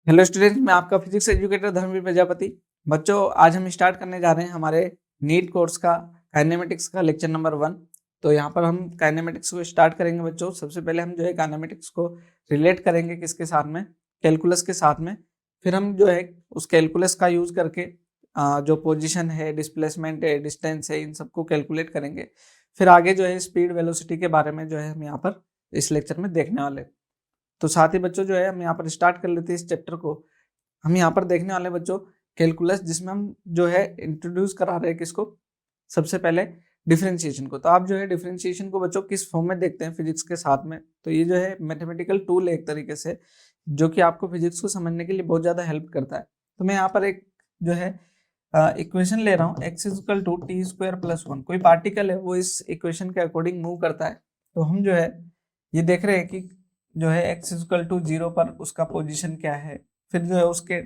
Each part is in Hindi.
हेलो स्टूडेंट्स, मैं आपका फिजिक्स एजुकेटर धर्मवीर प्रजापति। बच्चों, आज हम स्टार्ट करने जा रहे हैं हमारे नीट कोर्स का काइनेमेटिक्स का लेक्चर नंबर 1। तो यहाँ पर हम काइनेमेटिक्स को स्टार्ट करेंगे। बच्चों, सबसे पहले हम जो है काइनेमेटिक्स को रिलेट करेंगे किसके साथ में, कैलकुलस के साथ में। फिर हम जो है उस कैलकुलस का यूज करके जो पोजिशन है, डिस्प्लेसमेंट है, डिस्टेंस है, इन सबको कैलकुलेट करेंगे। फिर आगे जो है स्पीड वेलोसिटी के बारे में जो है हम यहाँ पर इस लेक्चर में देखने वाले। तो साथ ही बच्चों जो है हम यहाँ पर स्टार्ट कर लेते हैं इस चैप्टर को। हम यहाँ पर देखने वाले बच्चों कैलकुलस, जिसमें हम जो है इंट्रोड्यूस करा रहे हैं किसको, सबसे पहले डिफरेंशिएशन को। तो आप जो है डिफरेंशिएशन को बच्चों किस फॉर्म में देखते हैं फिजिक्स के साथ में, तो ये जो है मैथमेटिकल टूल है एक तरीके से, जो कि आपको फिजिक्स को समझने के लिए बहुत ज़्यादा हेल्प करता है। तो मैं यहाँ पर एक जो है इक्वेशन ले रहा हूँ, x equal to t square plus 1। कोई पार्टिकल है वो इस इक्वेशन के अकॉर्डिंग मूव करता है। तो हम जो है ये देख रहे हैं कि जो है x इक्वल टू 0 पर उसका पोजीशन क्या है, फिर जो है उसके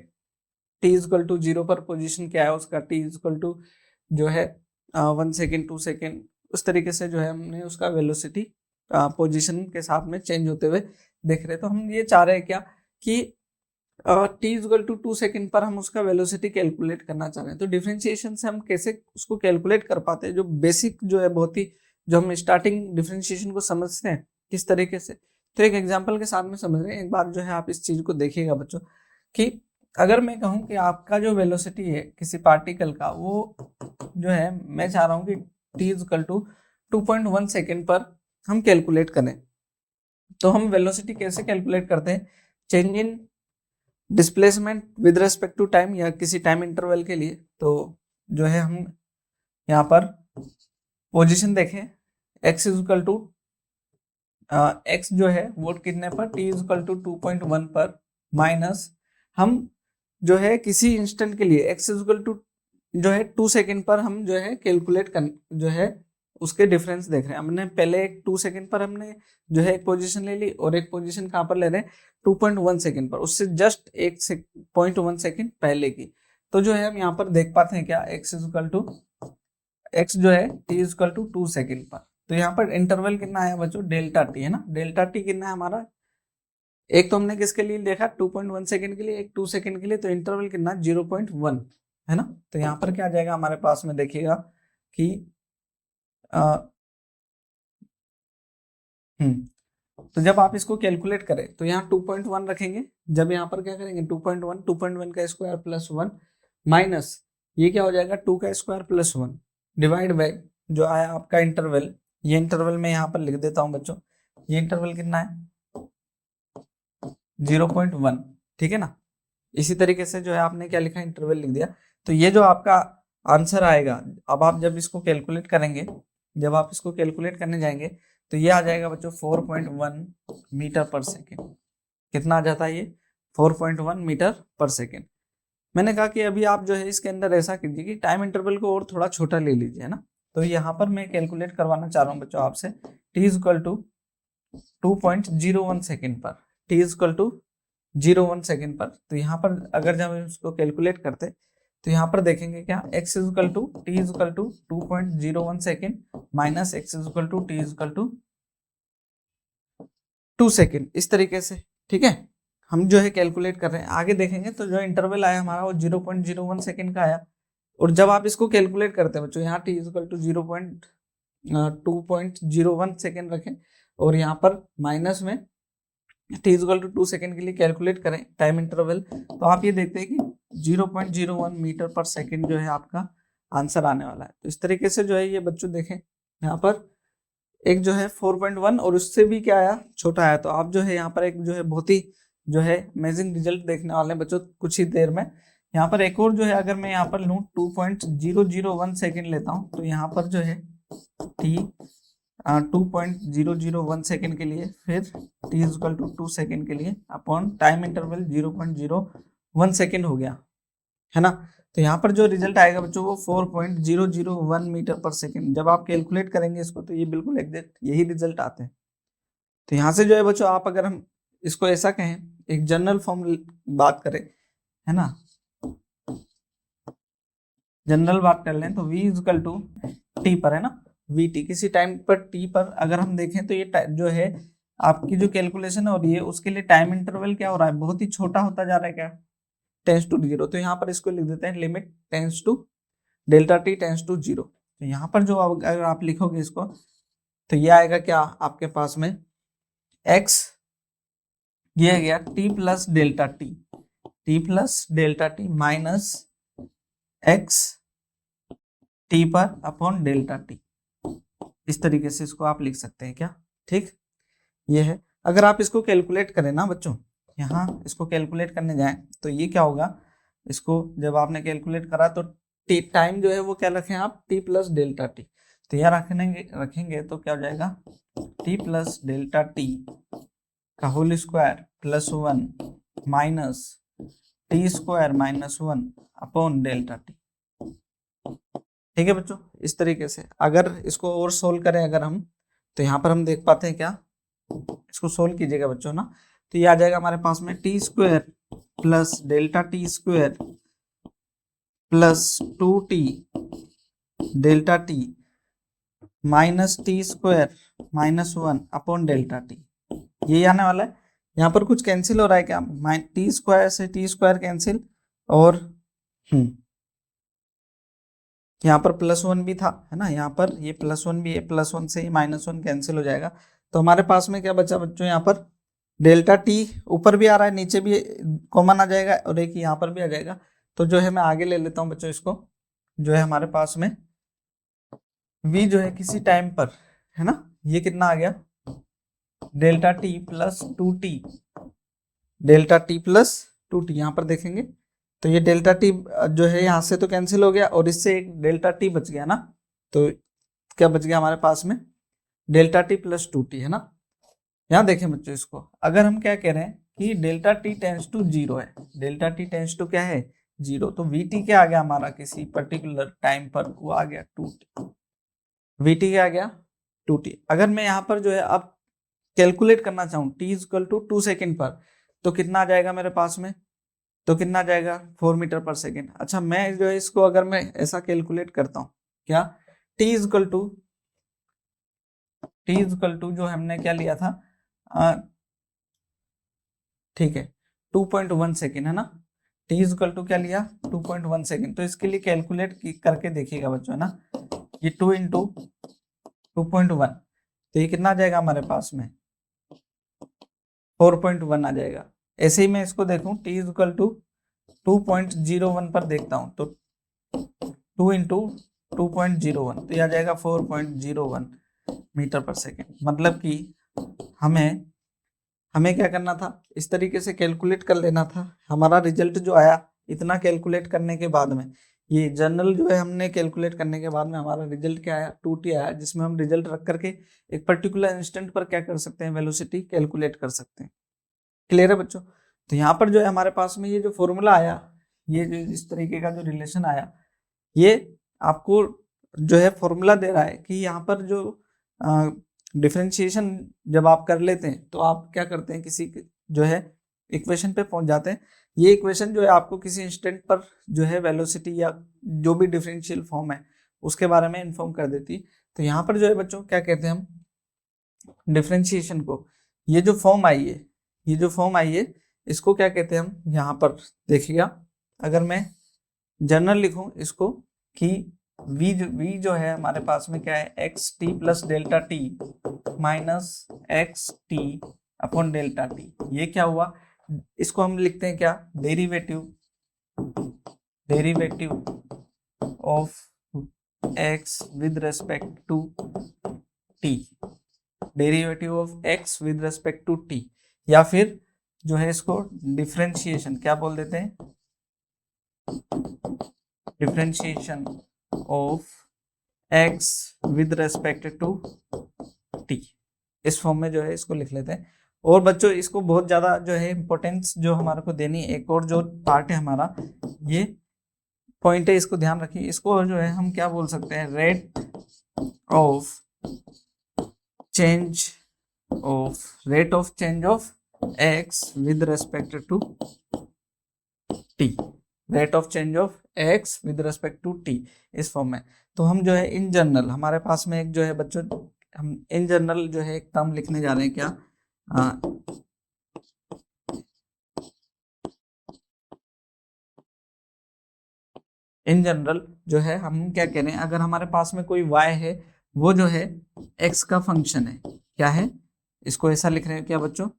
t इक्वल टू 0 पर पोजीशन क्या है उसका, t इक्वल टू जो है 1 सेकेंड 2 सेकेंड, उस तरीके से जो है हमने उसका वेलोसिटी पोजीशन के साथ में चेंज होते हुए देख रहे हैं। तो हम ये चाह रहे हैं क्या कि t इक्वल टू 2 सेकेंड पर हम उसका वेलोसिटी कैलकुलेट करना चाह रहे हैं। तो डिफरेंशिएशन से हम कैसे उसको कैलकुलेट कर पाते हैं, जो बेसिक जो है बहुत ही, जो हम स्टार्टिंग डिफरेंशिएशन को समझते हैं किस तरीके से। तो एक एग्जांपल के साथ में समझ रहे हैं। एक बार जो है आप इस चीज को देखिएगा बच्चों कि अगर मैं कहूं कि आपका जो वेलोसिटी है किसी पार्टिकल का, वो जो है मैं चाह रहा हूं कि t इक्वल टू 2.1 सेकेंड पर हम कैलकुलेट करें। तो हम वेलोसिटी कैसे कैलकुलेट करते हैं, change in displacement with respect to time या किसी टाइम इंटरवल के लिए। तो जो है हम यहाँ पर पोजीशन देखें, x इक्वल टू x जो है वो कितने पर, t इक्वल टू 2.1 पर, माइनस हम जो है किसी इंस्टेंट के लिए x इक्वल टू जो है 2 सेकेंड पर हम जो है कैलकुलेट कर जो है उसके डिफरेंस देख रहे हैं। हमने पहले एक 2 सेकेंड पर हमने जो है एक पोजीशन ले ली, और एक पोजीशन कहाँ पर ले रहे हैं 2.1 सेकेंड पर, उससे जस्ट 1.1 सेकेंड पहले की। तो जो है हम यहाँ पर देख पाते हैं क्या, x इक्वल टू x जो है t इक्वल टू 2 सेकेंड पर। तो यहाँ पर इंटरवल कितना आया बच्चों, डेल्टा टी है ना। डेल्टा टी कितना है हमारा, एक तो हमने किसके लिए देखा 2.1 सेकेंड के लिए, एक 2 सेकेंड के लिए। तो इंटरवल कितना 0.1 है ना। तो यहाँ पर क्या आ जाएगा हमारे पास में, देखिएगा कि तो जब आप इसको कैलकुलेट करें तो यहाँ 2.1 रखेंगे। जब यहाँ पर क्या करेंगे 2.1 का स्क्वायर प्लस 1, माइनस ये क्या हो जाएगा 2 का स्क्वायर प्लस 1, डिवाइड बाय जो आया आपका इंटरवल। ये इंटरवल मैं यहाँ पर लिख देता हूँ बच्चों, ये इंटरवल कितना है 0.1, ठीक है ना। इसी तरीके से जो है आपने क्या लिखा, इंटरवल लिख दिया। तो ये जो आपका आंसर आएगा, अब आप जब इसको कैलकुलेट करेंगे, जब आप इसको कैलकुलेट करने जाएंगे तो ये आ जाएगा बच्चों 4.1 मीटर पर सेकेंड। कितना आ जाता है ये 4.1 मीटर पर सेकेंड। मैंने कहा कि अभी आप जो है इसके अंदर ऐसा कीजिए कि टाइम इंटरवल को और थोड़ा छोटा ले लीजिए, है ना। तो यहाँ पर मैं कैलकुलेट करवाना चाह रहा हूँ बच्चों आपसे, t इक्वल टू 2.01 सेकेंड पर, t इक्वल टू 0.1 सेकेंड पर। तो यहाँ पर अगर जब हम इसको कैलकुलेट करते तो यहाँ पर देखेंगे क्या, x equal to t equal to 2.01 second minus x equal to t equal to 2 second, इस तरीके से, ठीक है। हम जो है कैलकुलेट कर रहे हैं, आगे देखेंगे तो जो इंटरवल आया हमारा वो 0.01 सेकेंड का आया। और जब आप इसको कैलकुलेट करते हैं बच्चों, यहाँ t इक्वल टू 2.01 सेकेंड रखें, और यहाँ पर माइनस में t इक्वल टू 2 सेकेंड के लिए कैलकुलेट करें टाइम इंटरवल, तो आप ये देखते हैं कि 0.01 मीटर पर सेकेंड जो है आपका आंसर आने वाला है। तो इस तरीके से जो है ये बच्चों देखें, यहाँ पर एक जो है 4.1 और उससे भी क्या आया, छोटा आया। तो आप जो है यहाँ पर एक जो है बहुत ही जो है अमेजिंग रिजल्ट देखने वाले हैं बच्चों कुछ ही देर में। यहाँ पर एक और जो है, अगर मैं यहाँ पर लूँ 2.001 सेकेंड लेता हूँ, तो यहाँ पर जो है t 2.001 सेकेंड के लिए, फिर t इक्वल टू 2 सेकेंड के लिए अपॉन टाइम इंटरवल 0.01 सेकेंड हो गया, है ना। तो यहाँ पर जो रिजल्ट आएगा बच्चों वो 4.001 मीटर पर सेकेंड। जब आप कैलकुलेट करेंगे इसको तो ये बिल्कुल एग्जैक्ट यही रिजल्ट आते हैं। तो यहाँ से जो है बच्चों, आप अगर हम इसको ऐसा कहें, एक जनरल फॉर्म बात करें, है ना, जनरल बात कर लें तो v इक्वल टू टी पर, है ना, vt किसी टाइम पर t पर अगर हम देखें तो ये जो है आपकी जो कैलकुलेशन हो रही है उसके लिए टाइम इंटरवल क्या हो रहा है, बहुत ही छोटा होता जा रहा है, क्या टेंस टू 0। तो यहाँ पर इसको लिख देते हैं limit tends to delta t tends to 0। तो यहाँ पर जो अगर आप लिखोगे इसको तो ये आएगा क्या आपके पास में x, ये गया t plus delta t minus x t पर अपॉन डेल्टा टी। इस तरीके से इसको आप लिख सकते हैं क्या, ठीक। ये है, अगर आप इसको कैलकुलेट करें ना बच्चों, यहाँ इसको कैलकुलेट करने जाएं तो ये क्या होगा, इसको जब आपने कैलकुलेट करा तो टाइम जो है वो क्या रखें आप, t प्लस डेल्टा टी। तो यह रखेंगे तो क्या हो जाएगा, t प्लस डेल्टा टी का whole square plus 1 minus t square minus 1 upon delta t. ठीक है बच्चों, इस तरीके से अगर इसको और सोल्व करें अगर हम, तो यहाँ पर हम देख पाते हैं क्या, इसको सोल्व कीजिएगा बच्चों ना, तो ये आ जाएगा हमारे पास में T square plus delta T square plus 2t delta t minus t square minus 1 upon delta t. ये आने वाला है, यहाँ पर कुछ कैंसिल हो रहा है क्या, टी स्क्वायर से टी स्क्वायर कैंसिल, और यहाँ पर प्लस 1 भी था, है ना, यहाँ पर ये प्लस 1 भी है, प्लस 1 से ही माइनस 1 कैंसिल हो जाएगा। तो हमारे पास में क्या बचा बच्चों, यहाँ पर डेल्टा टी ऊपर भी आ रहा है, नीचे भी कॉमन आ जाएगा, और एक यहाँ पर भी आ जाएगा। तो जो है मैं आगे ले लेता हूँ बच्चों, इसको जो है हमारे पास में v जो है किसी टाइम पर, है ना, ये कितना आ गया, delta T plus 2t, delta T plus 2t। यहाँ पर देखेंगे तो ये डेल्टा टी जो है यहाँ से तो कैंसिल हो गया, और इससे एक डेल्टा टी बच गया ना, तो क्या बच गया हमारे पास में, डेल्टा टी प्लस 2t, है ना। यहाँ देखें बच्चों, इसको अगर हम क्या कह रहे हैं कि डेल्टा टी टेंस टू 0 है, डेल्टा टी टेंस टू क्या है 0, तो वी टी क्या आ गया हमारा किसी पर्टिकुलर टाइम पर, वो आ गया 2t, वी टी क्या आ गया 2t। अगर मैं यहाँ पर जो है अब कैलकुलेट करना चाहूँ t इक्वल टू 2 सेकेंड पर, तो कितना आ जाएगा मेरे पास में, तो कितना आ जाएगा 4 मीटर पर सेकेंड। अच्छा, मैं जो है इसको अगर मैं ऐसा कैलकुलेट करता हूँ क्या, t इक्वल टू जो हमने क्या लिया था, ठीक है 2.1 सेकेंड, है ना, t इक्वल टू क्या लिया 2.1 सेकेंड। तो इसके लिए कैलकुलेट करके देखिएगा बच्चों, है ना, ये 2 इंटू 2.1, तो ये कितना आ जाएगा हमारे पास में 4.1 आ जाएगा। ऐसे ही मैं इसको देखूं t इक्वल टू 2.01 पर देखता हूं, तो 2 इंटू 2.01, तो यह आ जाएगा 4.01 मीटर पर सेकेंड। मतलब कि हमें क्या करना था, इस तरीके से कैलकुलेट कर लेना था। हमारा रिजल्ट जो आया इतना कैलकुलेट करने के बाद में, ये जनरल जो है हमने कैलकुलेट करने के बाद में हमारा रिजल्ट क्या आया 2t आया, जिसमें हम रिजल्ट रख करके एक पर्टिकुलर इंस्टेंट पर क्या कर सकते हैं, वेलोसिटी कैलकुलेट कर सकते हैं। क्लियर है बच्चों। तो यहाँ पर जो है हमारे पास में ये जो फॉर्मूला आया, ये जो इस तरीके का जो रिलेशन आया, ये आपको जो है फॉर्मूला दे रहा है कि यहाँ पर जो डिफरेंशिएशन जब आप कर लेते हैं तो आप क्या करते हैं, किसी जो है इक्वेशन पे पहुंच जाते हैं। ये इक्वेशन जो है आपको किसी इंस्टेंट पर जो है वेलोसिटी या जो भी डिफरेंशियल फॉर्म है उसके बारे में इन्फॉर्म कर देती है। तो यहाँ पर जो है बच्चों क्या कहते हैं हम डिफरेंशिएशन को, ये जो फॉर्म आई है इसको क्या कहते हैं हम, यहाँ पर देखिएगा अगर मैं जनरल लिखूं इसको कि v जो है हमारे पास में क्या है, x t plus delta t minus x t upon delta t. ये क्या हुआ, इसको हम लिखते हैं क्या, derivative of x with respect to t, derivative of x with respect to t, या फिर जो है इसको डिफरेंशिएशन क्या बोल देते हैं, differentiation of x with respect to t, इस फॉर्म में जो है इसको लिख लेते हैं। और बच्चों इसको बहुत ज्यादा जो है इंपॉर्टेंस जो हमारे को देनी है, एक और जो पार्ट है हमारा, ये पॉइंट है, इसको ध्यान रखिए। इसको जो है हम क्या बोल सकते हैं, rate of change of x with respect to t, rate of change of x with respect to t, इस फॉर्म में। तो हम जो है इन जनरल हमारे पास में एक जो है बच्चों, हम इन जनरल जो है एक टर्म लिखने जा रहे हैं क्या, इन जनरल जो है हम क्या कह रहे हैं, अगर हमारे पास में कोई y है वो जो है x का फंक्शन है, क्या है, इसको ऐसा लिख रहे हैं क्या बच्चों,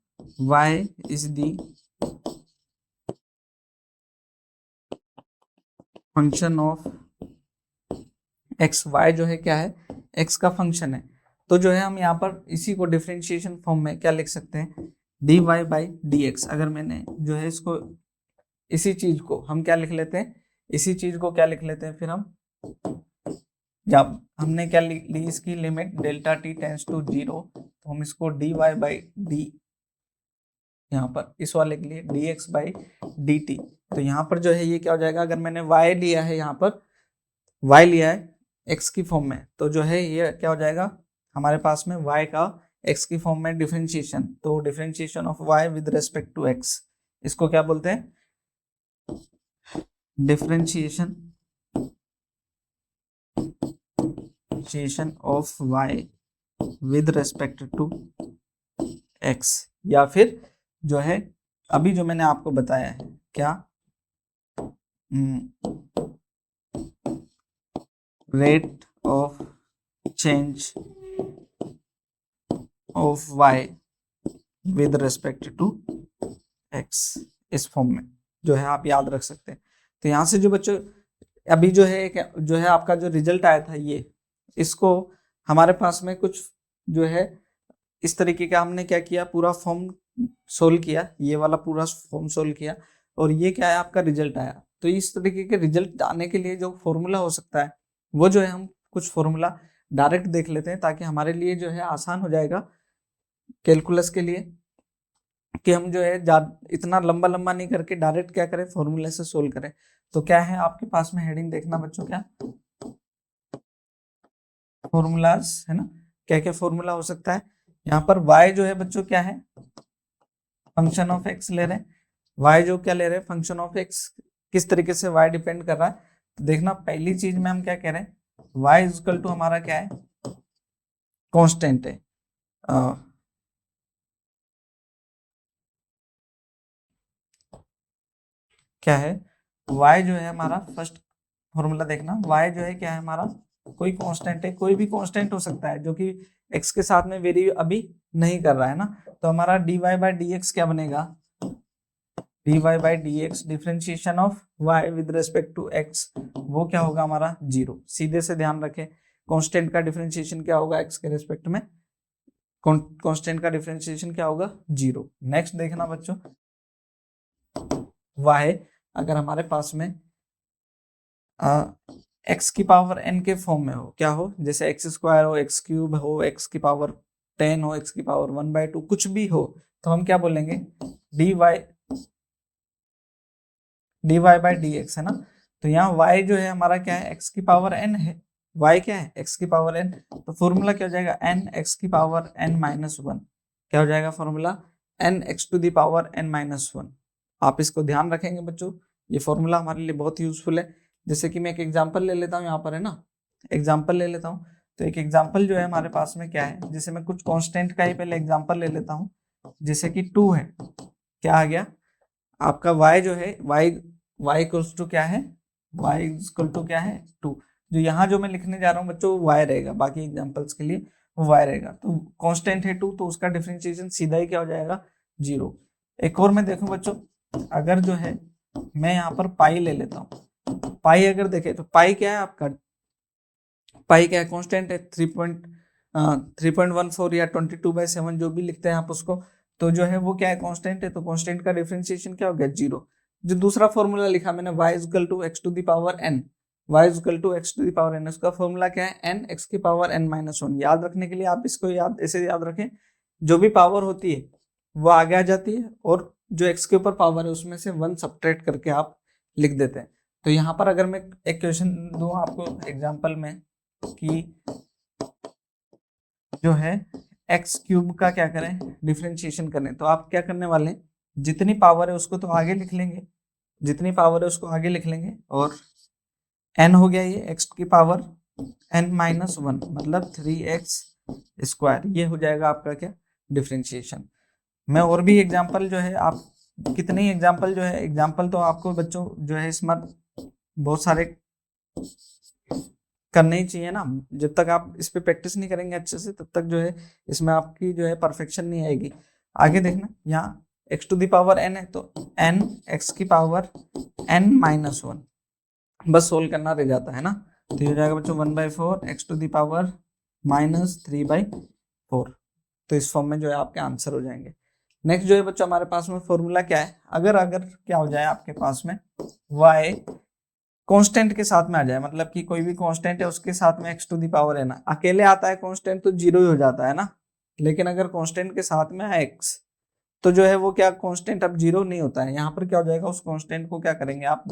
y is the function of x, y जो है क्या है, x का फंक्शन है। तो जो है हम यहाँ पर इसी को डिफरेंशिएशन फॉर्म में क्या लिख सकते हैं, dy बाई डी एक्स। अगर मैंने जो है इसको, इसी चीज को हम क्या लिख लेते हैं, इसी चीज को क्या लिख लेते हैं फिर हम, जब हमने क्या ली इसकी limit delta t tends to 0, तो हम इसको dy बाई डी, यहाँ पर इस वाले के लिए dx बाई डी टी। तो यहाँ पर जो है ये क्या हो जाएगा, अगर मैंने y लिया है, यहाँ पर y लिया है x की फॉर्म में, तो जो है ये क्या हो जाएगा हमारे पास में y का x की फॉर्म में डिफरेंशिएशन, तो differentiation of y with respect to x, इसको क्या बोलते हैं, differentiation of y with respect to x, या फिर जो है अभी जो मैंने आपको बताया है क्या, rate of change of y with respect to x, इस फॉर्म में जो है आप याद रख सकते हैं। तो यहाँ से जो बच्चों अभी जो है आपका जो रिजल्ट आया था, ये इसको हमारे पास में कुछ जो है इस तरीके का हमने क्या किया, पूरा फॉर्म सोल्व किया, ये वाला पूरा फॉर्म सोल्व किया, और ये क्या है आपका रिजल्ट आया। तो इस तरीके के रिजल्ट आने के लिए जो फॉर्मूला हो सकता है, वो जो है हम कुछ फॉर्मूला डायरेक्ट देख लेते हैं, ताकि हमारे लिए जो है आसान हो जाएगा कैलकुलस के लिए, कि हम जो है इतना लंबा लंबा नहीं करके डायरेक्ट क्या करें, फॉर्मूले से सोल्व करें। तो क्या है आपके पास में हेडिंग देखना बच्चों, क्या फॉर्मूलाज है ना, क्या क्या फॉर्मूला हो सकता है। यहाँ पर y जो है बच्चों क्या है, फंक्शन ऑफ x ले रहे हैं, y जो क्या ले रहे हैं, फंक्शन ऑफ x, किस तरीके से y डिपेंड कर रहा है। तो देखना पहली चीज में हम क्या कह रहे हैं, y इक्वल टू हमारा क्या है, कांस्टेंट है, क्या है, y जो है हमारा फर्स्ट फॉर्मूला देखना, y जो है क्या है हमारा, कोई कांस्टेंट है, कोई भी कांस्टेंट हो सकता है जो कि x के साथ में वेरी अभी नहीं कर रहा है ना। तो हमारा dy बाई डी एक्स क्या बनेगा, dy by d x differentiation of y with respect to x, वो क्या होगा हमारा 0। सीधे से ध्यान रखें, कांस्टेंट का डिफरेंशिएशन क्या होगा x के रेस्पेक्ट में, कांस्टेंट का डिफरेंशिएशन क्या होगा 0। नेक्स्ट देखना बच्चों, y अगर हमारे पास में x की पावर n के फॉर्म में हो, क्या हो, जैसे एक्स स्क्वायर हो, एक्स क्यूब हो, x की पावर 10 हो, x की पावर 1/2 कुछ भी हो, तो हम क्या बोलेंगे, dy बाई डी एक्स है ना। तो यहाँ y जो है हमारा क्या है, x की पावर n है, y क्या है, x की पावर n, तो फॉर्मूला क्या हो जाएगा, n x की पावर n माइनस 1, क्या हो जाएगा formula, n x to the power n minus 1। आप इसको ध्यान रखेंगे बच्चों, ये फॉर्मूला हमारे लिए बहुत यूजफुल है। जैसे कि मैं एक एग्जांपल ले लेता हूँ, यहाँ पर है ना, एग्जांपल ले लेता हूँ। तो एक एग्जांपल जो है हमारे पास में क्या है, जैसे मैं कुछ कांस्टेंट का ही पहले एग्जांपल ले लेता हूँ, जैसे कि 2 है, क्या आ गया आपका y जो है, y इक्वल्स टू क्या है, y इक्वल टू क्या है 2। जो यहाँ जो मैं लिखने जा रहा हूँ बच्चों वो y रहेगा, बाकी एग्जांपल्स के लिए वो y रहेगा। तो कांस्टेंट है 2, तो उसका डिफरेंशिएशन सीधा ही क्या हो जाएगा 0। एक और मैं देखूं बच्चों, अगर जो है मैं यहाँ पर पाई ले लेता हूँ, पाई अगर देखें तो पाई क्या है आपका, पाई क्या है, कांस्टेंट है 3.14 या 22/7 जो भी लिखते हैं आप उसको, तो जो है वो क्या है कांस्टेंट है, तो कांस्टेंट का डिफरेंशिएशन क्या हो गया 0। जो दूसरा फॉर्मूला लिखा मैंने y equal to x to the power n, y equal to x to the power n, उसका फॉर्मूला क्या है n x की पावर n माइनस 1। याद रखने के लिए आप इसको ऐसे याद रखें, जो भी पावर होती है वो आगे आ जाती है, और जो x के ऊपर पावर है उसमें से 1 सब्ट्रैक्ट करके आप लिख देते हैं। तो यहाँ पर अगर मैं एक क्वेश्चन दूं आपको एग्जाम्पल में, कि जो है एक्स क्यूब का क्या करें, डिफरेंशिएशन करें, तो आप क्या करने वाले हैं, जितनी पावर है उसको तो आगे लिख लेंगे, जितनी पावर है उसको आगे लिख लेंगे, और n हो गया ये x की पावर n माइनस 1 मतलब 3x स्क्वायर, ये हो जाएगा आपका क्या डिफरेंशिएशन। मैं और भी एग्जाम्पल जो है, आप कितने ही एग्जाम्पल जो है, एग्जाम्पल तो आपको बच्चों जो है इसमें बहुत सारे करने ही चाहिए ना। जब तक आप इस पे प्रैक्टिस नहीं करेंगे अच्छे से तब तक जो है इसमें आपकी जो है परफेक्शन नहीं आएगी। आगे देखना, यहाँ x to the power n है तो n x की पावर n माइनस वन, बस सोल्व करना रह जाता है ना। तो ये हो जाएगा बच्चों 1/4 x टू द पावर -3/4। तो इस फॉर्म में जो है आपके आंसर हो जाएंगे। नेक्स्ट जो है बच्चों हमारे पास में फॉर्मूला क्या है, अगर अगर क्या हो जाए आपके पास में y कांस्टेंट के साथ में आ जाए, मतलब कि कोई भी कांस्टेंट है उसके साथ में x to the power n, अकेले आता है कांस्टेंट तो जीरो ही हो जाता है ना, लेकिन अगर कांस्टेंट के साथ में है x तो जो है वो क्या कांस्टेंट अब जीरो नहीं होता है। यहाँ पर क्या हो जाएगा, उस कांस्टेंट को क्या करेंगे आप,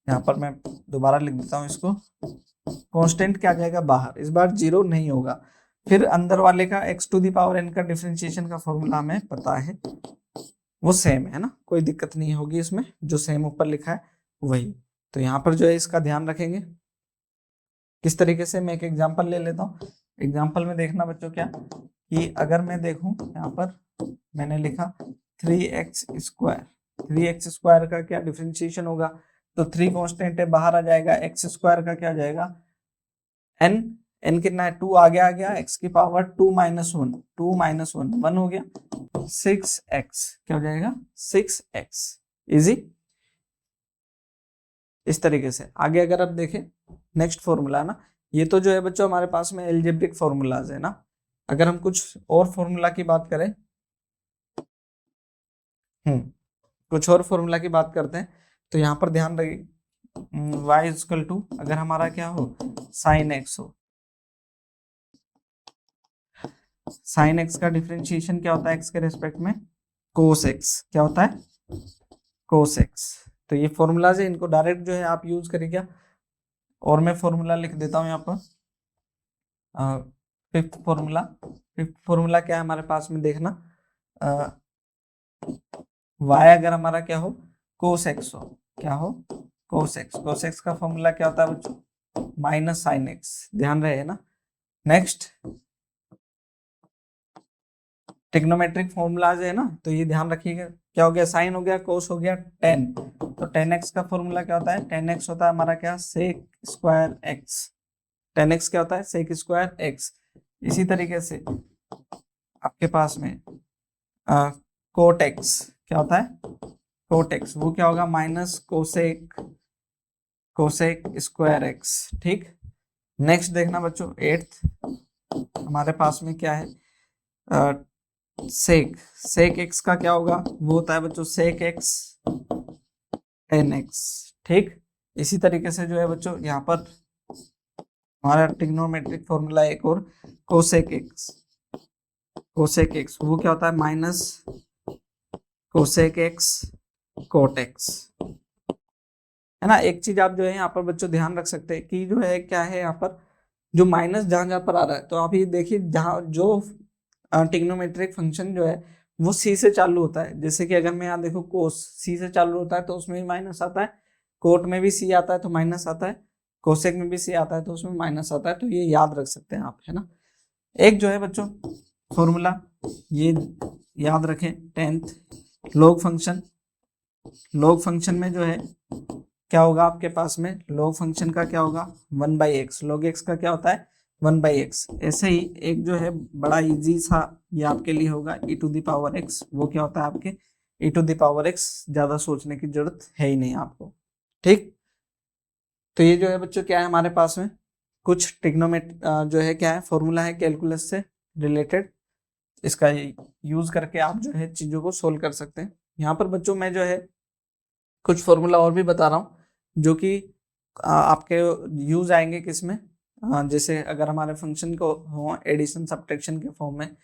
यहाँ पर मैं दोबारा लिख देता हूँ इसको, कांस्टेंट क्या आ जाएगा बाहर, इस बार जीरो नहीं होगा। फिर अंदर वाले का x to the power n का डिफरेंशिएशन का फॉर्मूला हमें पता है, वो सेम है ना, कोई दिक्कत नहीं होगी इसमें, जो सेम ऊपर लिखा है वही। तो यहाँ पर जो है इसका ध्यान रखेंगे किस तरीके से। मैं एक एग्जांपल ले लेता हूँ। एग्जांपल में देखना बच्चों क्या, कि अगर मैं देखूं यहाँ पर मैंने लिखा 3x स्क्वायर, 3x स्क्वायर का क्या डिफरेंशिएशन होगा, तो 3 कांस्टेंट है बाहर आ जाएगा, x स्क्वायर का क्या आ जाएगा n, n कितना है 2 आगे आ गया, x की power 2 minus one, 2 minus one 1 हो गया, 6x क्या हो जाएगा 6x। इजी। इस तरीके से आगे अगर आप देखें नेक्स्ट फॉर्मूला ना, ये तो जो है बच्चों हमारे पास में एल्जेब्रिक फॉर्मूलाज है ना। अगर हम कुछ और फॉर्मूला की बात करें, कुछ और फॉर्मूला की बात करते हैं, तो यहाँ पर ध्यान रखिए y इक्वल टू, अगर हमारा क्या हो साइन x हो, साइन x का डिफरेंशिएशन क्या होता है x के रेस्पेक्ट में, कोस x क्या होता है कोस x। तो ये फॉर्मूलाज है, इनको डायरेक्ट जो है आप यूज करिए। और मैं फॉर्मूला लिख देता हूँ यहाँ पर, फिफ्थ फॉर्मूला। फिफ्थ फॉर्मूला क्या है हमारे पास में देखना, y अगर हमारा क्या हो कोस x हो, क्या हो कोस x, कोस x का फॉर्मूला क्या होता है बच्चों माइनस साइन x, ध्यान रहे ना। नेक्स्ट ट्रिग्नोमेट्रिक फॉर्मूलाज है ना, तो ये ध्यान रखिएगा, क्या हो गया साइन हो गया, कोस हो गया, टेन, तो टेन एक्स का फॉर्मूला क्या होता है, टेन एक्स होता है हमारा क्या sec square x, tan x क्या होता है सेक स्क्वायर एक्स। इसी तरीके से आपके पास में कोट एक्स क्या होता है, कोट एक्स वो क्या होगा minus cosec, cosec square x. ठीक। नेक्स्ट देखना बच्चों एट्थ हमारे पास में क्या है, सेक, सेक एक्स का क्या होगा, वो होता है बच्चों सेक एक्स टेन एक्स। ठीक। इसी तरीके से जो है बच्चों यहाँ पर हमारा ट्रिग्नोमेट्रिक फॉर्मूला एक और कोसेक एक्स, कोसेक एक्स वो क्या होता है minus cosec x cot x, है ना। एक चीज आप जो है यहाँ पर बच्चों ध्यान रख सकते हैं कि जो है क्या है यहाँ पर जो माइनस जहां जहां पर आ रहा है, तो आप ये देखिए जहां जो ट्रिग्नोमेट्रिक फंक्शन जो है वो सी से चालू होता है, जैसे कि अगर मैं यहाँ देखो कोस सी से चालू होता है तो उसमें भी माइनस आता है, कोट में भी सी आता है तो माइनस आता है, कोसेक में भी सी आता है तो उसमें माइनस आता है। तो ये याद रख सकते हैं आप, है ना। एक जो है बच्चों फॉर्मूला ये याद रखें, tenth log function, log function में जो है क्या होगा आपके पास में, लॉग फंक्शन का क्या होगा 1/x, लॉग x का क्या होता है 1/x। ऐसे ही एक जो है बड़ा इजी सा ये आपके लिए होगा e to the power x, वो क्या होता है आपके e to the power x, ज्यादा सोचने की जरूरत है ही नहीं आपको। ठीक। तो ये जो है बच्चों क्या है हमारे पास में कुछ ट्रिग्नोमेट जो है क्या है फॉर्मूला है कैलकुलस से रिलेटेड, इसका यूज करके आप जो है चीजों को सोल्व कर सकते हैं। यहाँ पर बच्चों मैं जो है कुछ फॉर्मूला और भी बता रहा हूँ जो कि आपके यूज आएंगे किसमें, जैसे अगर हमारे फंक्शन को हो एडिशन सब्ट्रैक्शन के फॉर्म में,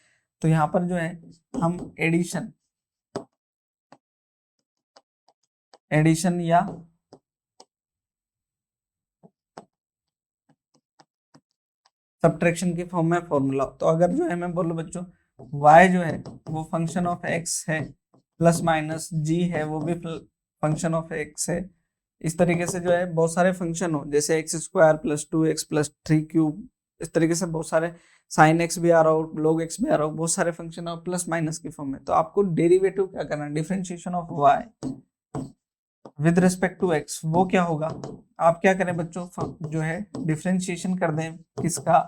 तो यहाँ पर जो है हम एडिशन, एडिशन या सब्ट्रैक्शन के फॉर्म में फॉर्मूला, तो अगर जो है मैं बोलूँ बच्चों y जो है वो फंक्शन ऑफ x है, प्लस माइनस g है वो भी फंक्शन ऑफ x है। इस तरीके से जो है बहुत सारे फंक्शन हो, जैसे x square plus 2x plus 3 cube, इस तरीके से बहुत सारे साइन एक्स भी आ रहा हो, log x भी आ रहा हो, बहुत सारे फंक्शन और प्लस माइनस की फॉर्म में, तो आपको डेरिवेटिव क्या करना है, differentiation of y with respect to x, वो क्या होगा, आप क्या करें बच्चों, जो है डिफरेंशिएशन कर दें किसका,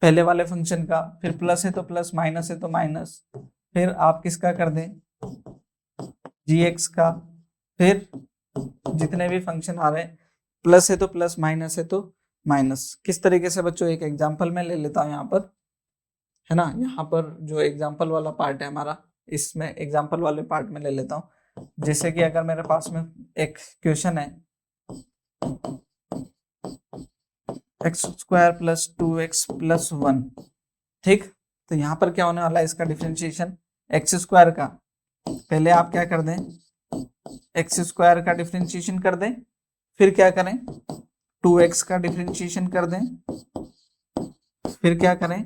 पहले वाले फंक्शन का, फिर प्लस है तो प्लस, माइनस है तो माइनस, फिर आप किसका कर दें, gx का, फिर जितने भी फंक्शन आ रहे हैं, प्लस है तो प्लस, माइनस है तो माइनस। किस तरीके से बच्चों, एक एग्जांपल मैं ले लेता हूँ यहाँ पर, है ना, यहाँ पर जो एग्जांपल वाला पार्ट है हमारा, इसमें एग्जांपल वाले पार्ट में ले लेता हूँ। जैसे कि अगर मेरे पास में एक क्वेश्चन है, x² + 2x + 1, ठीक, तो यहाँ पर क्या होने वाला है, इसका डिफरेंशिएशन x² का, पहले आप क्या कर दें, x² का डिफरेंशिएशन कर दें, फिर क्या करें, 2x का डिफरेंशिएशन कर दें, फिर क्या करें,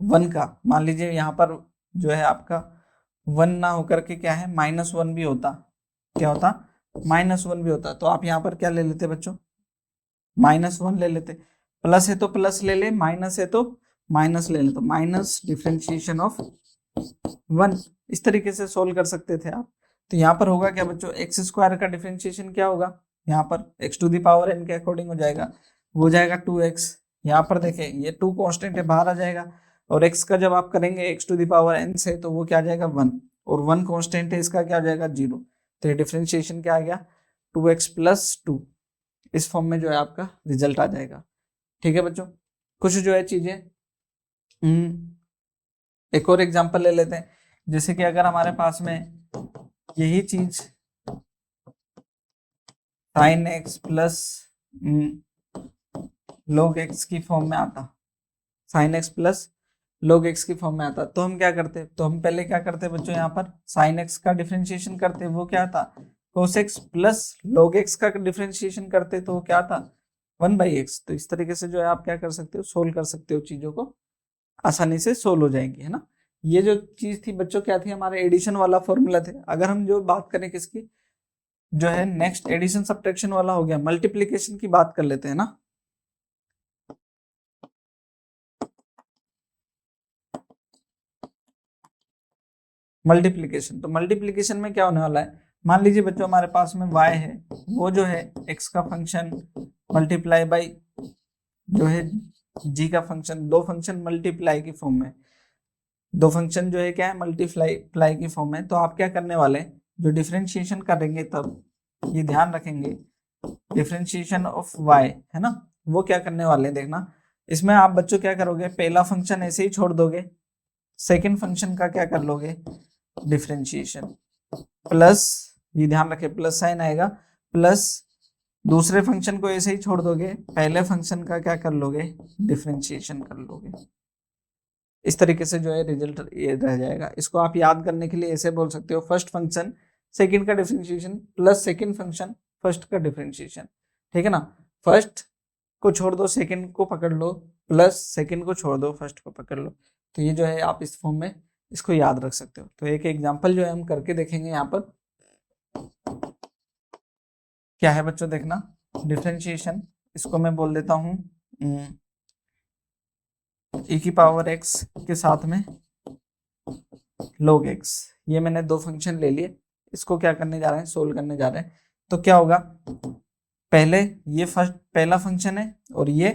1 का, मान लीजिए यहाँ पर जो है आपका 1 ना होकर के क्या है, -1 भी होता, क्या होता, -1 भी होता, तो आप यहाँ पर क्या ले लेते बच्चों, -1 ले लेते, प्लस है तो प्लस ले ले, माइनस है तो माइनस ले ले, तो माइनस डिफरेंशिएशन ऑफ 1, इस तरीके से सोल्व कर सकते थे आप। तो यहाँ पर होगा क्या बच्चों, x² का डिफरेंशिएशन क्या होगा, यहाँ पर x⁴n के अकॉर्डिंग हो जाएगा, वो जाएगा 2x, यहाँ पर देखें ये 2 कांस्टेंट है, बाहर आ जाएगा, और x का जब आप करेंगे x⁴n से, तो वो क्या आ जाएगा 1, और 1 कांस्टेंट है, इसका क्या आ जाएगा 0, तो ये डिफरेंशिएशन क्या आ गया, 2x + 2, इस फॉर्म में जो है आपका रिजल्ट आ जाएगा। ठीक है बच्चों, कुछ जो है चीजें, एक और एग्जांपल ले लेते हैं, जैसे कि अगर हमारे पास में यही चीज sin x + log x की फॉर्म में आता, sin x + log x की फॉर्म में आता, तो हम क्या करते, तो हम पहले क्या करते बच्चों, यहाँ पर sin x का डिफरेंशिएशन करते, वो क्या था, cos x + log x का डिफरेंशिएशन करते, तो वो क्या था, 1/x। तो इस तरीके से जो है आप क्या कर सकते हो, सोल्व कर सकते हो, चीजों को आसानी से सोल्व हो जाएंगी, है ना। ये जो चीज थी बच्चों क्या थी, हमारे एडिशन वाला फॉर्मूला थे। अगर हम जो बात करें किसकी, जो है नेक्स्ट एडिशन सब्ट्रैक्शन वाला हो गया, मल्टीप्लीकेशन की बात कर लेते हैं ना। मल्टीप्लीकेशन, तो मल्टीप्लीकेशन में क्या होने वाला है, मान लीजिए बच्चों हमारे पास में y है, वो जो है x का फंक्शन मल्टीप्लाई बाई जो है g का फंक्शन, दो फंक्शन मल्टीप्लाई की फॉर्म में, दो फंक्शन जो है क्या है, मल्टीप्लाई की फॉर्म में। तो आप क्या करने वाले हैं, जो डिफरेंशिएशन करेंगे तब ये ध्यान रखेंगे, डिफरेंशिएशन ऑफ y है ना, वो क्या करने वाले हैं देखना, इसमें आप बच्चों क्या करोगे, पहला फंक्शन ऐसे ही छोड़ दोगे, सेकंड फंक्शन का क्या कर लोगे, डिफरेंशिएशन, प्लस, ये ध्यान रखे प्लस साइन आएगा, प्लस दूसरे फंक्शन को ऐसे ही छोड़ दोगे, पहले फंक्शन का क्या कर लोगे, डिफरेंशिएशन कर लोगे। इस तरीके से जो है रिजल्ट ये रह जाएगा। इसको आप याद करने के लिए ऐसे बोल सकते हो, फर्स्ट फंक्शन सेकंड का differentiation plus second function first का डिफरेंशिएशन, ठीक है ना, फर्स्ट को छोड़ दो सेकंड को पकड़ लो, प्लस सेकंड को छोड़ दो फर्स्ट को पकड़ लो। तो ये जो है आप इस फॉर्म में इसको याद रख सकते हो। तो एक एग्जांपल जो है हम करके देखेंगे यहाँ पर, क्या है बच्चों देखना, डिफरेंशिएशन, इसको मैं बोल देता हूँ e⁴x के साथ में log x, ये मैंने दो फंक्शन ले लिए, इसको क्या करने जा रहे हैं, सोल्व करने जा रहे हैं। तो क्या होगा, पहले ये पहला फंक्शन है और ये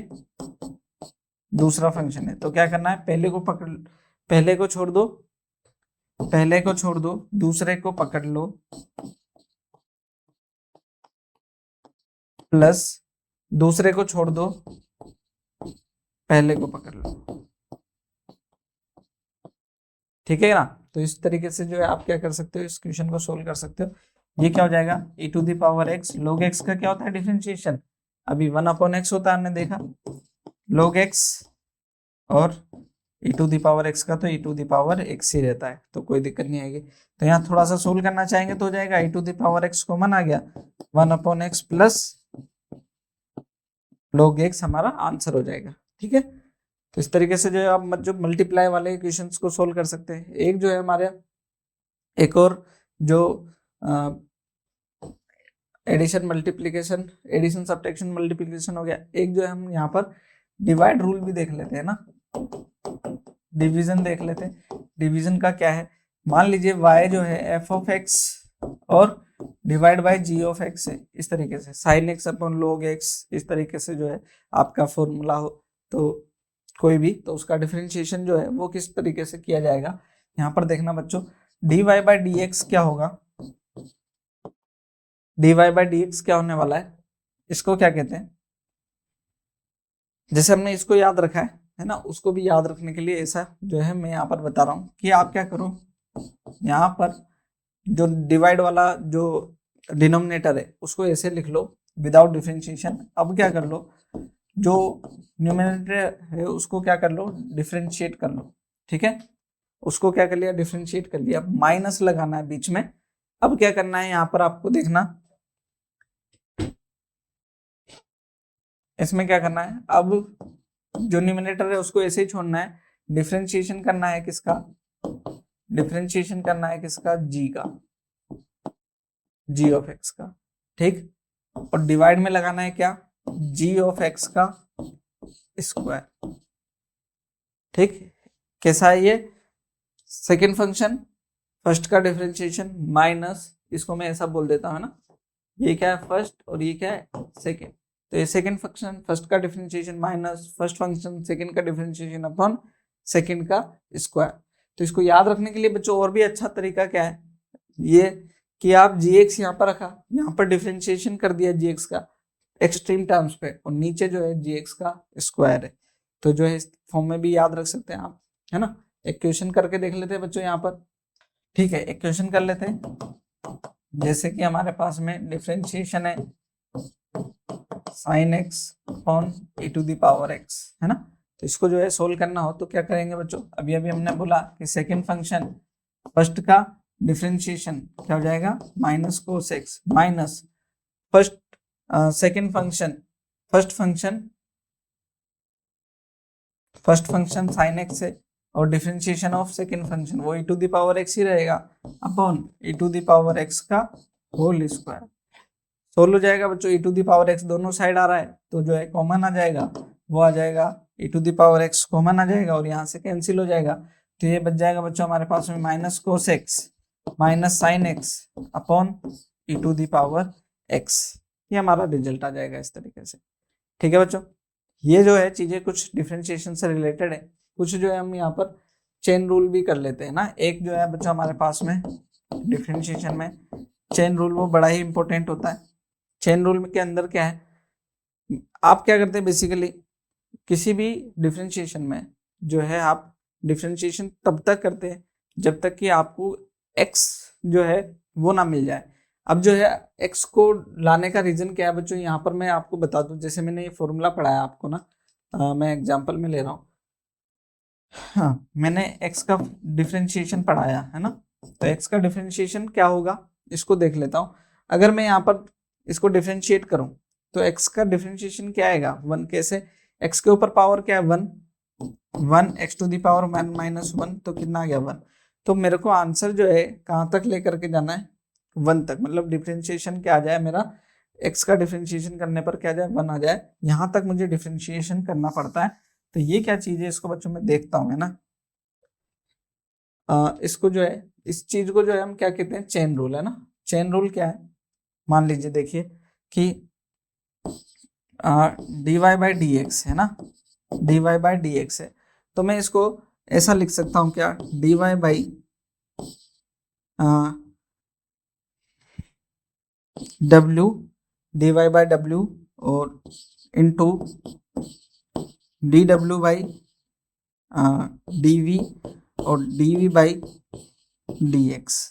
दूसरा फंक्शन है, तो क्या करना है, पहले को छोड़ दो, पहले को छोड़ दो, दूसरे को पकड़ लो, प्लस दूसरे को छोड़ दो, पहले को पकड़ लो, ठीक है ना। तो इस तरीके से जो है आप क्या कर सकते हो, इस क्वेश्चन को सोल्व कर सकते हो। ये क्या हो जाएगा, e⁴x, log x का क्या होता है डिफरेंशिएशन, अभी 1/x होता है, हमने देखा, log x और e⁴x का तो e⁴x ही रहता है, तो कोई दिक्कत नहीं आएगी। तो यहाँ थोड़ा सा सोल्व करना चाहेंगे तो हो जाएगा, e⁴x कॉमन आ गया, 1/x प्लस log x हमारा आंसर हो जाएगा, ठीक है। तो इस तरीके से जो है आप जो मल्टीप्लाई वाले इक्वेशंस को सोल्व कर सकते हैं। एक जो है हमारे, एक और जो addition multiplication, addition subtraction multiplication हो गया, एक जो है हम यहाँ पर डिवाइड रूल भी देख लेते हैं ना। डिवीजन देख लेते हैं। डिवीजन का क्या है, मान लीजिए y जो है f ऑफ x और divide by g of x है, इस तरीके से sin x upon log x, इस तरीके से जो है आपका फॉर्मूला हो तो कोई भी, तो उसका डिफरेंशिएशन जो है वो किस तरीके से किया जाएगा। यहाँ पर देखना बच्चों, dy बाय dx क्या होगा, dy बाय dx क्या होने वाला है, इसको क्या कहते हैं, जैसे हमने इसको याद रखा है ना, उसको भी याद रखने के लिए ऐसा जो है मैं यहाँ पर बता रहा हूँ कि आप क्या करो, यहाँ पर जो डिवाइड वाला जो डिनोमिनेटर है उसको ऐसे लिख लो विदाउट डिफरेंशिएशन। अब क्या कर लो, जो न्यूमरेटर है उसको क्या कर लो, डिफरेंशिएट कर लो, ठीक है, उसको क्या कर लिया, डिफरेंशिएट कर लिया, माइनस लगाना है बीच में। अब क्या करना है यहाँ पर आपको देखना, इसमें क्या करना है, अब जो न्यूमरेटर है उसको ऐसे ही छोड़ना है, डिफरेंशिएशन करना है किसका, डिफरेंशिएशन करना है किसका, g का, g ऑफ x का, ठीक, और डिवाइड में लगाना है क्या, g ऑफ x का स्क्वायर, ठीक। कैसा है ये, सेकेंड फंक्शन फर्स्ट का डिफरेंशिएशन माइनस, इसको मैं ऐसा बोल देता हूँ ना, ये क्या है फर्स्ट और ये क्या है सेकेंड, तो ये सेकेंड फंक्शन फर्स्ट का differentiation minus first function second का डिफरेंशिएशन अपॉन सेकेंड का स्क्वायर। तो इसको याद रखने के लिए बच्चों और भी अच्छा तरीका क्या है, ये कि आप gx यहाँ पर रखा, यहाँ पर डिफरेंशिएशन कर दिया gx का एक्सट्रीम टर्म्स पे, और नीचे जो है gx का स्क्वायर है, तो जो है इस फॉर्म में भी याद रख सकते हैं आप, है ना। एक क्वेश्चन करके देख लेते हैं बच्चों यहाँ पर, ठीक है, एक क्वेश्चन कर लेते हैं। जैसे कि हमारे पास में डिफरेंशिएशन है sin x upon e to the power x, है ना, तो इसको जो है सोल्व करना हो तो क्या करेंगे बच्चों, अभी अभी हमने बोला कि सेकेंड फंक्शन फर्स्ट का डिफरेंशिएशन क्या हो जाएगा, minus cos x minus first second function first function sin x है, और डिफरेंशिएशन ऑफ सेकेंड फंक्शन वो e to the power x ही रहेगा upon e to the power x का होल स्क्वायर। सोल्व हो जाएगा बच्चों, e to the power x दोनों साइड आ रहा है तो जो है कॉमन आ जाएगा, वो आ जाएगा e to the power x common आ जाएगा और यहाँ से कैंसिल हो जाएगा, तो ये बच जाएगा बच्चों हमारे पास में minus cos x minus sine x upon e to the power x, ये हमारा रिजल्ट आ जाएगा इस तरीके से, ठीक है बच्चों। ये जो है चीजें कुछ डिफरेंशिएशन से रिलेटेड है, कुछ जो है हम यहाँ पर चेन रूल भी कर लेते हैं ना। एक जो है बच्चों हमारे पास में डिफरेंशिएशन में चेन रूल, वो बड़ा ही इंपॉर्टेंट होता है। चेन रूल के अंदर क्या है, आप क्या करते हैं बेसिकली, किसी भी डिफरेंशिएशन में जो है आप डिफरेंशिएशन तब तक करते हैं जब तक कि आपको x जो है वो ना मिल जाए। अब जो है x को लाने का रीजन क्या है बच्चों, यहाँ पर मैं आपको बता दूं, जैसे मैंने ये फॉर्मूला पढ़ाया आपको ना, मैं एग्जांपल में ले रहा हूँ, हाँ मैंने x का डिफरेंशिएशन पढ़ाया है ना, तो x का डिफरेंशिएशन क्या होगा इसको देख लेता हूँ। अगर मैं यहाँ पर इसको डिफरेंशिएट करूं तो x का डिफरेंशिएशन क्या आएगा, 1, कैसे, x के ऊपर पावर क्या है 1 x to the power 1 minus 1, तो कितना आ गया 1। तो मेरे को आंसर जो है कहाँ तक लेकर के जाना है, 1 तक, मतलब डिफरेंशिएशन क्या आ जाए मेरा, x का डिफरेंशिएशन करने पर क्या जाए 1 आ जाए, यहाँ तक मुझे डिफरेंशिएशन करना पड़ता है। तो ये क्या चीज है, इसको बच्चों में देखता हूँ है ना, इसको जो है, इस चीज को जो है हम क्या कहते हैं, चेन रूल है ना। चेन रूल क्या है, मान लीजिए देखिए कि dy बाई डी एक्स है ना, dy बाई डी एक्स है, तो मैं इसको ऐसा लिख सकता हूँ क्या, dy by w, dy by w और इंटू dw बाई dv और dv बाई dx।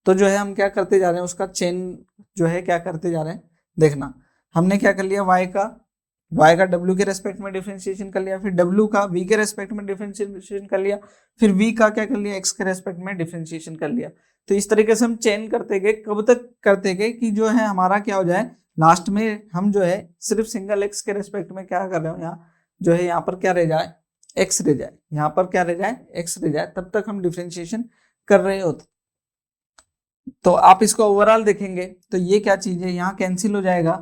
तो जो है हम क्या करते जा रहे हैं, उसका चेन जो है क्या करते जा रहे हैं, देखना हमने क्या कर लिया, y का w के रेस्पेक्ट में डिफरेंशिएशन कर लिया, फिर w का v के रेस्पेक्ट में डिफरेंशिएशन कर लिया, फिर v का क्या कर लिया, x के रेस्पेक्ट में डिफरेंशिएशन कर लिया। तो इस तरीके से हम चेन करते गए, कब तक करते गए कि जो है हमारा क्या हो जाए, लास्ट में हम जो है सिर्फ सिंगल x के रेस्पेक्ट में क्या कर रहे हो, यहाँ जो है यहाँ पर क्या रह जाए, x रह जाए, यहाँ पर क्या रह जाए, x रह जाए, तब तक हम डिफरेंशिएशन कर रहे होते। तो आप इसको ओवरऑल देखेंगे तो ये क्या चीज है, यहाँ कैंसिल हो जाएगा,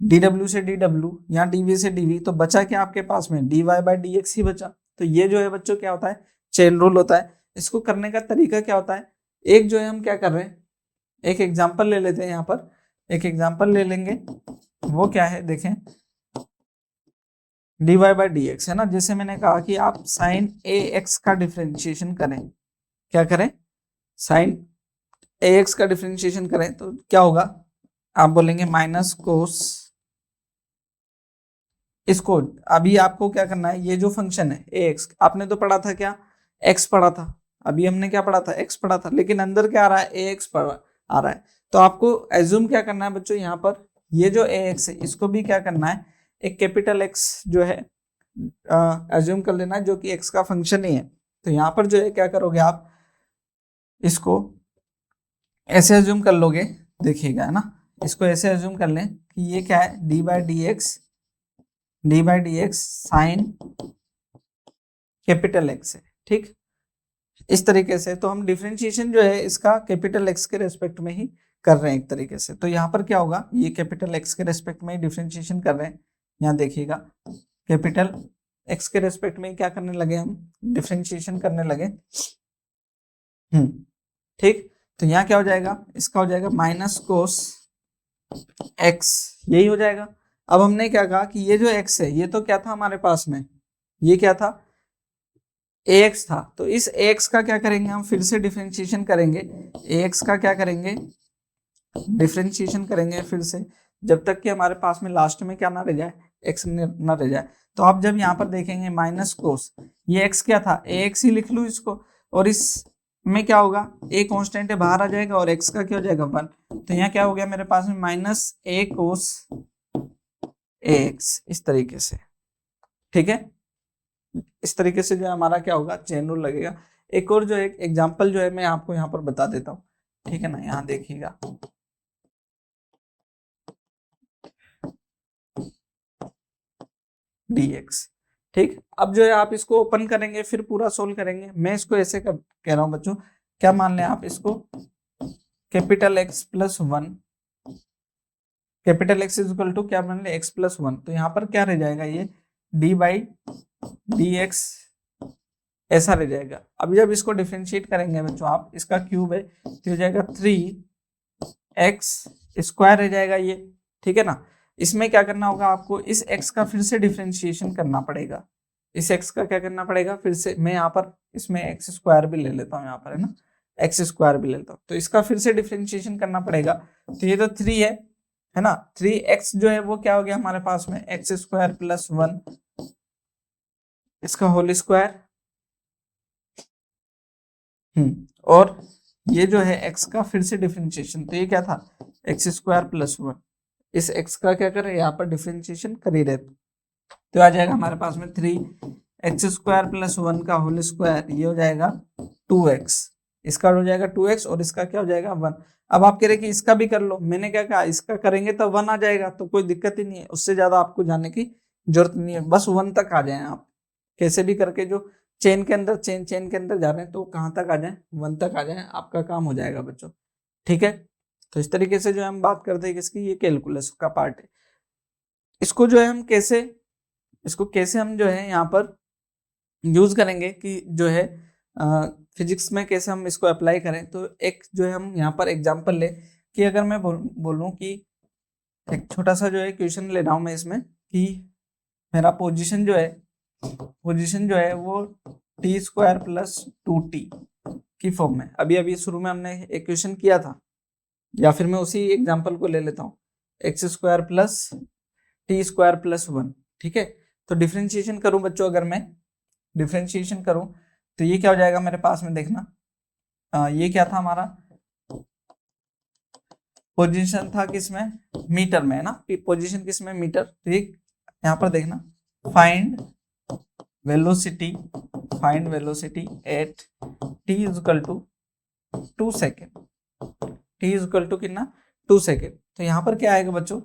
dw से dw, यहाँ dv से dv, तो बचा क्या आपके पास में, dy बाई dx ही बचा। तो ये जो है बच्चों क्या होता है, चेन रूल होता है। इसको करने का तरीका क्या होता है, एक जो है हम क्या कर रहे हैं, एक एग्जाम्पल ले लेते हैं। यहाँ पर एक एग्जाम्पल ले लेंगे, वो क्या है देखें, dy बाई डी एक्स है ना। जैसे मैंने कहा कि आप साइन ए एक्स का डिफ्रेंशिएशन करें, क्या करें, साइन ए एक्स का डिफ्रेंशिएशन करें तो क्या होगा, आप बोलेंगे माइनस कोस, इसको अभी आपको क्या करना है, ये जो फंक्शन है ए एक्स, आपने तो पढ़ा था क्या, एक्स पढ़ा था, अभी हमने क्या पढ़ा था, एक्स पढ़ा था, लेकिन अंदर क्या आ रहा है, ए एक्स आ रहा है। तो आपको एज्यूम क्या करना है बच्चों, यहाँ पर ये जो ए एक्स है इसको भी क्या करना है, एक कैपिटल एक्स जो है एज्यूम कर लेना है, जो कि एक्स का फंक्शन ही है। तो यहाँ पर जो है क्या करोगे आप, इसको ऐसे एज्यूम कर लोगे, देखिएगा है ना, इसको ऐसे एज्यूम कर लें कि ये क्या है, d by d x sine capital X है, ठीक, इस तरीके से। तो हम डिफरेंशिएशन जो है इसका कैपिटल एक्स के रेस्पेक्ट में ही कर रहे हैं एक तरीके से। तो यहाँ पर क्या होगा, ये कैपिटल एक्स के रेस्पेक्ट में ही डिफरेंशिएशन कर रहे हैं, यहाँ देखिएगा कैपिटल एक्स के रेस्पेक्ट में क्या करने लगे, हम डिफरेंशिएशन करने लगे, ठीक। तो यहाँ क्या हो जाएगा, इसका हो जाएगा माइनस कोस एक्स, यही हो जाएगा। अब हमने क्या कहा कि ये जो एक्स है ये तो क्या था हमारे पास में, ये क्या था, ax था। तो इस ax का क्या करेंगे, हम फिर से डिफरेंशिएशन करेंगे, ax का क्या करेंगे, डिफरेंशिएशन करेंगे फिर से, जब तक कि हमारे पास में लास्ट में क्या ना रह जाए, x ना रह जाए। तो आप जब यहाँ पर देखेंगे माइनस कोस, ये x क्या था, ax ही लिख लूँ इसको, और इस में क्या होगा, a कांस्टेंट है बाहर आ जाएगा और x का क्या हो जाएगा 1। तो यहाँ क्या हो गया मेरे पास में माइनस a कोस ax, इस तरीके से, ठीक है। इस तरीके से जो है हमारा क्या होगा, चेन रूल लगेगा। एक और जो एक एग्जांपल जो है मैं आपको यहाँ पर बता देता हूँ, ठीक है ना, यहाँ देखिएगा, dx, ठीक। अब जो है आप इसको ओपन करेंगे फिर पूरा सोल्व करेंगे। मैं इसको ऐसे कह रहा हूँ बच्चों, क्या मान लें आप इसको, capital X plus one, capital X is equal to क्या मान लें, एक्स प्लस वन। तो यहाँ पर क्या रह जाएगा, ये डी बाई डी एक्स ऐसा रह जाएगा। अब जब इसको डिफरेंशिएट करेंगे बच्चों आप, इसका क्यूब है तो हो जाएगा 3x स्क्वायर रह जाएगा ये, ठीक है ना। इसमें क्या करना होगा आपको, इस x का फिर से डिफरेंशिएशन करना पड़ेगा, इस x का क्या करना पड़ेगा फिर से, मैं यहाँ पर इसमें x स्क्वायर भी ले लेता हूँ, यहाँ पर है ना, x स्क्वायर भी लेता हूँ, तो इसका फिर से डिफरेंशिएशन करना पड़ेगा। तो ये तो 3 है ना, 3x जो है वो क्या हो गया हमारे पास में, x स्क्वायर प्लस 1 इसका होल स्क्वायर, और ये जो है x का फिर से डिफरेंशिएशन, तो ये क्या था, एक्स स्क्वायर प्लस 1, इस x का क्या करें यहाँ पर डिफरेंशिएशन कर ही रहे, तो आ जाएगा हमारे पास में 3x स्क्वायर प्लस 1 का होल स्क्वायर, ये हो जाएगा 2x, इसका हो जाएगा 2x और इसका क्या हो जाएगा 1। अब आप कह रहे कि इसका भी कर लो, मैंने क्या कहा, इसका करेंगे तो 1 आ जाएगा, तो कोई दिक्कत ही नहीं है, उससे ज्यादा आपको जाने की जरूरत नहीं है, बस 1 तक आ जाए आप, कैसे भी करके जो चेन के अंदर चेन के अंदर जा रहे हैं तो कहाँ तक आ जाए, 1 तक आ जाए, आपका काम हो जाएगा बच्चों, ठीक है। तो इस तरीके से जो हम बात करते हैं किसकी, ये कैलकुलस का पार्ट है। इसको जो है हम कैसे, इसको कैसे हम जो है यहाँ पर यूज करेंगे कि जो है फिजिक्स में कैसे हम इसको अप्लाई करें। तो एक जो है हम यहाँ पर एग्जांपल ले कि अगर मैं बोलूँ कि एक छोटा सा जो है क्वेश्चन ले रहा हूँ मैं इसमें, कि मेरा पोजीशन जो है वो टी स्क्वायर प्लस 2t की फॉर्म में, अभी अभी शुरू में हमने एक क्वेश्चन किया था, या फिर मैं उसी एग्जांपल को ले लेता हूँ, x square plus T square plus 1, ठीक है। तो डिफरेंशिएशन करूं बच्चों, अगर मैं डिफरेंशिएशन करूं तो ये क्या हो जाएगा मेरे पास में, देखना ये क्या था हमारा, पोजीशन था किसमें, मीटर में है ना, पोजीशन किसमें, मीटर। तो ये यहाँ पर देखना, find velocity at t is equal to 2 second, t is equal to कितना 2 सेकेंड। तो यहाँ पर क्या आएगा बच्चों,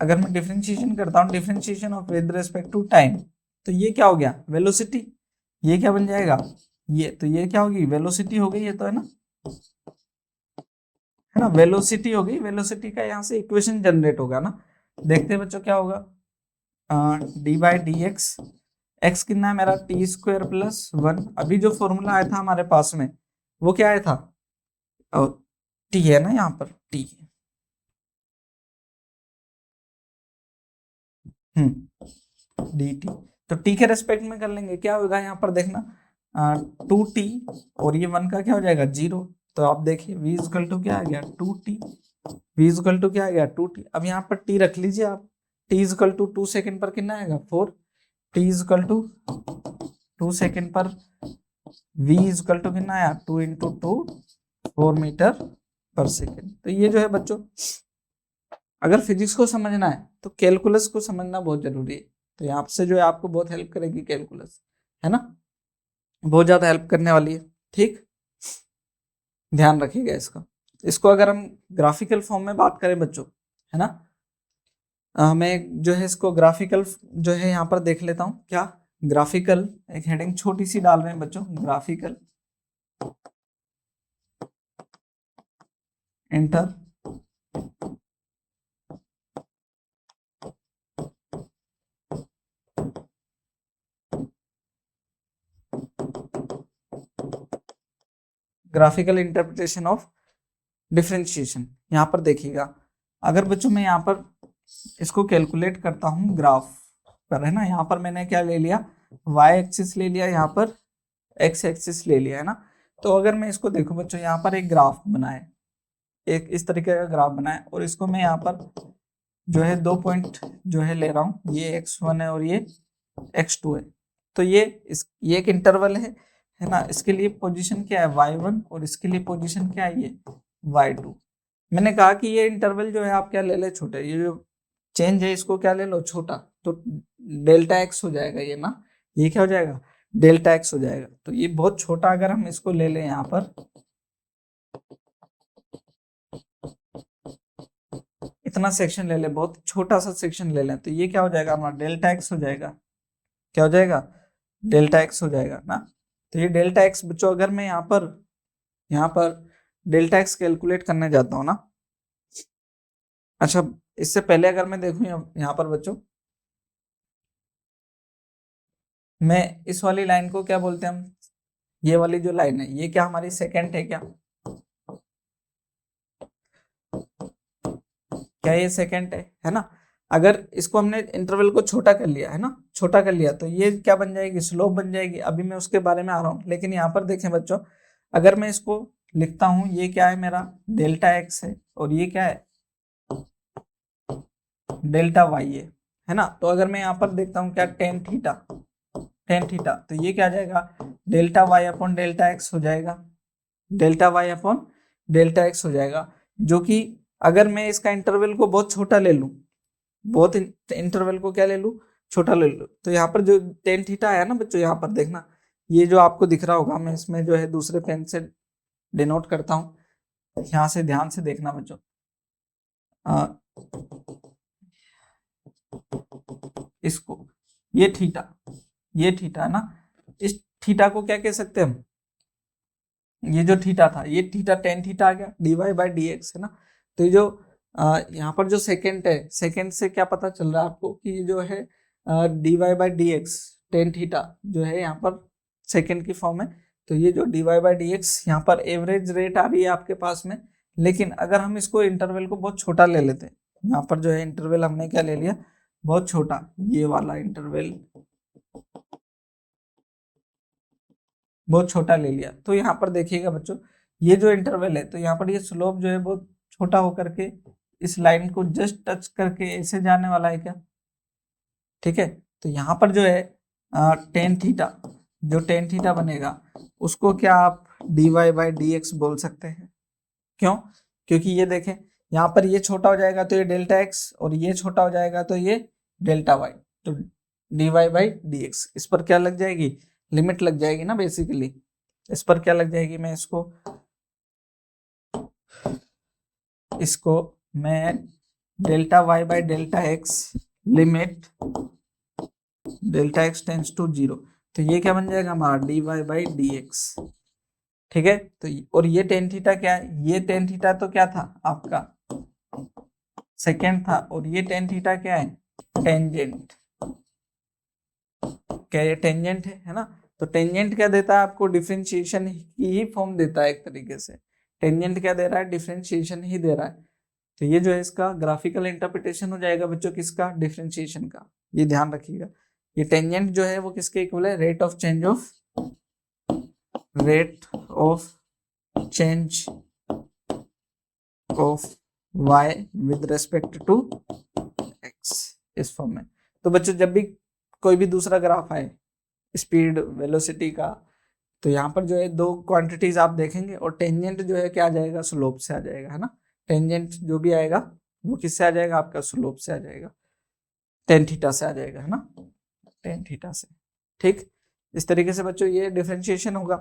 अगर मैं डिफरेंशिएशन करता हूँ, differentiation of with respect to time, तो ये क्या हो गया, वेलोसिटी, ये क्या बन जाएगा, ये तो ये क्या होगी, वेलोसिटी हो गई, ये तो है ना, वेलोसिटी हो गई। वेलोसिटी का यहाँ से इक्वेशन जनरेट होगा ना, देखते हैं बच्चों क्या होगा, D by d x x कितना है मेरा टी स्क्वायर प्लस 1। अभी जो फॉर्मूला आया था हमारे पास में वो क्या आया था, और टी है ना यहाँ पर टी। डी टी, तो टी के रेस्पेक्ट में कर लेंगे, क्या होगा यहाँ पर देखना 2t, और ये 1 का क्या हो जाएगा 0। तो आप देखिए v इक्वल टू क्या आ गया 2t, v इक्वल टू क्या आ गया 2t। अब यहाँ पर t रख लीजिए आप, t इक्वल टू 2 सेकेंड पर कितना आएगा 4, t इक्वल टू 2 सेकेंड पर v इक्वल टू कितना आया 2 इंटू 2 4 मीटर पर सेकेंड। तो ये जो है बच्चों, अगर फिजिक्स को समझना है तो कैलकुलस को समझना बहुत जरूरी है। तो यहाँ से जो है आपको बहुत हेल्प करेगी कैलकुलस, है ना, बहुत ज्यादा हेल्प करने वाली है। ठीक, ध्यान रखिएगा इसका। इसको अगर हम ग्राफिकल फॉर्म में बात करें बच्चों, है ना, हमें जो है इसको ग्राफिकल जो है यहाँ पर देख लेता हूँ। क्या ग्राफिकल, एक हेडिंग छोटी सी डाल रहे हैं बच्चों, graphical inter graphical interpretation of differentiation. यहाँ पर देखिएगा, अगर बच्चों मैं यहाँ पर इसको कैलकुलेट करता हूँ ग्राफ पर, है ना, यहाँ पर मैंने क्या ले लिया y एक्सिस ले लिया, यहाँ पर x एक्सिस ले लिया, है ना। तो अगर मैं इसको देखूं बच्चों, यहाँ पर एक ग्राफ बनाए, एक इस तरीके का ग्राफ बनाए, और इसको मैं यहाँ पर जो है 2 पॉइंट जो है ले रहा हूँ, ये x1 है और ये x2 है। तो ये एक इंटरवल है ना, इसके लिए पोजीशन क्या है y1 और इसके लिए पोजीशन क्या है ये y2। मैंने कहा कि ये इंटरवल जो है आप क्या ले ले छोटा, ये जो चेंज है इसको क्या ले लो छोटा, तो डेल्टा एक्स हो जाएगा ये ना, ये क्या हो जाएगा डेल्टा एक्स हो जाएगा। तो ये बहुत छोटा अगर हम इसको ले लें यहाँ पर, इतना सेक्शन ले लें, बहुत छोटा सा सेक्शन ले लें, तो ये क्या हो जाएगा हमारा डेल्टा एक्स हो जाएगा। क्या हो जाएगा डेल्टा एक्स हो जाएगा ना। तो ये डेल्टा एक्स बच्चों, अगर मैं यहाँ पर डेल्टा एक्स कैलकुलेट करने जाता हूँ ना, अच्छा इससे पहले अगर मैं देखूँ यहाँ पर बच्चों, मैं इस वाली लाइन को क्या बोलते हैं हम, ये वाली जो लाइन है ये क्या हमारी सेकेंड है क्या ये सेकेंड है ना। अगर इसको हमने इंटरवल को छोटा कर लिया, है ना, छोटा कर लिया, तो ये क्या बन जाएगी स्लोप बन जाएगी। अभी मैं उसके बारे में आ रहा हूँ, लेकिन यहाँ पर देखें बच्चों, अगर मैं इसको लिखता हूँ, ये क्या है मेरा डेल्टा एक्स है और ये क्या है डेल्टा वाई है ना। तो अगर मैं यहाँ पर देखता हूँ क्या टेन थीटा, तो ये क्या आ जाएगा delta y upon delta x हो जाएगा, delta y upon delta x हो जाएगा। जो कि अगर मैं इसका इंटरवल को बहुत छोटा ले लूं, बहुत इंटरवल को क्या ले लूं छोटा ले लूं, तो यहाँ पर जो टेन थीटा है ना बच्चों, यहाँ पर देखना, ये जो आपको दिख रहा होगा, मैं इसमें जो है दूसरे पेन से डिनोट करता हूँ, यहाँ से ध्यान से देखना बच्चों। इसको ये थीटा है ना, इस थीटा को क्या कह सकते हैं हम, ये जो थीटा था ये थीटा टेन थीटा आ गया dy/dx है ना। तो ये जो यहाँ पर जो सेकेंड है, सेकेंड से क्या पता चल रहा है आपको कि ये जो है dy/dx टेन थीटा जो है यहाँ पर सेकेंड की फॉर्म है। तो ये जो dy/dx यहाँ पर एवरेज रेट आ रही है आपके पास में, लेकिन अगर हम इसको इंटरवल को बहुत छोटा ले लेते हैं, यहाँ पर जो है इंटरवल हमने क्या ले लिया बहुत छोटा, ये वाला इंटरवल बहुत छोटा ले लिया, तो यहाँ पर देखिएगा बच्चों, ये जो इंटरवल है, तो यहाँ पर ये स्लोप जो है बहुत छोटा होकर के इस लाइन को जस्ट टच करके ऐसे जाने वाला है क्या, ठीक है। तो यहाँ पर जो है टेन थीटा, जो टेन थीटा बनेगा उसको क्या आप dy/dx बोल सकते हैं। क्यों, क्योंकि ये देखें यहाँ पर ये छोटा हो जाएगा तो ये डेल्टा एक्स, और ये छोटा हो जाएगा तो ये डेल्टा वाई, तो dy/dx इस पर क्या लग जाएगी लिमिट लग जाएगी ना बेसिकली, इस पर क्या लग जाएगी, मैं इसको मैं delta y by delta x limit delta x tends to 0, तो ये क्या बन जाएगा हमारा dy/dx, ठीक है। तो और ये टेन थीटा क्या है, ये टेन थीटा तो क्या था आपका सेकेंड था, और ये टेन थीटा क्या है टेंजेंट, क्या ये टेंजेंट है ना। तो टेंजेंट क्या देता है आपको, डिफरेंशिएशन की ही फॉर्म देता है एक तरीके से। टेंजेंट क्या दे रहा है, डिफरेंशिएशन ही दे रहा है। तो ये जो है इसका ग्राफिकल इंटरप्रिटेशन हो जाएगा बच्चों, किसका, डिफरेंशिएशन का। ये ध्यान रखिएगा, ये टेंजेंट जो है वो किसके इक्वल है, rate of change of y with respect to x, इस फॉर्म में। तो बच्चों जब भी कोई भी दूसरा ग्राफ आए स्पीड वेलोसिटी का, तो यहाँ पर जो है दो क्वांटिटीज आप देखेंगे और टेंजेंट जो है क्या आ जाएगा, स्लोप से आ जाएगा, है ना। टेंजेंट जो भी आएगा वो किससे आ जाएगा, आपका स्लोप से आ जाएगा, टेन थीटा से आ जाएगा, है ना, टेन थीटा से। ठीक, इस तरीके से बच्चों ये डिफरेंशिएशन होगा।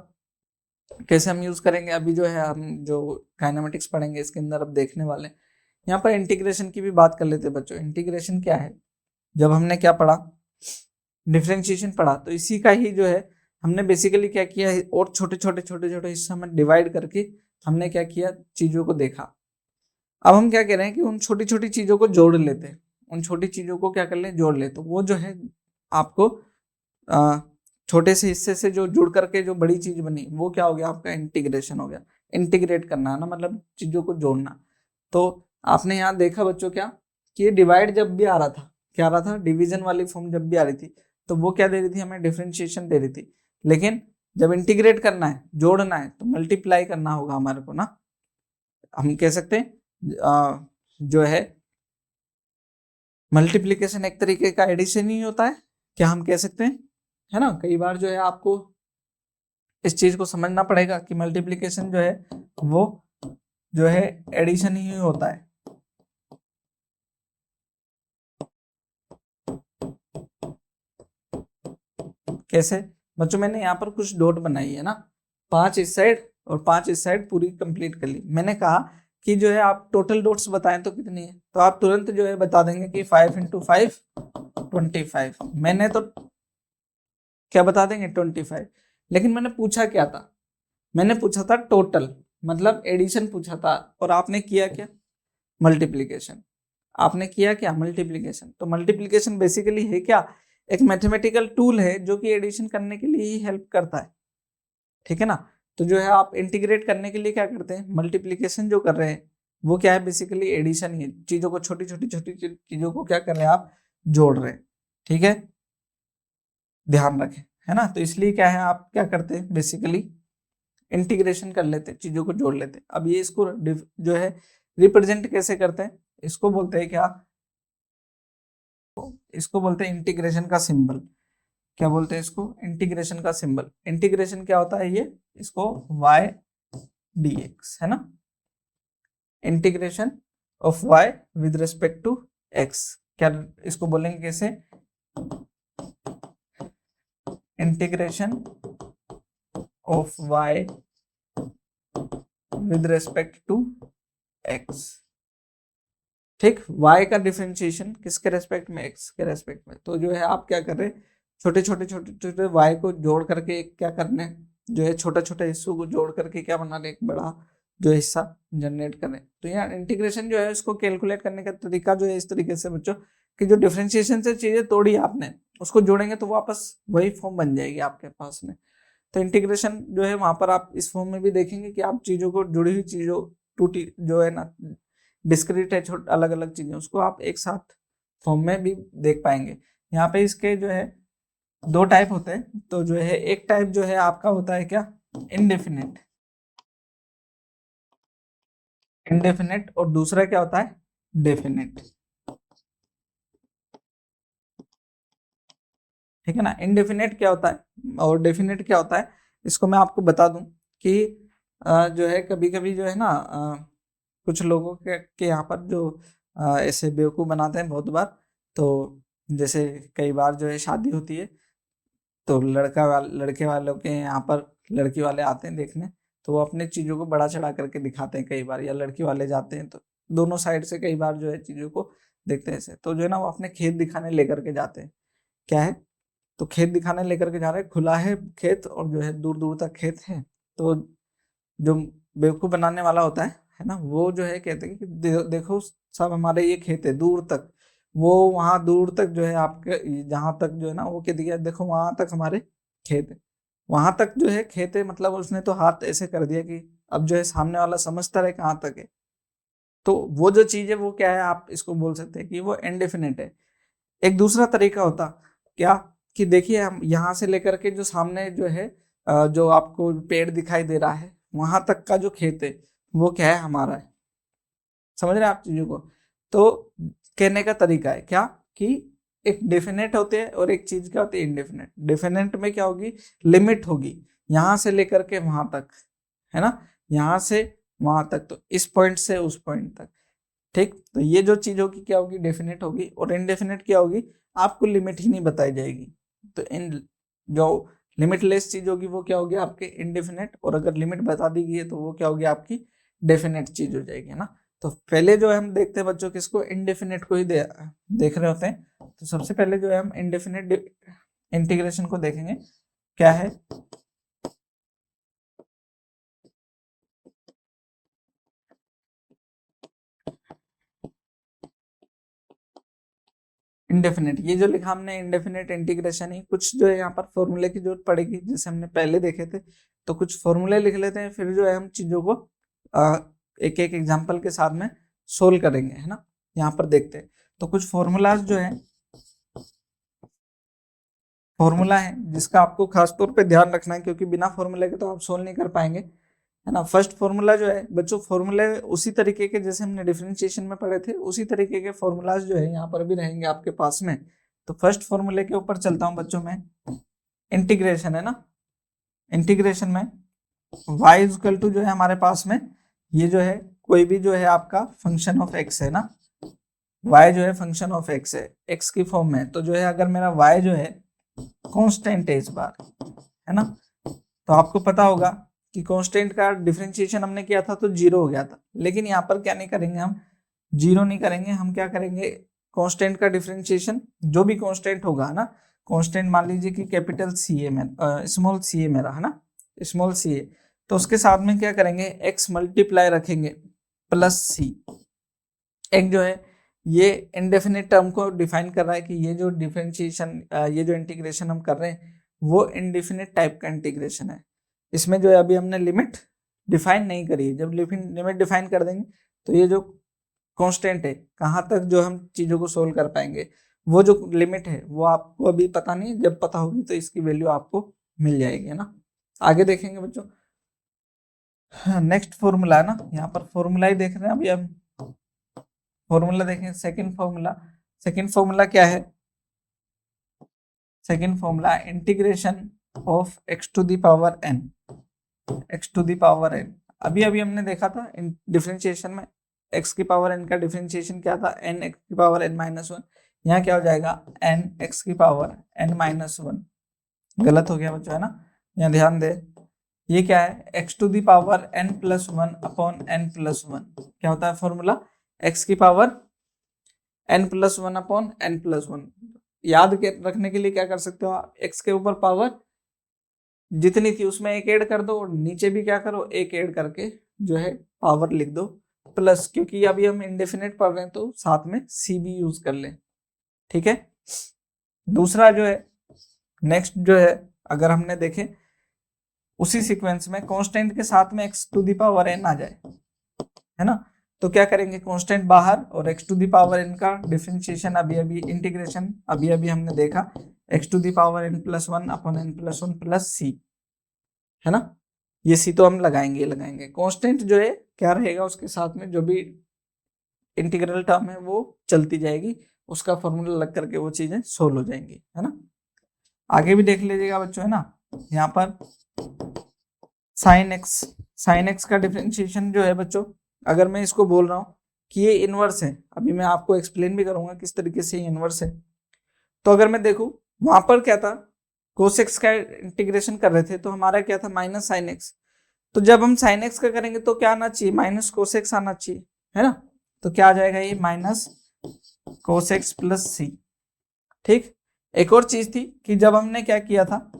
कैसे हम यूज करेंगे, अभी जो है हम जो काइनेमेटिक्स पढ़ेंगे इसके अंदर अब देखने वाले हैं। यहाँ पर इंटीग्रेशन की भी बात कर लेते हैं बच्चों। इंटीग्रेशन क्या है, जब हमने क्या पढ़ा, डिफरेंशिएशन पढ़ा, तो इसी का ही जो है हमने बेसिकली क्या किया है, और छोटे छोटे हिस्सों में डिवाइड करके हमने क्या किया, चीजों को देखा। अब हम क्या कह रहे हैं कि उन छोटी छोटी चीजों को जोड़ लेते हैं, उन छोटी चीजों को क्या कर ले, जोड़ ले। तो वो जो है आपको छोटे से हिस्से से जो जुड़ करके जो बड़ी चीज बनी, वो क्या हो गया, आपका इंटीग्रेशन हो गया। इंटीग्रेट करना है ना, मतलब चीजों को जोड़ना। तो आपने यहाँ देखा बच्चों क्या, कि ये डिवाइड जब भी आ रहा था, क्या आ रहा था, डिवीजन वाली फॉर्म जब भी आ रही थी, तो वो क्या दे रही थी, हमें डिफरेंशिएशन दे रही थी। लेकिन जब इंटीग्रेट करना है, जोड़ना है, तो मल्टीप्लाई करना होगा हमारे को ना। हम कह सकते हैं जो है मल्टीप्लीकेशन एक तरीके का एडिशन ही होता है, क्या हम कह सकते हैं, है ना। कई बार जो है आपको इस चीज को समझना पड़ेगा कि मल्टीप्लीकेशन जो है वो जो है एडिशन ही होता है। कैसे बच्चों, मैंने यहाँ पर कुछ डॉट बनाई है ना, 5 इस साइड और 5 इस साइड पूरी कंप्लीट कर ली। मैंने कहा कि जो है आप टोटल डॉट्स बताएं तो कितनी है, तो आप तुरंत जो है बता देंगे कि 5 × 5 25। मैंने तो क्या बता देंगे, 25। लेकिन मैंने पूछा क्या था, मैंने पूछा था टोटल, मतलब एडिशन पूछा था, और आपने किया क्या, मल्टीप्लीकेशन। आपने किया क्या, मल्टीप्लीकेशन। तो मल्टीप्लीकेशन बेसिकली है क्या, एक मैथमेटिकल टूल है जो कि एडिशन करने के लिए ही हेल्प करता है, ठीक है ना। तो जो है आप इंटीग्रेट करने के लिए क्या करते हैं, मल्टीप्लीकेशन जो कर रहे हैं वो क्या है, बेसिकली एडिशन ही है। चीजों को छोटी छोटी चीजों को क्या कर रहे हैं, आप जोड़ रहे हैं, ठीक है, ध्यान रखें, है ना। तो इसलिए क्या है, आप क्या करते हैं, बेसिकली इंटीग्रेशन कर लेते हैं, चीजों को जोड़ लेते हैं। अब ये इसको जो है रिप्रेजेंट कैसे करते हैं, इसको बोलते हैं क्या, इसको बोलते हैं इंटीग्रेशन का सिंबल। क्या बोलते हैं इसको, इंटीग्रेशन का सिंबल। इंटीग्रेशन क्या होता है, ये इसको y dx, है ना, integration of y with respect to x। क्या इसको बोलेंगे कैसे, integration of y with respect to x। ठीक, y का डिफरेंशिएशन किसके रेस्पेक्ट में, x के रेस्पेक्ट में। तो जो है आप क्या कर रहे हैं, छोटे छोटे y को जोड़ करके क्या करने, जो है छोटे हिस्सों को जोड़ करके क्या बना रहे, एक बड़ा जो हिस्सा जनरेट करें। तो यहाँ इंटीग्रेशन जो है इसको कैलकुलेट करने का तरीका जो है इस तरीके से बच्चों, कि जो डिफरेंशिएशन से चीजें तोड़ी आपने, उसको जोड़ेंगे तो वापस वही फॉर्म बन जाएगी आपके पास में। तो इंटीग्रेशन जो है वहां पर आप इस फॉर्म में भी देखेंगे कि आप चीजों को, जुड़ी हुई चीजों, टूटी जो है ना, डिस्क्रीट है, छोटे अलग अलग चीजें, उसको आप एक साथ फॉर्म में भी देख पाएंगे। यहाँ पे इसके जो है दो टाइप होते हैं। तो जो है एक टाइप जो है आपका होता है क्या, इनडेफिनेट, इनडेफिनेट, और दूसरा क्या होता है, डेफिनेट, ठीक है ना। इनडेफिनेट क्या होता है और डेफिनेट क्या होता है, इसको मैं आपको बता दूं कि जो है कभी कभी जो है ना, कुछ लोगों के यहाँ पर जो ऐसे बेवकूफ़ बनाते हैं बहुत बार। तो जैसे कई बार जो है शादी होती है, तो लड़के वालों के यहाँ पर लड़की वाले आते हैं देखने, तो वो अपने चीज़ों को बड़ा चढ़ा करके दिखाते हैं कई बार, या लड़की वाले जाते हैं तो दोनों साइड से कई बार जो है चीज़ों को देखते हैं ऐसे। तो जो है ना वो अपने खेत दिखाने लेकर के जाते हैं, क्या है, तो खेत दिखाने लेकर के जा रहे हैं, खुला है खेत और जो है दूर दूर तक खेत है। तो जो बेवकूफ़ बनाने वाला होता है ना, वो जो है कहते हैं कि देखो सब हमारे ये खेत है दूर तक, वो वहां दूर तक जो है आपके जहां तक जो है ना वो क्या दिया, देखो वहां तक हमारे खेत है, वहां तक जो है खेत है, मतलब उसने तो हाथ ऐसे कर दिया कि अब जो है सामने वाला समझता रहे कहाँ तक है। तो वो जो चीज है वो क्या है, आप इसको बोल सकते हैं कि वो इनडेफिनेट है। एक दूसरा तरीका होता क्या, कि देखिए हम यहाँ से लेकर के जो सामने जो है जो आपको पेड़ दिखाई दे रहा है वहां तक का जो खेत है वो क्या है, हमारा है। समझ रहे हैं आप चीजों को। तो कहने का तरीका है क्या, कि एक डेफिनेट होते हैं और एक चीज क्या होती है, इनडेफिनेट। डेफिनेट में क्या होगी, लिमिट होगी यहां से लेकर के वहां तक, है ना, यहाँ से वहां तक, तो इस पॉइंट से उस पॉइंट तक। ठीक, तो ये जो चीज होगी क्या होगी, डेफिनेट होगी। और इनडेफिनेट क्या होगी, आपको लिमिट ही नहीं बताई जाएगी। तो इन जो लिमिटलेस चीज होगी वो क्या होगी आपके इनडेफिनेट, और अगर लिमिट बता दी गई है तो वो क्या होगी आपकी डेफिनेट चीज हो जाएगी, है ना। तो पहले जो है हम देखते हैं बच्चों किसको, इनडेफिनेट को ही देख रहे होते हैं। तो सबसे पहले जो है हम इनडेफिनेट इंटीग्रेशन को देखेंगे क्या है। इंडेफिनेट, ये जो लिखा हमने इंडेफिनेट इंटीग्रेशन ही, कुछ जो है यहाँ पर फॉर्मूले की जरूरत पड़ेगी जैसे हमने पहले देखे थे। तो कुछ फॉर्मूले लिख लेते हैं, फिर जो है हम चीजों को एक एक एग्जांपल के साथ में सोल्व करेंगे, है ना। यहाँ पर देखते हैं तो कुछ फॉर्मूलाज जो है, फॉर्मूला है जिसका आपको खास तौर पे ध्यान रखना है, क्योंकि बिना फॉर्मूले के तो आप सोल्व नहीं कर पाएंगे, है ना। फर्स्ट फॉर्मूला जो है बच्चों, फॉर्मूले उसी तरीके के जैसे हमने डिफरेंशिएशन में पढ़े थे उसी तरीके के फॉर्मूलाज जो है यहाँ पर भी रहेंगे आपके पास में। तो फर्स्ट फॉर्मूले के ऊपर चलता हूँ बच्चों में, इंटीग्रेशन है ना। इंटीग्रेशन में y इजकल टू जो है हमारे पास में, ये जो है कोई भी जो है आपका फंक्शन ऑफ x है ना, y जो है फंक्शन ऑफ x है, x की फॉर्म में। तो जो है अगर मेरा y जो है कांस्टेंट है इस बार, है ना, तो आपको पता होगा कि कांस्टेंट का डिफरेंशिएशन हमने किया था तो जीरो हो गया था। लेकिन यहाँ पर क्या नहीं करेंगे हम, जीरो नहीं करेंगे, हम क्या करेंगे, कांस्टेंट का डिफरेंशिएशन जो भी कांस्टेंट होगा ना, कांस्टेंट मान लीजिए कि कैपिटल सी ए में स्मॉल सी ए मेरा, है ना, स्मॉल सी ए, तो उसके साथ में क्या करेंगे, एक्स मल्टीप्लाई रखेंगे प्लस सी। एक जो है ये इनडेफिनिट टर्म को डिफाइन कर रहा है कि ये जो डिफरेंशिएशन ये जो इंटीग्रेशन हम कर रहे हैं वो इनडेफिनिट टाइप का इंटीग्रेशन है। इसमें जो है अभी हमने लिमिट डिफाइन नहीं करी है, जब लिमिट डिफाइन कर देंगे तो ये जो कांस्टेंट है कहाँ तक जो हम चीजों को सोल्व कर पाएंगे, वो जो लिमिट है वो आपको अभी पता नहीं, जब पता होगी तो इसकी वैल्यू आपको मिल जाएगी, है ना। आगे देखेंगे बच्चों, नेक्स्ट फॉर्मूला है ना, यहाँ पर फॉर्मूला ही देख रहे हैं अभी हम। फॉर्मूला देखें, सेकंड फॉर्मूला, सेकंड फॉर्मूला क्या है, second formula integration of x to the power n, x to the power n। अभी अभी हमने देखा था डिफरेंशिएशन में x की पावर n का डिफरेंशिएशन क्या था, n x की पावर n माइनस वन। यहाँ क्या हो जाएगा, n x की पावर n माइनस वन। गलत हो गया बच्चों, है ना, यहाँ ध्यान दे। ये क्या है, x to the power n plus one upon n plus one. क्या होता है फॉर्मूला, x की power n plus one upon n plus one. याद रखने के लिए क्या कर सकते हो आप, x के ऊपर पावर जितनी थी उसमें एक ऐड कर दो, और नीचे भी क्या करो, एक ऐड करके जो है पावर लिख दो प्लस, क्योंकि अभी हम इंडेफिनेट पढ़ रहे हैं तो साथ में सी भी यूज कर लें, ठीक है। दूसरा जो है, नेक्स्ट जो है, अगर हमने देखे उसी सीक्वेंस में कांस्टेंट के साथ में x to the power n आ जाए, है ना, तो क्या करेंगे, कांस्टेंट बाहर और x to the power n का डिफरेंशिएशन अभी अभी इंटीग्रेशन अभी अभी हमने देखा, x to the power n plus one upon n plus one plus सी, है ना। ये सी तो हम लगाएंगे कांस्टेंट जो है क्या रहेगा, उसके साथ में जो भी इंटीग्रल टर्म है वो चलती जाएगी, उसका फॉर्मूला लग करके वो चीजें सोल्व हो जाएंगी, है ना। आगे भी देख लीजिएगा बच्चों, है ना, यहाँ पर साइन एक्स का डिफरेंशिएशन जो है बच्चों, अगर मैं इसको बोल रहा हूँ कि ये इनवर्स है, अभी मैं आपको एक्सप्लेन भी करूंगा किस तरीके से ये इनवर्स है। तो अगर मैं देखूं वहां पर क्या था, कोस एक्स का इंटीग्रेशन कर रहे थे तो हमारा क्या था, माइनस साइन एक्स। तो जब हम साइन एक्स का करेंगे तो क्या आना चाहिए, माइनस कोस एक्स आना चाहिए, है ना। तो क्या आ जाएगा, ये माइनस कोस एक्स प्लस सी। ठीक, एक और चीज थी कि जब हमने क्या किया था,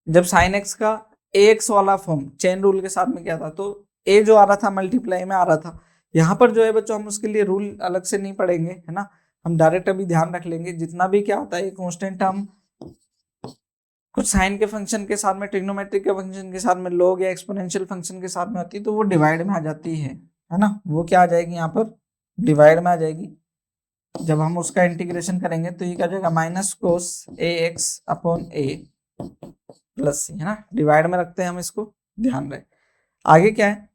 जब साइन एक्स का ए एक्स वाला फॉर्म चेन रूल के साथ में क्या था, तो ए जो आ रहा था मल्टीप्लाई में आ रहा था, यहाँ पर जो है बच्चों हम उसके लिए रूल अलग से नहीं पढ़ेंगे, है ना, हम डायरेक्ट अभी ध्यान रख लेंगे जितना भी क्या होता है कांस्टेंट टर्म कुछ साइन के फंक्शन के साथ में, ट्रिग्नोमेट्रिक के फंक्शन के साथ में, लॉग या एक्सपोनेंशियल फंक्शन के साथ में होती है तो वो डिवाइड में आ जाती है ना, वो क्या आ जाएगी यहाँ पर डिवाइड में आ जाएगी। जब हम उसका इंटीग्रेशन करेंगे तो ये क्या हो जाएगा माइनस कोस ए एक्स अपॉन ए प्लस सी, है ना, डिवाइड में रखते हैं हम इसको, ध्यान रहे। आगे क्या है,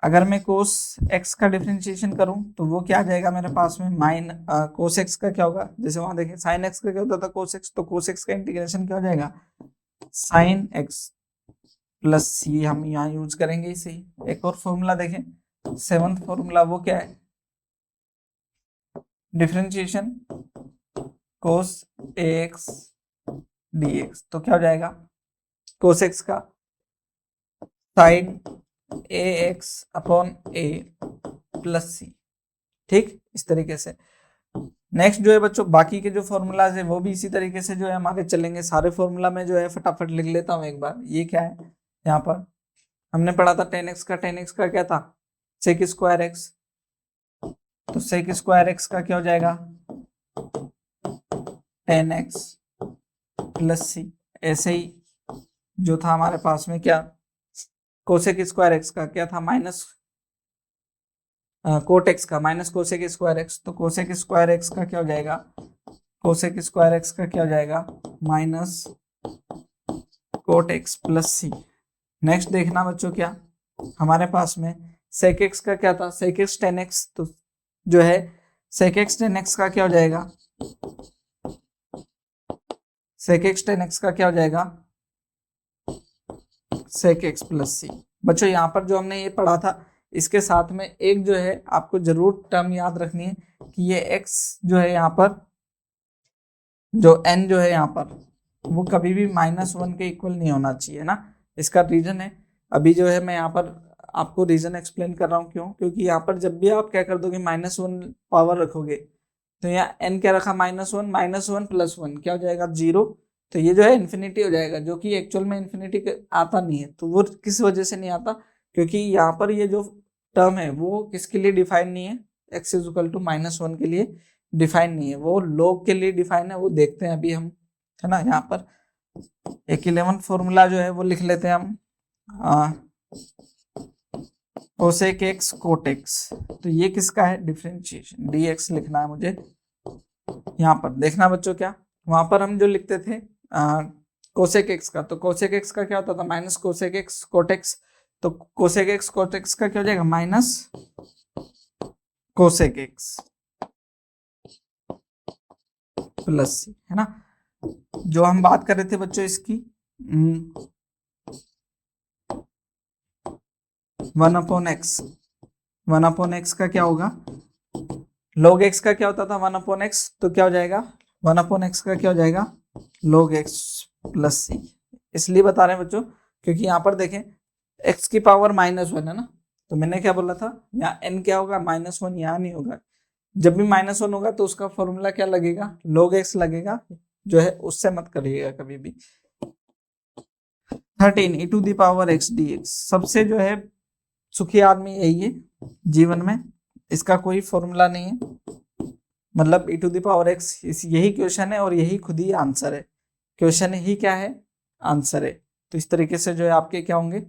अगर मैं कोस एक्स का डिफरेंशिएशन करूं तो वो क्या आ जाएगा मेरे पास में कोस एक्स का क्या होगा, जैसे वहां देखें साइन एक्स का क्या होता था कोस एक्स, तो कोस एक्स का इंटीग्रेशन क्या हो जाएगा साइन एक्स प्लस सी, हम यहाँ यूज करेंगे इसे। एक और फॉर्मूला देखें, 7th फॉर्मूला, वो क्या है डिफरेंशिएशन कोस ए एक्स डी एक्स, तो क्या हो जाएगा कोस एक्स का साइन ए एक्स अपॉन ए प्लस सी, ठीक, इस तरीके से। नेक्स्ट जो है बच्चों बाकी के जो फॉर्मूलाज है वो भी इसी तरीके से जो है हमारे चलेंगे। सारे फॉर्मूला में जो है फटाफट लिख लेता हूँ एक बार। ये क्या है, यहाँ पर हमने पढ़ा था tan x का क्या था sec स्क्वायर एक्स, तो sec स्क्वायर एक्स का क्या हो जाएगा tan x प्लस सी। ऐसे ही जो था हमारे पास में क्या कोसेक स्क्वायर एक्स का क्या था माइनस कोट एक्स का माइनस कोसेक स्क्वायर एक्स, तो कोसेक स्क्वायर एक्स का क्या हो जाएगा कोसेक स्क्वायर एक्स का क्या हो जाएगा माइनस कोट एक्स प्लस सी। नेक्स्ट देखना बच्चों क्या हमारे पास में सेक एक्स का क्या था सेक एक्स टेन एक्स, तो जो है सेक एक्स टेन एक्स का क्या हो जाएगा सेक एक्स टेन एक्स का क्या हो जाएगा सेक एक्स प्लस सी। बच्चों यहाँ पर जो हमने ये पढ़ा था इसके साथ में एक जो है आपको जरूर टर्म याद रखनी है कि ये x जो है यहाँ पर जो n जो है यहाँ पर वो कभी भी -1 के इक्वल नहीं होना चाहिए ना। इसका रीजन है अभी जो है मैं यहाँ पर आपको रीजन एक्सप्लेन कर रहा हूँ क्यों, क्योंकि यहाँ पर जब भी आप क्या कर दोगे -1 पावर रखोगे तो यहाँ n क्या रखा -1 प्लस 1 क्या हो जाएगा 0, तो ये जो है इन्फिनिटी हो जाएगा जो कि एक्चुअल में इन्फिनिटी आता नहीं है। तो वो किस वजह से नहीं आता, क्योंकि यहाँ पर ये जो टर्म है वो किसके लिए डिफाइन नहीं है x इज इक्वल टू -1 के लिए डिफाइन नहीं है, वो log के लिए डिफाइन है, वो देखते हैं अभी हम, है ना। यहाँ पर एक 11 फॉर्मूला जो है वो लिख लेते हैं हम कोसेक एक्स कोट एक्स, तो ये किसका है डिफरेंशिएशन dx लिखना है मुझे। यहाँ पर देखना बच्चों क्या वहां पर हम जो लिखते थे कोसेक एक्स का, तो कोसेक एक्स का क्या होता था minus cosec x cot x, तो कोसेक एक्स कोट एक्स का क्या हो जाएगा माइनस कोसेक एक्स प्लस सी, है ना। जो हम बात कर रहे थे बच्चों इसकी 1/x का क्या होगा log x का क्या होता था 1/x, तो क्या हो जाएगा 1/x का क्या हो जाएगा log x प्लस सी। इसलिए बता रहे हैं बच्चों क्योंकि यहाँ पर देखें x की पावर -1 है ना, तो मैंने क्या बोला था यहाँ n क्या होगा -1, यहाँ नहीं होगा। जब भी -1 होगा तो उसका फॉर्मूला क्या लगेगा log x लगेगा, जो है उससे मत करिएगा कभी भी। 13 e⁻x dx, सबसे जो है सुखी आदमी यही है जीवन में, इसका कोई फॉर्मूला नहीं है, मतलब e⁻x यही क्वेश्चन है और यही खुद ही आंसर है, क्वेश्चन ही क्या है आंसर है। तो इस तरीके से जो है आपके क्या होंगे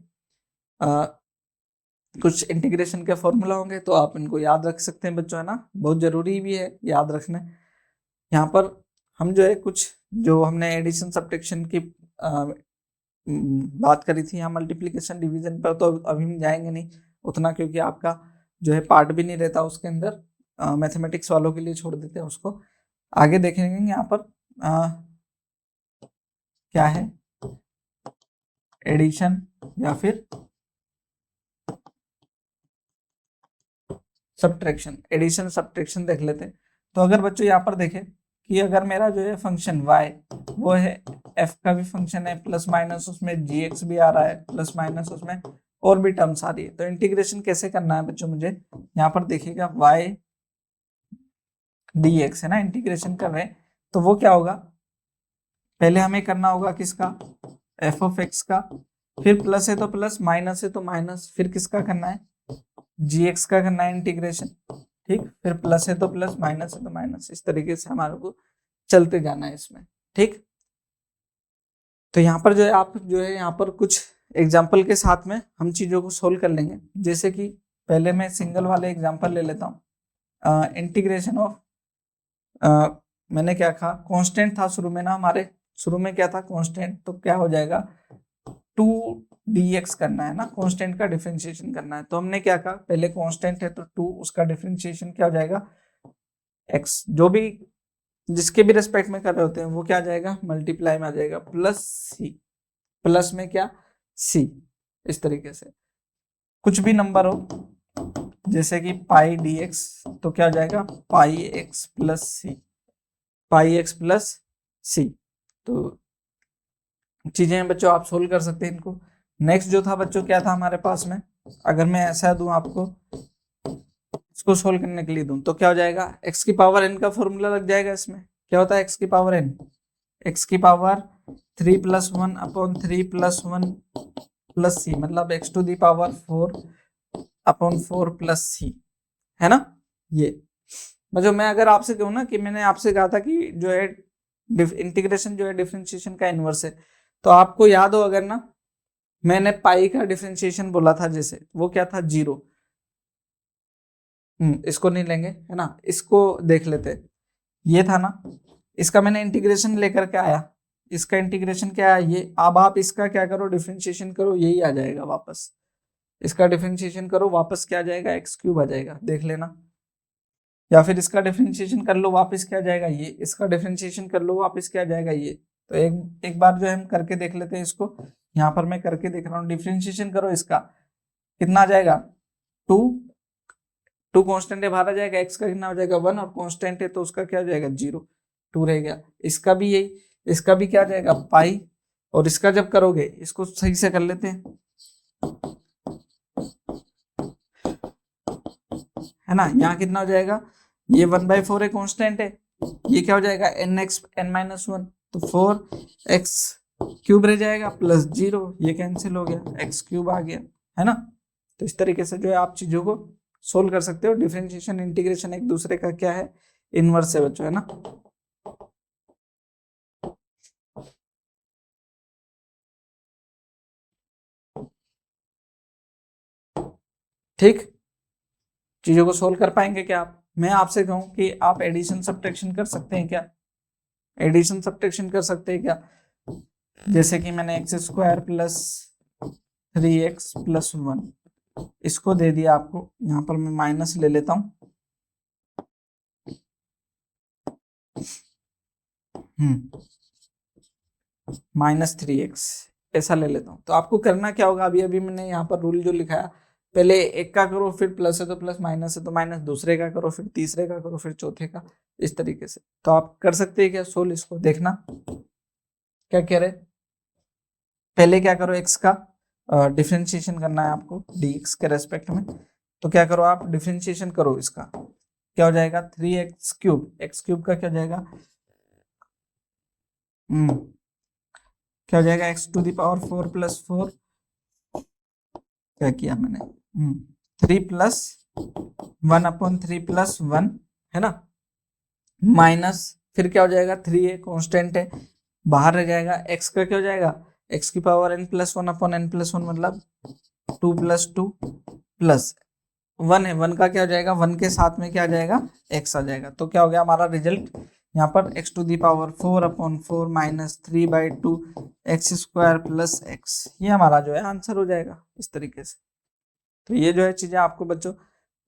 कुछ इंटीग्रेशन के फॉर्मूला होंगे, तो आप इनको याद रख सकते हैं बच्चों, है ना, बहुत जरूरी भी है याद रखना। यहाँ पर हम जो है कुछ जो हमने एडिशन सब्ट्रैक्शन की बात करी थी यहाँ मल्टीप्लिकेशन डिवीजन पर, तो अभी हम जाएंगे नहीं उतना क्योंकि आपका जो है पार्ट भी नहीं रहता उसके अंदर, मैथमेटिक्स वालों के लिए छोड़ देते हैं उसको। आगे देखेंगे यहाँ पर क्या है एडिशन या फिर सब्ट्रैक्शन, एडिशन सब्ट्रैक्शन देख लेते हैं। तो अगर बच्चों यहाँ पर देखें कि अगर मेरा जो है फंक्शन y वो है f का भी फंक्शन है प्लस माइनस उसमें gx भी आ रहा है प्लस माइनस उसमें और भी टर्म्स आ रही है, तो इंटीग्रेशन कैसे करना है बच्चों मुझे यहाँ पर देखिएगा y dx है ना, इंटीग्रेशन कर रहे हैं तो वो क्या होगा पहले हमें करना होगा किसका f of x का, फिर प्लस है तो प्लस माइनस है तो माइनस, फिर किसका करना है gx का करना है इंटीग्रेशन, ठीक, फिर प्लस है तो प्लस, माइनस है तो माइनस, इस तरीके से हमारे को चलते जाना है इसमें, ठीक। तो यहाँ पर जो है आप जो है यहाँ पर कुछ एग्जाम्पल के साथ में हम चीजों को सोल्व कर लेंगे। जैसे कि पहले मैं सिंगल वाले एग्जाम्पल ले लेता हूँ। इंटीग्रेशन ऑफ मैंने क्या कहा, कांस्टेंट था शुरू में ना, हमारे शुरू में क्या था, कांस्टेंट, तो क्या हो जाएगा 2dx करना है ना, कांस्टेंट का डिफरेंशिएशन करना है। तो हमने क्या कहा, पहले कांस्टेंट है तो 2, उसका डिफरेंशिएशन क्या हो जाएगा x, जो भी जिसके भी रेस्पेक्ट में कर रहे होते हैं वो क्या आ जाएगा, मल्टीप्लाई में आ जाएगा, प्लस सी, प्लस में क्या c, इस तरीके से कुछ भी नंबर हो जैसे कि पाई dx, तो क्या हो जाएगा पाई x प्लस सी, पाई x प्लस सी। तो चीजें हैं बच्चों, आप सोल्व कर सकते हैं इनको। नेक्स्ट जो था बच्चों क्या था हमारे पास में, अगर मैं ऐसा दूं आपको, इसको सोल्व करने के लिए दूं तो क्या हो जाएगा, x की पावर n का फॉर्मूला लग जाएगा। इसमें क्या होता है x की पावर n, x की power 3 plus 1 upon 3 plus 1 plus C, मतलब x to the power 4 upon 4 plus सी, है ना। ये मतलब मैं अगर आपसे कहूँ ना कि मैंने आपसे कहा था कि जो है इंटीग्रेशन जो है डिफरेंशिएशन का इनवर्स है, तो आपको याद हो अगर ना, मैंने पाई का डिफरेंशिएशन बोला था, जैसे वो क्या था 0, इसको नहीं लेंगे है ना, इसको देख लेते, ये था ना, इसका मैंने इंटीग्रेशन लेकर के आया, इसका इंटीग्रेशन क्या है ये, अब आप इसका क्या करो, डिफरेंशिएशन करो, यही आ जाएगा वापस, इसका डिफरेंशिएशन करो वापस क्या आ जाएगा, एक्स क्यूब आ जाएगा, देख लेना। या फिर इसका डिफरेंशिएशन कर लो वापस क्या आ जाएगा ये, इसका डिफरेंशिएशन कर लो वापस क्या आ जाएगा ये। तो एक बार जो है हम करके देख लेते हैं इसको, यहाँ पर मैं करके देख रहा हूँ, डिफरेंशिएशन करो इसका, कितना आ जाएगा 2, 2 कांस्टेंट है बाहर आ जाएगा, x का कितना हो जाएगा 1, और कांस्टेंट है तो उसका क्या हो जाएगा 0, 2 रह गया। इसका भी यही, इसका भी क्या आ जाएगा पाई, और इसका जब करोगे, इसको सही से कर लेते हैं, है ना, यहाँ कितना हो जाएगा, ये 1/4 है कांस्टेंट है, ये क्या हो जाएगा nx n-1, तो 4x क्यूब रह जाएगा प्लस 0, ये कैंसिल हो गया, x क्यूब आ गया, है ना। तो इस तरीके से जो है आप चीजों को सोल्व कर सकते हो। डिफरेंशिएशन इंटीग्रेशन एक दूसरे का क्या है, इनवर्स है बच्चों, है ना। ठीक, चीजों को सोल्व कर पाएंगे क्या आप, मैं आपसे कहूं कि आप एडिशन सब्ट्रैक्शन कर सकते हैं क्या, एडिशन सब्ट्रैक्शन कर सकते हैं क्या, जैसे कि मैंने x² प्लस 3x प्लस 1 इसको दे दिया आपको, यहाँ पर मैं माइनस ले लेता हूं, -3x ऐसा ले लेता हूँ। तो आपको करना क्या होगा, अभी अभी मैंने यहाँ पर रूल जो लिखा है, पहले एक का करो, फिर प्लस है तो प्लस, माइनस है तो माइनस, दूसरे का करो, फिर तीसरे का करो, फिर चौथे का, इस तरीके से। तो आप कर सकते हैं क्या सोल्व, इसको देखना क्या कह रहे, पहले क्या करो, x का डिफरेंशिएशन करना है आपको dx के रेस्पेक्ट में, तो क्या करो आप डिफरेंशिएशन करो इसका, क्या हो जाएगा 3x³, x³ का क्या हो जाएगा, क्या हो जाएगा x to the power 4 plus 4, क्या किया मैंने 3 प्लस 1 अपॉन 3 प्लस 1, है ना, माइनस, फिर क्या हो जाएगा 3 है कांस्टेंट है, बाहर रह जाएगा, x का क्या हो जाएगा, x की पावर n+1 अपॉन n+1, मतलब 2 प्लस 2 प्लस 1 है, 1 का क्या हो जाएगा, 1 के साथ में क्या आ जाएगा x आ जाएगा। तो क्या हो गया हमारा रिजल्ट, यहाँ पर x to the power 4 upon 4 minus 3/2 x² plus x, ये हमारा जो है आंसर हो जाएगा इस तरीके से। तो ये जो है चीजें आपको बच्चों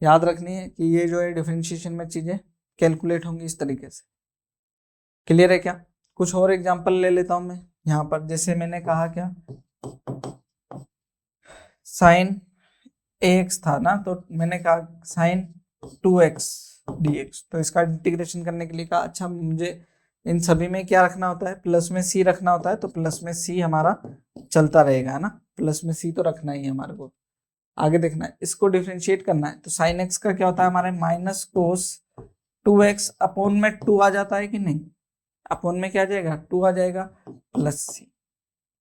याद रखनी है कि ये जो है डिफरेंशिएशन में चीजें कैलकुलेट होंगी इस तरीके से। क्लियर है क्या, कुछ और एग्जांपल ले लेता हूं मैं यहाँ पर, जैसे मैंने कहा क्या साइन ax था ना, तो मैंने कहा साइन 2x dx, तो इसका इंटीग्रेशन करने के लिए कहा अच्छा मुझे इन सभी में क्या रखना होता है, प्लस में c रखना होता है, तो प्लस में c हमारा चलता रहेगा, है ना, प्लस में c तो रखना ही है हमारे को। आगे देखना है, इसको डिफरेंशिएट करना है, तो साइन x का क्या होता है हमारे माइनस कोस 2x अपॉन में 2 आ जाता है कि नहीं, अपॉन में क्या आ जाएगा 2 आ जाएगा प्लस c।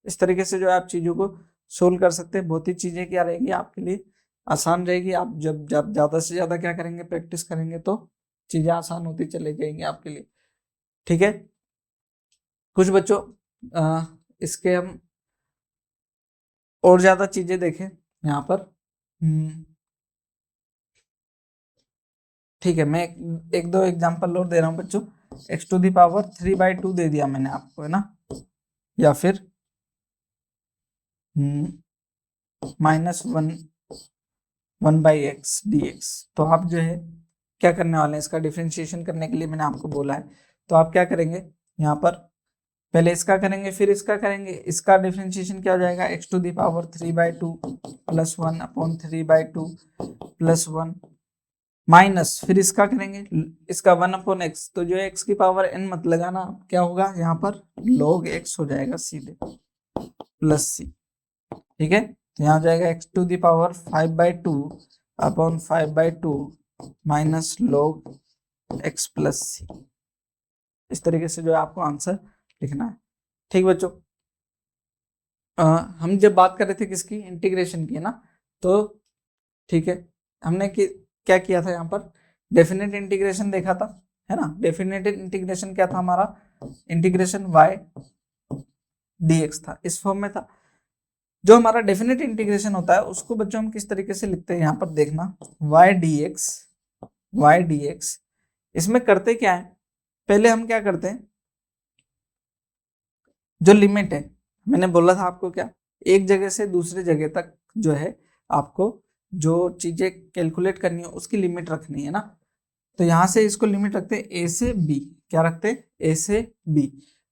इस तरीके से जो है आप चीजों को सोल्व कर सकते हैं। बहुत ही चीजें क्या रहेंगी आपके लिए आसान रहेगी। आप जब जब ज़्यादा से ज़्यादा क्या करेंगे, प्रैक्टिस करेंगे, तो चीज़ें आसान होती चली जाएंगी आपके लिए। ठीक है, कुछ बच्चों इसके हम और ज़्यादा चीज़ें देखें यहाँ पर। ठीक है, मैं एक दो एग्जांपल और दे रहा हूँ बच्चों। x⁴ दे दिया मैंने आपको, है ना, या फिर -1/x तो आप जो है क्या करने वाले हैं, इसका डिफरेंशिएशन करने के लिए मैंने आपको बोला है। तो आप क्या करेंगे, यहाँ पर पहले इसका करेंगे फिर इसका करेंगे। इसका डिफरेंशिएशन क्या हो जाएगा, x⁴ + 1/3/2 + 1 माइनस, फिर इसका करेंगे इसका 1/x, तो जो x की पावर n मत लगाना, क्या होगा यहाँ पर log x हो जाएगा सीधे +c। ठीक है, तो यहाँ हो जाएगा x⁴ 5/2 minus log x + c। इस तरीके से जो है आपको आंसर लिखना है। ठीक बच्चों, हम जब बात कर रहे थे किसकी, इंटीग्रेशन की, है ना, तो ठीक है, हमने क्या किया था यहाँ पर, डेफिनेट इंटीग्रेशन देखा था, है ना। डेफिनेट इंटीग्रेशन क्या था हमारा, इंटीग्रेशन y dx था, इस फॉर्म में था। जो हमारा डेफिनेट इंटीग्रेशन होता है उसको बच्चों हम किस तरीके से लिखते हैं, यहाँ पर देखना, y dx इसमें करते क्या है, पहले हम क्या करते हैं, जो लिमिट है, मैंने बोला था आपको क्या, एक जगह से दूसरे जगह तक जो है आपको जो चीजें कैलकुलेट करनी है उसकी लिमिट रखनी है ना। तो यहां से इसको लिमिट रखते हैं a से b, क्या रखते हैं, a से b।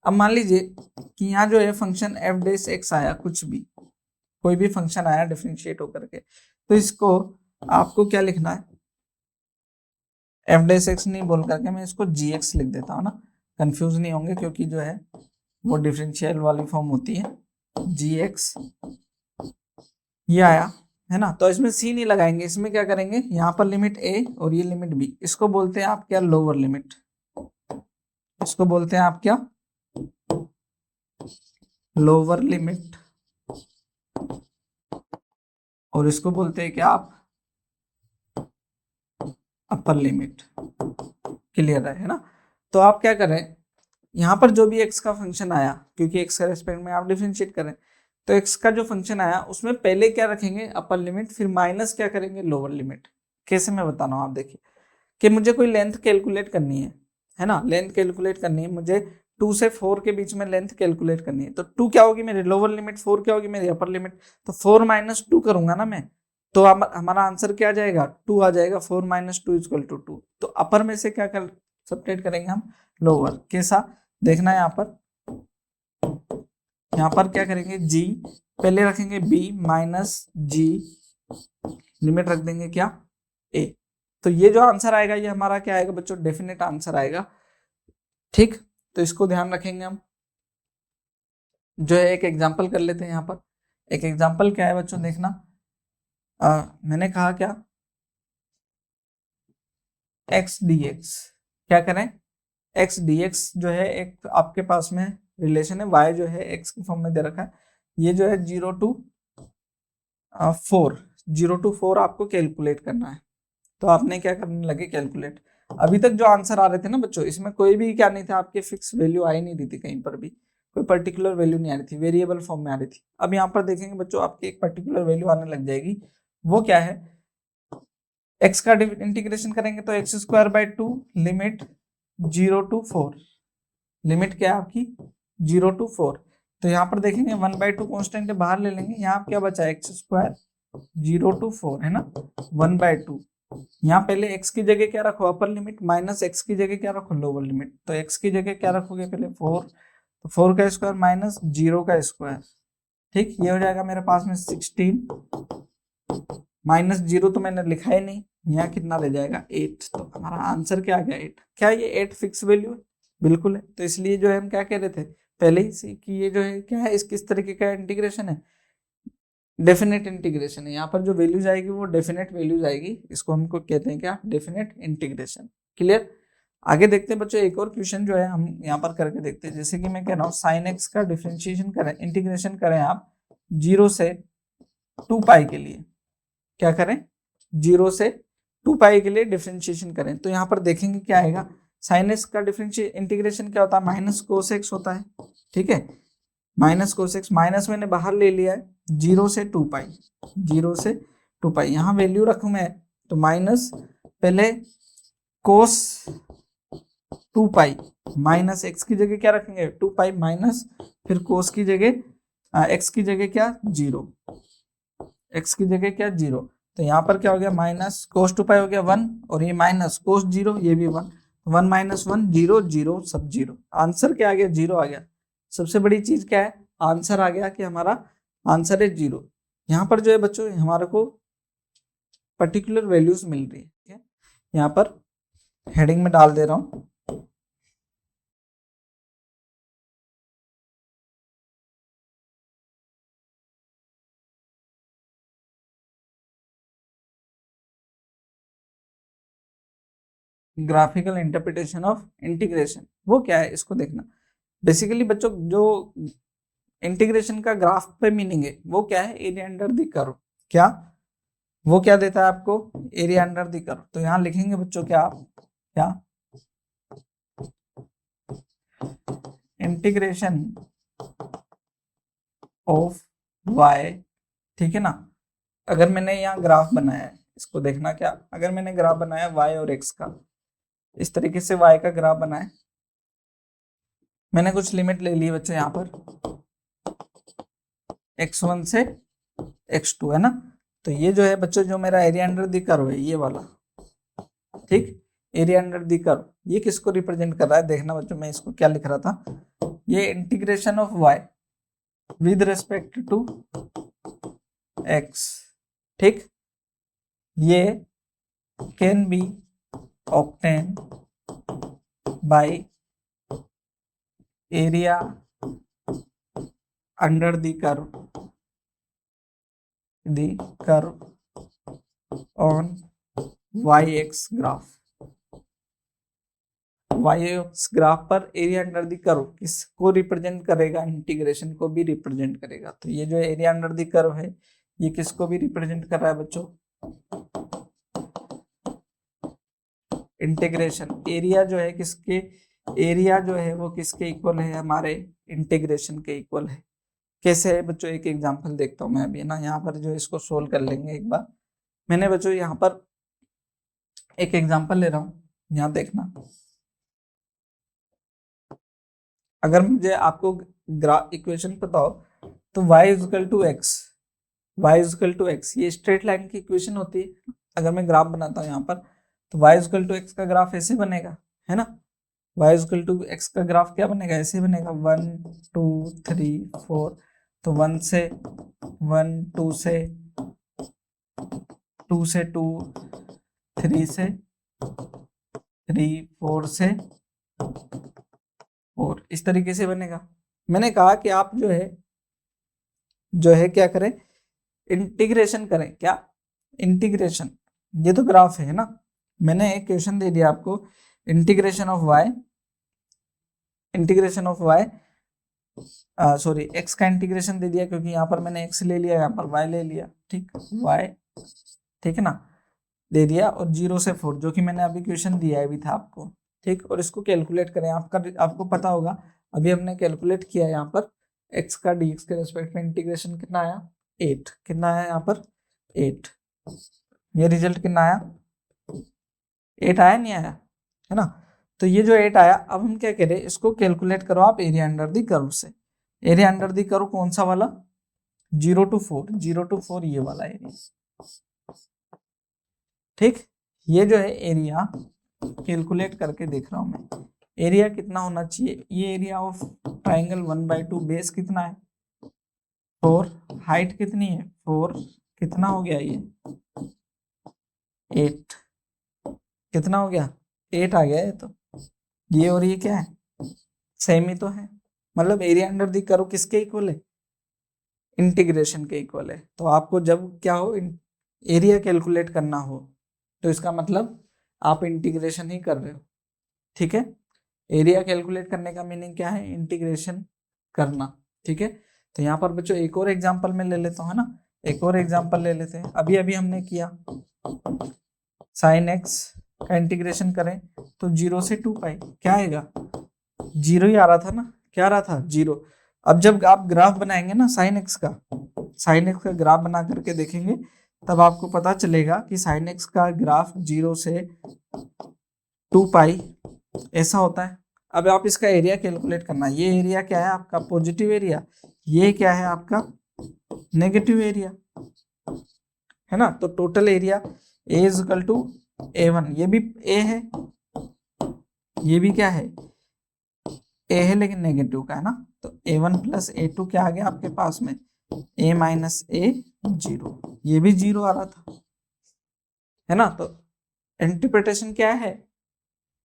अब मान लीजिए कि यहाँ जो है फंक्शन f' आया, कुछ भी कोई भी फंक्शन आया डिफरेंशिएट होकर के, तो इसको आपको क्या लिखना है, f' नहीं बोल करके मैं इसको gx लिख देता हूँ ना, कंफ्यूज नहीं होंगे, क्योंकि जो है वो डिफरेंशियल वाली फॉर्म होती है gx, ये आया, है ना। तो इसमें c नहीं लगाएंगे, इसमें क्या करेंगे, यहाँ पर लिमिट a और ये लिमिट b, इसको बोलते हैं आप क्या, लोअर लिमिट, इसको बोलते हैं आप क्या, लोअर लिमिट, और इसको बोलते हैं क्या आप, अपर लिमिट। क्लियर है ना। तो आप क्या करें, यहाँ पर जो भी x का फंक्शन आया, क्योंकि x के रेस्पेक्ट में आप डिफरेंशिएट करें, तो x का जो फंक्शन आया उसमें पहले क्या रखेंगे, अपर लिमिट, फिर माइनस क्या करेंगे, लोअर लिमिट। कैसे मैं बता रहा हूँ, आप देखिए कि मुझे कोई लेंथ कैलकुलेट करनी है ना, लेंथ कैलकुलेट करनी है मुझे, 2 से 4 के बीच में लेंथ कैलकुलेट करनी है, तो 2 क्या होगी मेरी लोअर लिमिट, 4 क्या होगी मेरी अपर लिमिट, तो 4 - 2 करूंगा ना मैं, तो हमारा आंसर क्या आ जाएगा, 2 आ जाएगा। 4 - 2 = 2। तो अपर में से क्या कर सब्ट्रैक्ट करेंगे हम, लोअर। कैसा देखना है, यहाँ पर क्या करेंगे, g पहले रखेंगे b माइनस g, लिमिट रख देंगे क्या, a। तो ये जो आंसर आएगा ये हमारा क्या आएगा बच्चों, डेफिनेट आंसर आएगा। ठीक, तो इसको ध्यान रखेंगे हम। जो है एक एग्जांपल कर लेते हैं यहाँ पर। एक एग्जांपल क्या है बच्चों, देखना, मैंने कहा क्या, x dx, क्या करें, x dx जो है एक आपके पास में रिलेशन है, y जो है x की फॉर्म में दे रखा है, ये जो है 0 to 4 आपको कैलकुलेट करना है। तो आपने क्या करने लगे, कैलकुलेट। अभी तक जो आंसर आ रहे थे ना बच्चों, इसमें कोई भी क्या नहीं था, आपके फिक्स वैल्यू आई नहीं रही थी, कहीं पर भी कोई पर्टिकुलर वैल्यू नहीं आ रही थी, वेरिएबल फॉर्म में आ रही थी। अब यहाँ पर देखेंगे बच्चों, आपकी एक पर्टिकुलर वैल्यू आने लग जाएगी। वो क्या है, x का इंटीग्रेशन करेंगे तो x²/2 लिमिट 0 to 4, लिमिट क्या है आपकी 0 to 4। तो यहाँ पर देखेंगे 1/2 कॉन्स्टेंट बाहर ले लेंगे, यहाँ क्या बचा है, x² 0 to 4, है ना, 1/2। यहाँ पहले x की जगह क्या रखो, अपर लिमिट, माइनस x की जगह क्या रखो, लोअर लिमिट। तो x की जगह क्या रखोगे, पहले 4, तो 4 का स्क्वायर माइनस 0 का स्क्वायर। ठीक, ये हो जाएगा मेरे पास में 16, माइनस 0 तो मैंने लिखा ही नहीं, यहाँ कितना रह जाएगा 8। तो हमारा आंसर क्या आ गया, 8। क्या ये 8 फिक्स वैल्यू है, बिल्कुल है। तो इसलिए जो है हम क्या कह रहे थे पहले ही से कि ये जो है क्या है, इस किस तरीके का इंटीग्रेशन है, डेफिनेट इंटीग्रेशन है। यहाँ पर जो वैल्यूज आएगी वो डेफिनेट वैल्यूज आएगी, इसको हमको कहते हैं क्या, डेफिनेट इंटीग्रेशन। क्लियर। आगे देखते हैं बच्चों, एक और क्वेश्चन जो है हम यहाँ पर करके देखते हैं। जैसे कि मैं कह रहा हूँ साइन एक्स का डिफरेंशिएशन करें, इंटीग्रेशन करें आप 0 से 2π के लिए, क्या करें, 0 से 2 पाई के लिए डिफरेंशिएशन करें। तो यहाँ पर देखेंगे क्या आएगा, साइन एक्स का इंटीग्रेशन क्या होता है, माइनस कोस एक्स होता है। ठीक है, माइनस कोस एक्स, माइनस मैंने बाहर ले लिया है, 0 से 2 पाई, 0 से 2 पाई, यहाँ वैल्यू रखूं मैं तो माइनस, पहले कोस 2 पाई, माइनस एक्स की जगह क्या रखेंगे 2 पाई माइनस, फिर कोस की जगह एक्स की जगह क्या 0, एक्स की जगह क्या 0। तो यहाँ पर क्या हो गया, माइनस कोस 2 पाई हो गया 1, और ये माइनस कोस 0, ये भी 1, 1 माइनस 1 0, 0 सब 0, आंसर क्या आ गया 0 आ गया। सबसे बड़ी चीज क्या है, आंसर आ गया कि हमारा आंसर है 0। यहाँ पर जो है बच्चों हमारे को पर्टिकुलर वैल्यूज मिल रही है। ठीक है, यहाँ पर हेडिंग में डाल दे रहा हूं, ग्राफिकल इंटरप्रिटेशन ऑफ इंटीग्रेशन। वो क्या है इसको देखना। बेसिकली बच्चों जो इंटीग्रेशन का ग्राफ पे मीनिंग है वो क्या है, एरिया अंडर द कर्व। क्या वो क्या देता है आपको, एरिया अंडर द कर्व। तो यहाँ लिखेंगे बच्चों क्या, क्या इंटीग्रेशन ऑफ वाई। ठीक है ना, अगर मैंने यहाँ ग्राफ बनाया है, इसको देखना क्या, अगर मैंने ग्राफ बनाया y और x का, इस तरीके से y का ग्राफ बनाया, मैंने कुछ लिमिट ले ली बच्चों यहाँ पर x1 से x2 है ना। तो ये जो है बच्चों जो मेरा एरिया अंडर द कर्व है ये वाला, ठीक, एरिया अंडर द कर्व, ये किसको रिप्रेजेंट कर रहा है देखना बच्चों, मैं इसको क्या लिख रहा था, ये integration of y with respect to x। ठीक, ये can be obtain by area under the curve on y-x graph. y-x graph पर एरिया अंडर द कर्व किसको रिप्रेजेंट करेगा, इंटीग्रेशन को भी रिप्रेजेंट करेगा। तो ये जो एरिया अंडर द कर्व है ये किसको भी रिप्रेजेंट कर रहा है बच्चों, इंटीग्रेशन। एरिया जो है किसके, एरिया जो है वो किसके इक्वल है, हमारे इंटीग्रेशन के इक्वल है। कैसे है बच्चों, एक एग्जांपल देखता हूं मैं अभी ना, यहाँ पर जो इसको सोल्व कर लेंगे एक बार। मैंने बच्चों यहाँ पर एक एग्जांपल ले रहा हूँ, यहाँ देखना, अगर मुझे आपको इक्वेशन पता हो तो y equal to x, y equal to x, ये स्ट्रेट लाइन की इक्वेशन होती है। अगर मैं ग्राफ बनाता हूँ यहाँ पर तो y इक्वल टू एक्स का ग्राफ ऐसे बनेगा, है ना, y इक्वल टू एक्स का ग्राफ क्या बनेगा, ऐसे बनेगा 1 2 3 4। तो 1 से 1, 2 से 2 से 2, 3 से 3, 4 से 4, इस तरीके से बनेगा। मैंने कहा कि आप जो है क्या करें, इंटीग्रेशन करें। क्या इंटीग्रेशन, ये तो ग्राफ है ना, मैंने एक क्वेश्चन दे दिया आपको, integration of y, integration of y sorry x का इंटीग्रेशन दे दिया, क्योंकि यहाँ पर मैंने x ले लिया, यहाँ पर y ले लिया, ठीक, y, ठीक है ना, दे दिया, और 0 से 4 जो कि मैंने अभी क्वेश्चन दिया भी था आपको। ठीक, और इसको कैलकुलेट करें, आपको पता होगा अभी हमने कैलकुलेट किया यहाँ पर x का dx के रेस्पेक्ट में इंटीग्रेशन कितना आया 8, कितना आया यहाँ पर 8, ये रिजल्ट कितना आया 8 आया, नहीं आया, है ना। तो ये जो 8 आया, अब हम क्या करें, इसको कैलकुलेट करो आप एरिया अंडर द कर्व से। एरिया अंडर द कर्व कौन सा वाला, 0 to 4, 0 to 4 ये वाला एरिया। ठीक, ये जो है एरिया कैलकुलेट करके देख रहा हूं मैं, एरिया कितना होना चाहिए, ये एरिया ऑफ ट्राइंगल 1/2, बेस कितना है 4, हाइट कितनी है 4, कितना हो गया ये 8, कितना हो गया 8 आ गया है। तो ये और ये क्या है, सेम ही तो है, मतलब एरिया अंडर द कर्व किसके इक्वल है, इंटीग्रेशन के इक्वल है। तो आपको जब क्या हो, एरिया कैलकुलेट करना हो तो इसका मतलब आप इंटीग्रेशन ही कर रहे हो। ठीक है, एरिया कैलकुलेट करने का मीनिंग क्या है, इंटीग्रेशन करना। ठीक है, तो यहाँ पर बच्चों एक और एग्जांपल में ले लेता हूँ, है ना, एक और एग्जांपल ले लेते हैं, अभी अभी हमने किया साइन एक्स का इंटीग्रेशन करें तो 0 से 2 पाई क्या आएगा, 0 ही आ रहा था ना, क्या आ रहा था, 0। अब जब आप ग्राफ बनाएंगे ना साइन एक्स का ग्राफ बना करके देखेंगे तब आपको पता चलेगा कि साइन एक्स का ग्राफ 0 से 2 पाई ऐसा होता है। अब आप इसका एरिया कैलकुलेट करना, ये एरिया क्या है आपका पॉजिटिव एरिया, ये क्या है आपका नेगेटिव एरिया, है ना। तो total area A is equal to A1, ये भी ए है, ये भी क्या है ए है लेकिन नेगेटिव का है ना, तो A1 प्लस A2 क्या आ गया आपके पास में A माइनस A 0, ये भी 0 आ रहा था, है ना। तो इंटरप्रिटेशन क्या है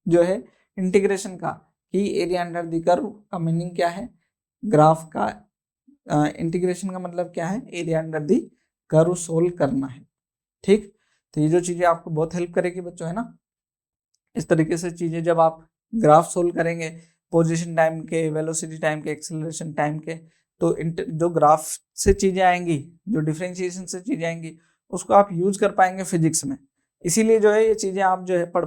जो है इंटीग्रेशन का, कि एरिया अंडर द कर्व का मीनिंग क्या है, ग्राफ का इंटीग्रेशन का मतलब क्या है, area under the curve solve करना है, ठीक। तो ये जो चीजें आपको बहुत हेल्प करेगी बच्चों, है ना। इस तरीके से चीजें जब आप ग्राफ सोल्व करेंगे पोजीशन टाइम के, वेलोसिटी टाइम के, एक्सेलरेशन टाइम के, तो जो ग्राफ से चीजें आएंगी, जो डिफरेंशिएशन से चीजें आएंगी, उसको आप यूज कर पाएंगे फिजिक्स में। इसीलिए जो है ये चीजें आप जो है पढ़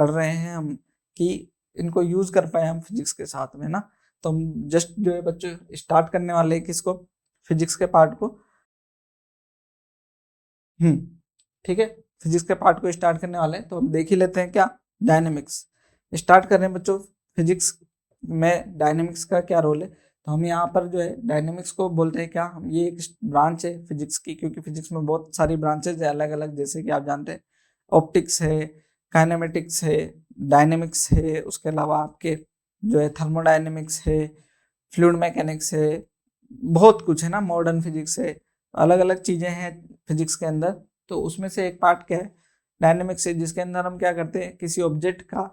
रहे हैं हम, कि इनको यूज कर पाए हम फिजिक्स के साथ में ना। तो हम जस्ट जो है बच्चों स्टार्ट करने वाले हैं किसको, फिजिक्स के पार्ट को। ठीक है, फिजिक्स के पार्ट को स्टार्ट करने वाले हैं, तो हम देख ही लेते हैं क्या, डायनेमिक्स स्टार्ट कर रहे हैं बच्चों। फिजिक्स में डायनेमिक्स का क्या रोल है, तो हम यहाँ पर जो है डायनेमिक्स को बोलते हैं क्या, हम ये एक ब्रांच है फिजिक्स की, क्योंकि फिजिक्स में बहुत सारी ब्रांचेज है अलग अलग, जैसे कि आप जानते हैं ऑप्टिक्स है, काइनेमेटिक्स है, डायनेमिक्स है, उसके अलावा आपके जो है थर्मोडायनेमिक्स है, फ्लूइड मैकेनिक्स है, बहुत कुछ है ना, मॉडर्न फिजिक्स है, अलग अलग चीजें हैं फिजिक्स के अंदर। तो उसमें से एक पार्ट क्या है, डायनेमिक्स है, जिसके अंदर हम क्या करते हैं, किसी ऑब्जेक्ट का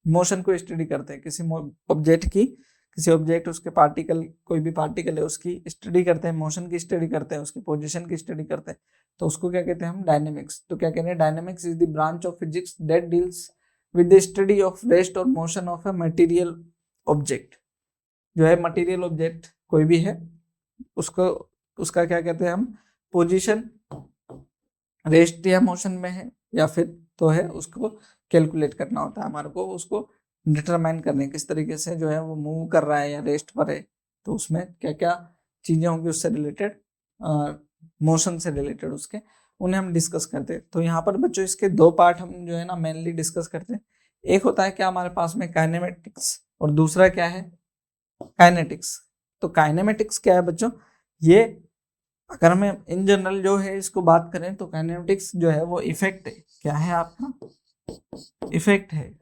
मोशन को स्टडी करते हैं, किसी ऑब्जेक्ट उसके पार्टिकल, कोई भी पार्टिकल है उसकी स्टडी करते हैं, मोशन की स्टडी करते हैं, उसकी पोजीशन की स्टडी करते हैं, तो उसको क्या कहते हैं हम, डायनेमिक्स। तो क्या कहते हैं, dynamics is the branch of physics that deals with the study of rest और motion of a material object. जो है मटेरियल ऑब्जेक्ट कोई भी है, उसको उसका क्या कहते हैं हम, पोजीशन रेस्ट या मोशन में है या फिर तो है, उसको कैलकुलेट करना होता है हमारे को, उसको डिटरमाइन करने किस तरीके से जो है वो मूव कर रहा है या रेस्ट पर है, तो उसमें क्या क्या चीजें होंगी उससे रिलेटेड, मोशन से रिलेटेड उसके, उन्हें हम डिस्कस करते हैं। तो यहाँ पर बच्चों इसके दो पार्ट हम जो है ना मेनली डिस्कस करते हैं। एक होता है क्या हमारे पास में काइनेमेटिक्स, और दूसरा क्या है काइनेटिक्स। तो काइनेमेटिक्स क्या है बच्चों, ये अगर हमें इन जनरल जो है इसको बात करें तो काइनेमेटिक्स जो है वो इफेक्ट है, क्या है आपका इफेक्ट है।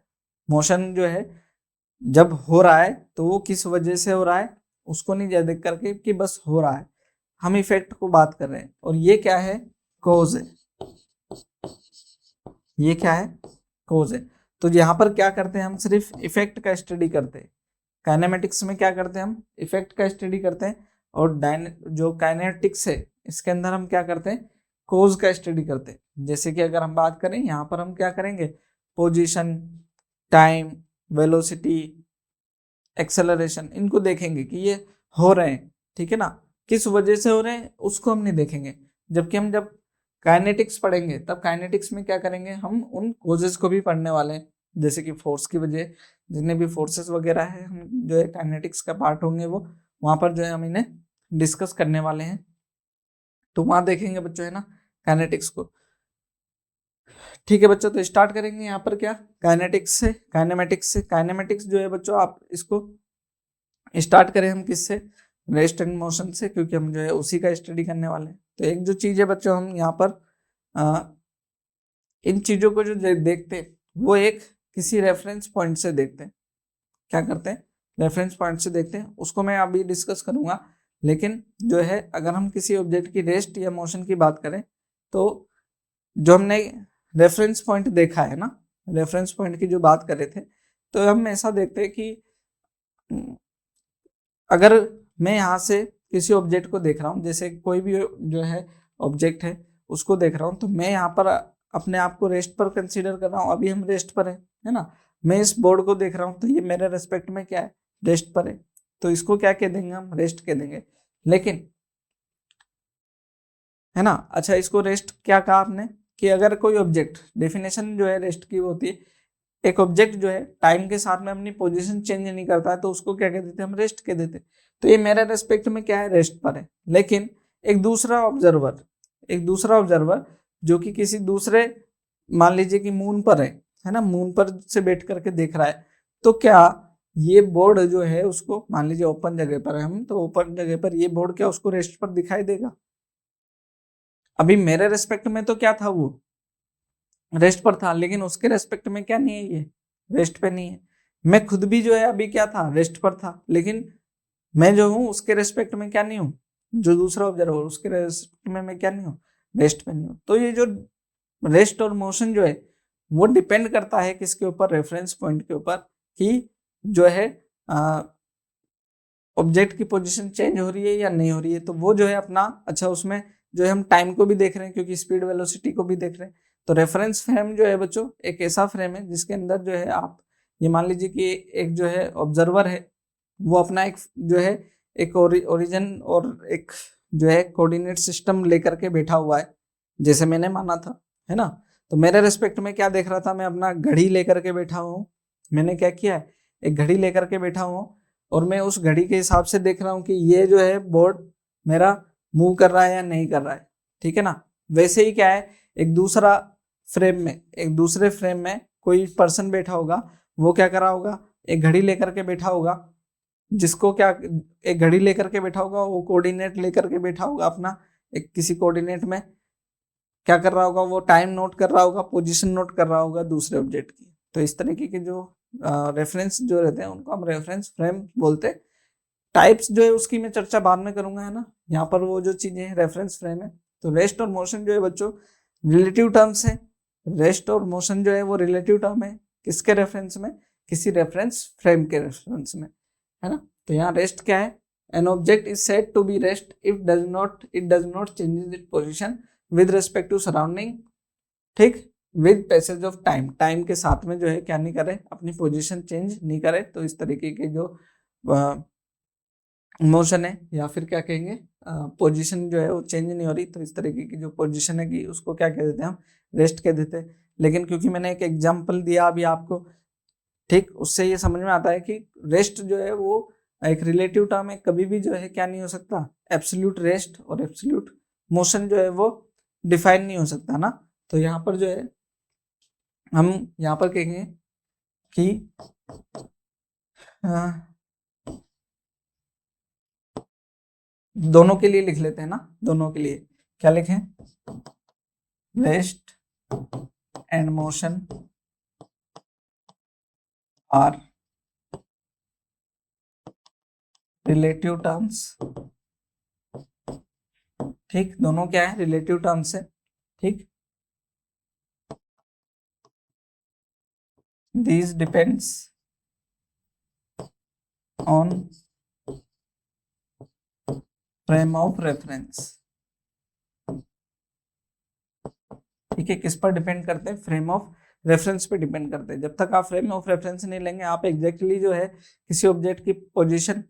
मोशन जो है जब हो रहा है तो वो किस वजह से हो रहा है, उसको नहीं देख करके कि बस हो रहा है, हम इफेक्ट को बात कर रहे हैं। और ये क्या है, कोज है, ये क्या है, कोज है। तो यहाँ पर क्या करते हैं हम, सिर्फ इफेक्ट का स्टडी करते हैं। काइनेमेटिक्स में क्या करते हैं हम, इफेक्ट का स्टडी करते हैं, और जो काइनेटिक्स है इसके अंदर हम क्या करते हैं, कोज का स्टडी करते हैं। जैसे कि अगर हम बात करें यहाँ पर हम क्या करेंगे, पोजीशन, टाइम, वेलोसिटी, एक्सेलरेशन, इनको देखेंगे कि ये हो रहे हैं, ठीक है ना, किस वजह से हो रहे हैं उसको हम नहीं देखेंगे। जबकि हम जब काइनेटिक्स पढ़ेंगे तब काइनेटिक्स में क्या करेंगे, हम उन कोजेस को भी पढ़ने वाले हैं, जैसे कि फोर्स की वजह, जितने भी फोर्सेस वगैरह है, हम जो है काइनेटिक्स का पार्ट होंगे वो, वहां पर जो है हम इन्हें डिस्कस करने वाले हैं। तो वहां देखेंगे बच्चों है ना काइनेटिक्स को। ठीक है बच्चों, तो स्टार्ट करेंगे यहाँ पर क्या, काइनेटिक्स से, काइनेमेटिक्स से। काइनेमेटिक्स जो है बच्चों आप इसको स्टार्ट करें हम किससे, रेस्ट एंड मोशन से, क्योंकि हम जो है उसी का स्टडी करने वाले हैं। तो एक जो चीज है बच्चों, हम यहाँ पर इन चीजों को जो देखते हैं वो एक किसी रेफरेंस पॉइंट से देखते हैं। क्या करते हैं, रेफरेंस पॉइंट से देखते हैं, उसको मैं अभी डिस्कस करूंगा। लेकिन जो है अगर हम किसी ऑब्जेक्ट की रेस्ट या मोशन की बात करें, तो जो हमने रेफरेंस पॉइंट देखा है ना, रेफरेंस पॉइंट की जो बात कर रहे थे, तो हम ऐसा देखते हैं कि अगर मैं यहाँ से किसी ऑब्जेक्ट को देख रहा हूँ, जैसे कोई भी जो है ऑब्जेक्ट है उसको देख रहा हूँ, तो मैं यहाँ पर अपने आप को रेस्ट पर कंसीडर कर रहा हूँ, अभी हम रेस्ट पर है ना। मैं इस बोर्ड को देख रहा हूँ तो ये मेरे रेस्पेक्ट में क्या है, रेस्ट पर है, तो इसको क्या कह देंगे हम, रेस्ट कह देंगे। लेकिन है ना। अच्छा, इसको रेस्ट क्या कहा आपने कि अगर कोई ऑब्जेक्ट, डेफिनेशन जो है रेस्ट की होती है, एक ऑब्जेक्ट जो है टाइम के साथ में अपनी पोजीशन चेंज नहीं करता है तो उसको क्या कह देते हैं, हम रेस्ट कह देते हैं। तो ये मेरे रेस्पेक्ट में क्या है, रेस्ट पर है। लेकिन एक दूसरा ऑब्जर्वर जो कि किसी दूसरे, मान लीजिए कि मून पर है ना, मून पर से बैठ करके देख रहा है, तो क्या ये बोर्ड जो है उसको, मान लीजिए ओपन जगह पर है हम, तो ओपन जगह पर ये बोर्ड क्या उसको रेस्ट पर दिखाई देगा? अभी मेरे रेस्पेक्ट में तो क्या था, वो रेस्ट पर था, लेकिन उसके रेस्पेक्ट में क्या नहीं है, ये रेस्ट पे नहीं है। मैं खुद भी जो है अभी क्या था, रेस्ट पर था, लेकिन मैं जो हूँ उसके रेस्पेक्ट में क्या नहीं हूँ, जो दूसरा ऑब्जर्वर उसके रेस्पेक्ट में मैं क्या नहीं हूँ, रेस्ट पे नहीं हूँ। तो ये जो रेस्ट और मोशन जो है वो डिपेंड करता है किसके ऊपर, रेफरेंस पॉइंट के ऊपर, कि जो है ऑब्जेक्ट की पोजीशन चेंज हो रही है या नहीं हो रही है। तो वो जो है अपना, अच्छा उसमें जो है हम टाइम को भी देख रहे हैं क्योंकि स्पीड वेलोसिटी को भी देख रहे हैं। तो रेफरेंस फ्रेम जो है बच्चों एक ऐसा फ्रेम है जिसके अंदर जो है आप ये मान लीजिए कि एक जो है ऑब्जर्वर है, वो अपना एक जो है एक ओरिजिन और एक जो है कोऑर्डिनेट सिस्टम लेकर के बैठा हुआ है, जैसे मैंने माना था, है ना। तो मेरे रिस्पेक्ट में क्या देख रहा था, मैं अपना घड़ी लेकर के बैठा हूँ। मैंने क्या किया है, एक घड़ी लेकर के बैठा हूँ और मैं उस घड़ी के हिसाब से देख रहा हूँ कि ये जो है बोर्ड मेरा मूव कर रहा है या नहीं कर रहा है, ठीक है ना। वैसे ही क्या है, एक दूसरे फ्रेम में कोई पर्सन बैठा होगा, वो क्या कर रहा होगा, एक घड़ी लेकर के बैठा होगा, जिसको क्या, एक घड़ी लेकर के बैठा होगा, वो कोऑर्डिनेट लेकर के बैठा होगा अपना, एक किसी कोऑर्डिनेट में क्या कर रहा होगा, वो टाइम नोट कर रहा होगा, पोजीशन नोट कर रहा होगा दूसरे ऑब्जेक्ट की। तो इस तरीके के जो रेफरेंस जो रहते हैं उनको हम रेफरेंस फ्रेम बोलते हैं। टाइप्स जो है उसकी मैं चर्चा बाद में करूंगा, है ना। यहाँ पर वो जो चीजें रेफरेंस फ्रेम है, तो रेस्ट और मोशन जो है बच्चों रिलेटिव टर्म्स है। रेस्ट और मोशन जो है वो रिलेटिव टर्म है, किसके रेफरेंस में, किसी रेफरेंस फ्रेम के रेफरेंस में, है ना। तो यहाँ रेस्ट क्या है, an object is said to be rest if does not changes its position with respect to surrounding, ठीक, with passage of time, time के साथ में जो है क्या नहीं करे, अपनी पोजीशन चेंज नहीं करे। तो इस तरीके के जो मोशन है या फिर क्या कहेंगे, पोजीशन जो है वो चेंज नहीं हो रही, तो इस तरीके की जो पोजीशन है कि उसको क्या कह देते हैं, हम रेस्ट कह देते हैं। लेकिन क्योंकि मैंने एक एग्जांपल दिया अभी आपको, ठीक, उससे ये समझ में आता है कि रेस्ट जो है वो एक रिलेटिव टर्म है, कभी भी जो है क्या नहीं हो सकता, एब्सोल्यूट रेस्ट और एब्सोल्यूट मोशन जो है वो डिफाइन नहीं हो सकता ना। तो यहाँ पर जो है हम यहाँ पर कहेंगे कि दोनों के लिए लिख लेते हैं ना, दोनों के लिए क्या लिखें, rest and motion are relative terms, ठीक, दोनों क्या है, रिलेटिव टर्म्स है, ठीक। These depends on frame of reference, ठीक है, किस पर डिपेंड करते हैं, फ्रेम ऑफ रेफरेंस पे डिपेंड करते हैं। जब तक आप फ्रेम ऑफ रेफरेंस नहीं लेंगे, आप एग्जैक्टली जो है किसी ऑब्जेक्ट की पोजीशन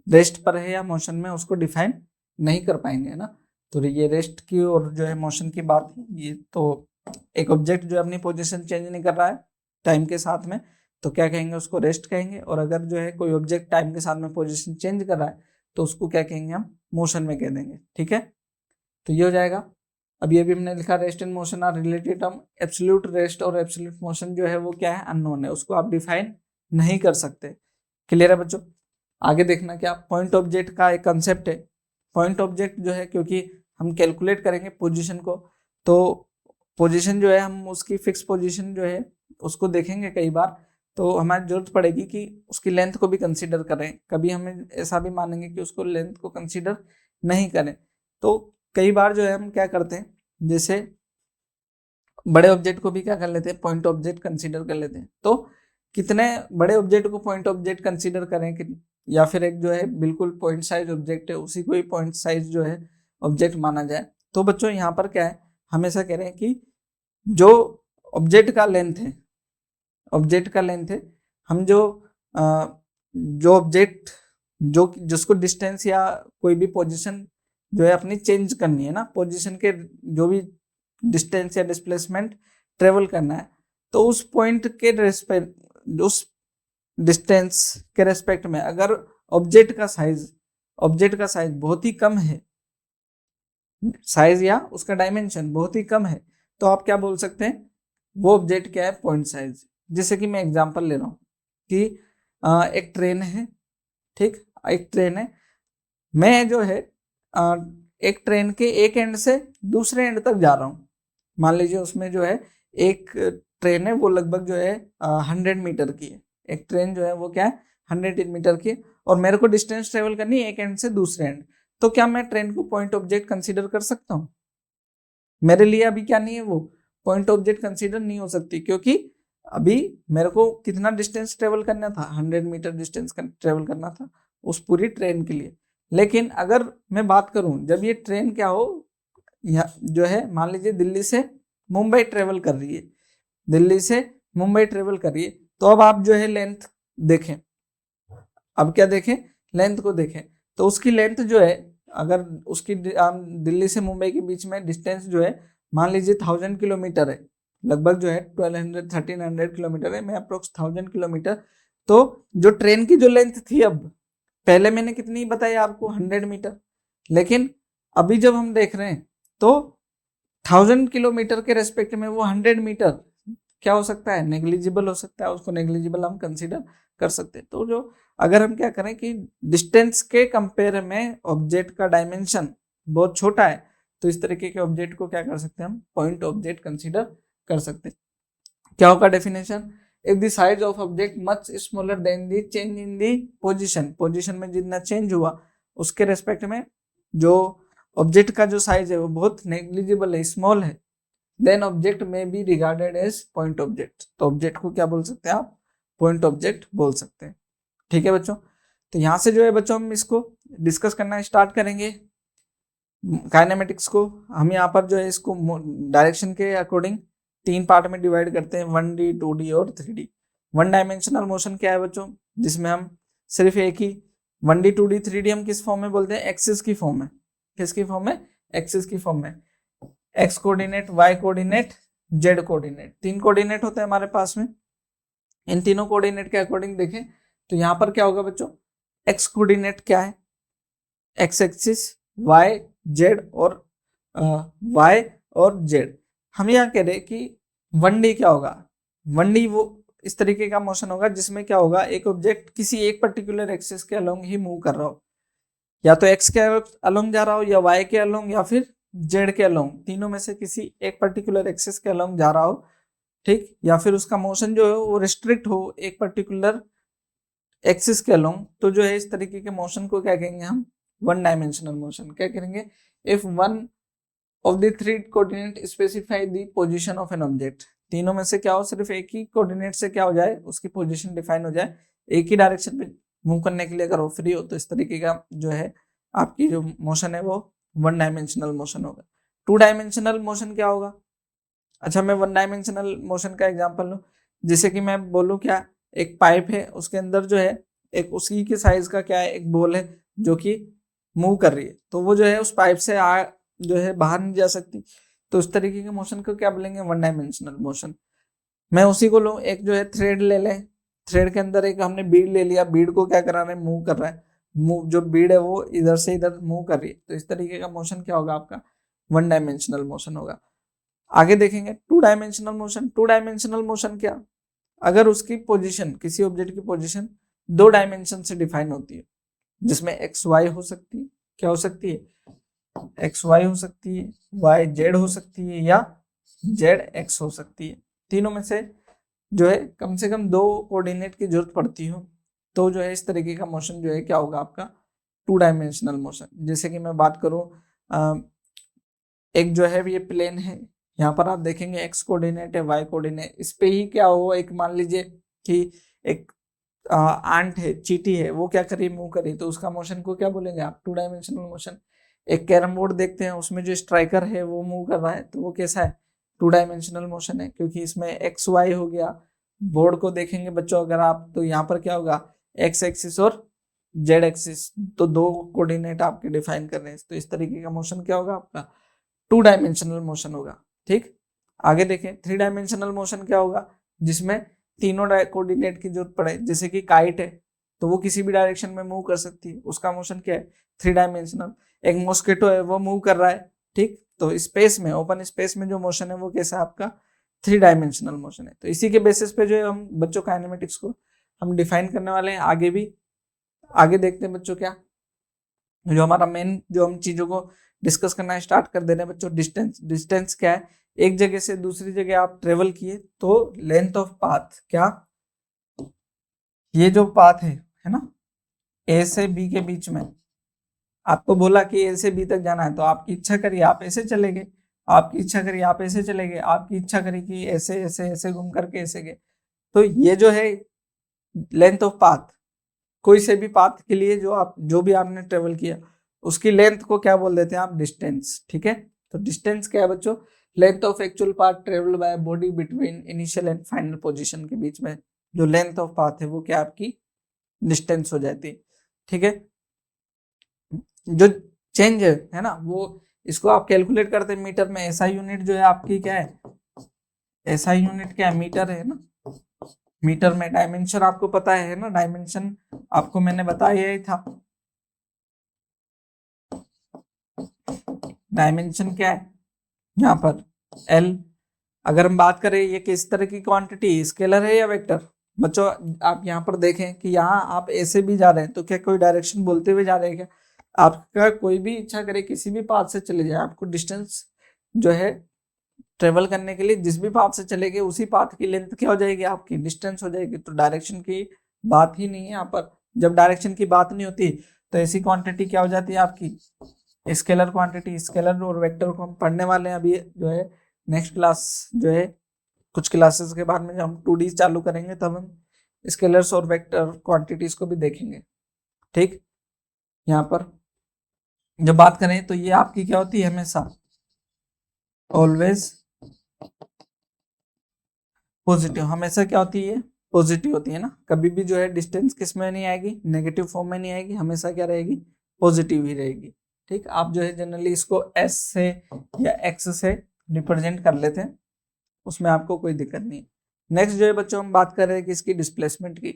रेस्ट पर है या मोशन में उसको डिफाइन नहीं कर पाएंगे, है ना। तो ये रेस्ट की और जो है मोशन की बात, ये तो एक ऑब्जेक्ट जो अपनी पोजीशन चेंज नहीं कर रहा है टाइम के साथ में, तो क्या कहेंगे, उसको रेस्ट कहेंगे। और अगर जो है कोई ऑब्जेक्ट टाइम के साथ में पोजीशन चेंज कर रहा है तो उसको क्या कहेंगे, हम मोशन में कह देंगे, ठीक है। तो ये हो जाएगा। अभी अभी हमने लिखा rest and motion are relative term, absolute rest और एब्सोल्यूट मोशन जो है वो क्या है, अननोन है, उसको आप डिफाइन नहीं कर सकते। क्लियर है बच्चों। आगे देखना क्या, पॉइंट ऑब्जेक्ट का एक कंसेप्ट है। पॉइंट ऑब्जेक्ट जो है, क्योंकि हम कैलकुलेट करेंगे पोजीशन को, तो पोजीशन जो है हम उसकी फिक्स पोजीशन जो है उसको देखेंगे कई बार, तो हमारी जरूरत पड़ेगी कि उसकी लेंथ को भी कंसीडर करें। कभी हमें ऐसा भी मानेंगे कि उसको लेंथ को कंसीडर नहीं करें। तो कई बार जो है हम क्या करते हैं, जैसे बड़े ऑब्जेक्ट को भी क्या कर लेते हैं, पॉइंट ऑब्जेक्ट कंसीडर कर लेते हैं। तो कितने बड़े ऑब्जेक्ट को पॉइंट ऑब्जेक्ट कंसीडर करें कि, या फिर एक जो है बिल्कुल पॉइंट साइज ऑब्जेक्ट है उसी को ही पॉइंट साइज जो है ऑब्जेक्ट माना जाए। तो बच्चों यहाँ पर क्या है, हमेशा कह रहे हैं कि जो ऑब्जेक्ट का लेंथ है, ऑब्जेक्ट का लेंथ है, हम जो ऑब्जेक्ट जो जिसको डिस्टेंस या कोई भी पोजीशन जो है अपनी चेंज करनी है ना, पोजीशन के जो भी डिस्टेंस या डिस्प्लेसमेंट ट्रेवल करना है, तो उस पॉइंट के रेस्पेक्ट, उस डिस्टेंस के रेस्पेक्ट में अगर ऑब्जेक्ट का साइज बहुत ही कम है, साइज या उसका डायमेंशन बहुत ही कम है, तो आप क्या बोल सकते हैं, वो ऑब्जेक्ट क्या है, पॉइंट साइज। जैसे कि मैं एग्जांपल ले रहा हूँ कि एक ट्रेन है, ठीक, एक ट्रेन है, मैं जो है एक ट्रेन के एक एंड से दूसरे एंड तक जा रहा हूँ। मान लीजिए उसमें जो है एक ट्रेन है, वो लगभग जो है 100 मीटर की है। एक ट्रेन जो है वो क्या है, 100 मीटर की, और मेरे को डिस्टेंस ट्रेवल करनी है एक एंड से दूसरे एंड। तो क्या मैं ट्रेन को पॉइंट ऑब्जेक्ट कंसीडर कर सकता हूँ? मेरे लिए अभी क्या नहीं है, वो पॉइंट ऑब्जेक्ट कंसीडर नहीं हो सकती, क्योंकि अभी मेरे को कितना डिस्टेंस ट्रेवल करना था, 100 मीटर डिस्टेंस ट्रेवल करना था उस पूरी ट्रेन के लिए। लेकिन अगर मैं बात करूं, जब ये ट्रेन क्या हो, जो है मान लीजिए दिल्ली से मुंबई ट्रेवल कर रही है, दिल्ली से मुंबई ट्रेवल कर रही है, तो अब आप जो है लेंथ देखें, अब क्या देखें, लेंथ को देखें, तो उसकी लेंथ जो है, अगर उसकी दिल्ली से मुंबई के बीच में डिस्टेंस जो है मान लीजिए 1000 किलोमीटर है, लगभग जो है 1200 1300 किलोमीटर है, मैं अप्रोक्स 1000 किलोमीटर। तो जो ट्रेन की जो लेंथ थी, अब पहले मैंने कितनी बताई आपको, 100 मीटर, लेकिन अभी जब हम देख रहे हैं तो 1000 किलोमीटर के रेस्पेक्ट में वो 100 मीटर क्या हो सकता है, नेग्लिजिबल हो सकता है, उसको नेग्लिजिबल हम कंसीडर कर सकते हैं। तो जो अगर हम क्या करें कि डिस्टेंस के कंपेयर में ऑब्जेक्ट का डायमेंशन बहुत छोटा है, तो इस तरीके के ऑब्जेक्ट को क्या कर सकते हैं, हम पॉइंट ऑब्जेक्ट कंसीडर कर सकते हैं। क्या होगा definition, if the size of object much smaller than the change in the position में जितना चेंज हुआ उसके रेस्पेक्ट में जो ऑब्जेक्ट का जो साइज है वो बहुत नेग्लिजिबल है, स्मॉल है, then object may be regarded as point object. तो ऑब्जेक्ट को क्या बोल सकते हैं आप, पॉइंट ऑब्जेक्ट बोल सकते हैं। ठीक है बच्चों, तो यहाँ से जो है बच्चों हम इसको डिस्कस करना स्टार्ट करेंगे। काइनेमेटिक्स को हम यहाँ पर जो है इसको डायरेक्शन के अकॉर्डिंग 3 पार्ट में डिवाइड करते हैं, 1D 2D और 3D। 1 डायमेंशनल मोशन क्या है बच्चों, जिसमें हम सिर्फ एक ही 1D 2D 3D हम किस फॉर्म में बोलते हैं, एक्सिस की फॉर्म में। किसकी फॉर्म में, एक्सिस की फॉर्म में, x coordinate, y coordinate, z coordinate, 3 coordinate होते हैं हमारे पास में। इन तीनों कोऑर्डिनेट के अकॉर्डिंग देखें तो यहाँ पर क्या होगा बच्चों, एक्स कोऑर्डिनेट क्या है, एक्स एक्सिस, वाई जेड और वाई और जेड। हम यहाँ कह रहे हैं कि 1D क्या होगा, 1D वो इस तरीके का मोशन होगा जिसमें क्या होगा, एक ऑब्जेक्ट किसी एक पर्टिकुलर एक्सिस के अलोंग ही मूव कर रहा हो, या तो एक्स के अलोंग जा रहा हो, या वाई के अलोंग, या फिर जेड के अलोंग, तीनों में से किसी एक पर्टिकुलर एक्सिस के अलोंग जा रहा हो, ठीक, या फिर उसका मोशन जो है वो रिस्ट्रिक्ट हो एक पर्टिकुलर एक्सिस के अलोंग, तो जो है इस तरीके के मोशन को क्या कहेंगे हम, 1 डायमेंशनल मोशन। क्या करेंगे, if one of the 3 coordinate specify the position of an object, तीनों में से क्या हो, सिर्फ एक ही कोऑर्डिनेट से क्या हो जाए, उसकी पोजीशन डिफाइन हो जाए, एक ही डायरेक्शन में मूव करने के लिए अगर वो फ्री हो, तो इस तरीके का जो है आपकी जो मोशन है वो 1 डायमेंशनल मोशन होगा। 2 डायमेंशनल मोशन क्या होगा, अच्छा मैं 1 डायमेंशनल मोशन का एग्जांपल लूं, जैसे कि मैं बोलूं क्या, एक पाइप है, उसके अंदर जो है एक उसी के साइज का क्या है, एक बॉल है जो कि मूव कर रही है, तो वो जो है उस पाइप से जो है बाहर नहीं जा सकती, तो उस तरीके के मोशन को क्या बोलेंगे, 1 डायमेंशनल मोशन। मैं उसी को लूँ, एक जो है थ्रेड ले लें, थ्रेड के अंदर एक हमने बीड ले लिया, बीड को क्या करा रहे हैं, मूव कर रहा है, मूव जो बीड है वो इधर से इधर मूव कर रही है, तो इस तरीके का मोशन क्या होगा आपका, 1 डायमेंशनल मोशन होगा। आगे देखेंगे 2 डायमेंशनल मोशन। 2 डायमेंशनल मोशन क्या, अगर उसकी पोजीशन, किसी ऑब्जेक्ट की पोजीशन 2 डायमेंशन से डिफाइन होती है, जिसमें एक्स वाई हो सकती है, क्या हो सकती है, एक्स वाई हो सकती है, वाई जेड हो सकती है, या जेड एक्स हो सकती है, तीनों में से जो है कम से कम 2 कोऑर्डिनेट की जरूरत पड़ती हो, तो जो है इस तरीके का मोशन जो है क्या होगा आपका, 2 डायमेंशनल मोशन। जैसे कि मैं बात करूं, एक जो है ये प्लेन है, यहाँ पर आप देखेंगे एक्स कोऑर्डिनेट है, वाई कोऑर्डिनेट, इस पे ही क्या हो, एक मान लीजिए कि एक आंट है, चींटी है, वो क्या करी, मूव करी, तो उसका मोशन को क्या बोलेंगे आप, 2 डायमेंशनल मोशन। एक कैरम बोर्ड देखते हैं, उसमें जो स्ट्राइकर है वो मूव कर रहा है, तो वो कैसा है, 2 डायमेंशनल मोशन है, क्योंकि इसमें एक्स वाई हो गया। बोर्ड को देखेंगे बच्चों अगर आप, तो यहाँ पर क्या होगा, एक्स एक्सिस और जेड एक्सिस, तो दो कोऑर्डिनेट आपके डिफाइन कर रहे हैं, तो इस तरीके का मोशन क्या होगा आपका, 2 डायमेंशनल मोशन होगा। ठीक, आगे देखें 3 डायमेंशनल मोशन क्या होगा, जिसमें तीनों कोऑर्डिनेट की जरूरत पड़े, जैसे कि काइट है तो वो किसी भी डायरेक्शन में मूव कर सकती है, उसका मोशन क्या है 3 डायमेंशनल। एक मॉस्किटो है वो मूव कर रहा है, ठीक, तो स्पेस में, ओपन स्पेस में जो मोशन है वो कैसा है आपका 3 डायमेंशनल मोशन है। तो इसी के बेसिस पे जो है हम बच्चों काइनेमेटिक्स को हम डिफाइन करने वाले हैं आगे भी। आगे देखते हैं बच्चों क्या, जो हमारा मेन जो हम चीजों को डिस्कस करना स्टार्ट कर दे रहे हैं बच्चों, डिस्टेंस। डिस्टेंस क्या है, एक जगह से दूसरी जगह आप ट्रेवल किए तो लेंथ ऑफ पाथ, क्या ये जो पाथ है ना, ए से बी के बीच में, आपको बोला कि ए से बी तक जाना है, तो आपकी इच्छा करिए आप ऐसे चले गए, आपकी इच्छा करिए आप ऐसे चले गए, आपकी इच्छा करी कि ऐसे ऐसे ऐसे घूम करके ऐसे गए, तो ये जो है लेंथ ऑफ पाथ, कोई से भी पाथ के लिए जो भी आपने ट्रेवल किया उसकी लेंथ को क्या बोल देते हैं आप, डिस्टेंस। ठीक है, तो डिस्टेंस क्या है बच्चों, length of actual path travel by body between initial and final position के बीच में जो लेंथ ऑफ पाथ है वो क्या आपकी डिस्टेंस हो जाती है। ठीक है, जो चेंज है ना वो, इसको आप कैलकुलेट करते हैं मीटर में, एसआई यूनिट जो है आपकी क्या है, एसआई यूनिट क्या है, मीटर है ना, मीटर में। डायमेंशन आपको पता है ना, डायमेंशन आपको मैंने बताया ही था, डायमेंशन क्या है यहाँ पर एल। अगर हम बात करें ये किस तरह की क्वांटिटी, स्केलर है या वेक्टर, बच्चों आप यहाँ पर देखें कि यहाँ आप ऐसे भी जा रहे हैं तो क्या कोई डायरेक्शन बोलते हुए जा रहे हैं क्या, आपका कोई भी इच्छा करे किसी भी पाथ से चले जाए, आपको डिस्टेंस जो है ट्रेवल करने के लिए जिस भी पाथ से चले गए उसी पाथ की लेंथ क्या हो जाएगी आपकी, डिस्टेंस हो जाएगी। तो डायरेक्शन की बात ही नहीं है यहाँ पर, जब डायरेक्शन की बात नहीं होती तो ऐसी क्वांटिटी क्या हो जाती है आपकी, स्केलर क्वांटिटी। स्केलर और वेक्टर को हम पढ़ने वाले हैं अभी जो है नेक्स्ट क्लास जो है, कुछ क्लासेस के बाद में जब हम 2D चालू करेंगे तब हम स्केलर्स और वेक्टर क्वांटिटीज को भी देखेंगे। ठीक, यहाँ पर जब बात करें तो ये आपकी क्या होती है, हमेशा ऑलवेज पॉजिटिव, हमेशा क्या होती है, पॉजिटिव होती है ना, कभी भी जो है डिस्टेंस किस में नहीं आएगी, नेगेटिव फॉर्म में नहीं आएगी, हमेशा क्या रहेगी, पॉजिटिव ही रहेगी। ठीक, आप जो है जनरली इसको एस से या एक्स से रिप्रेजेंट कर लेते हैं, उसमें आपको कोई दिक्कत नहीं है। नेक्स्ट जो है बच्चों हम बात कर रहे हैं कि इसकी डिस्प्लेसमेंट की,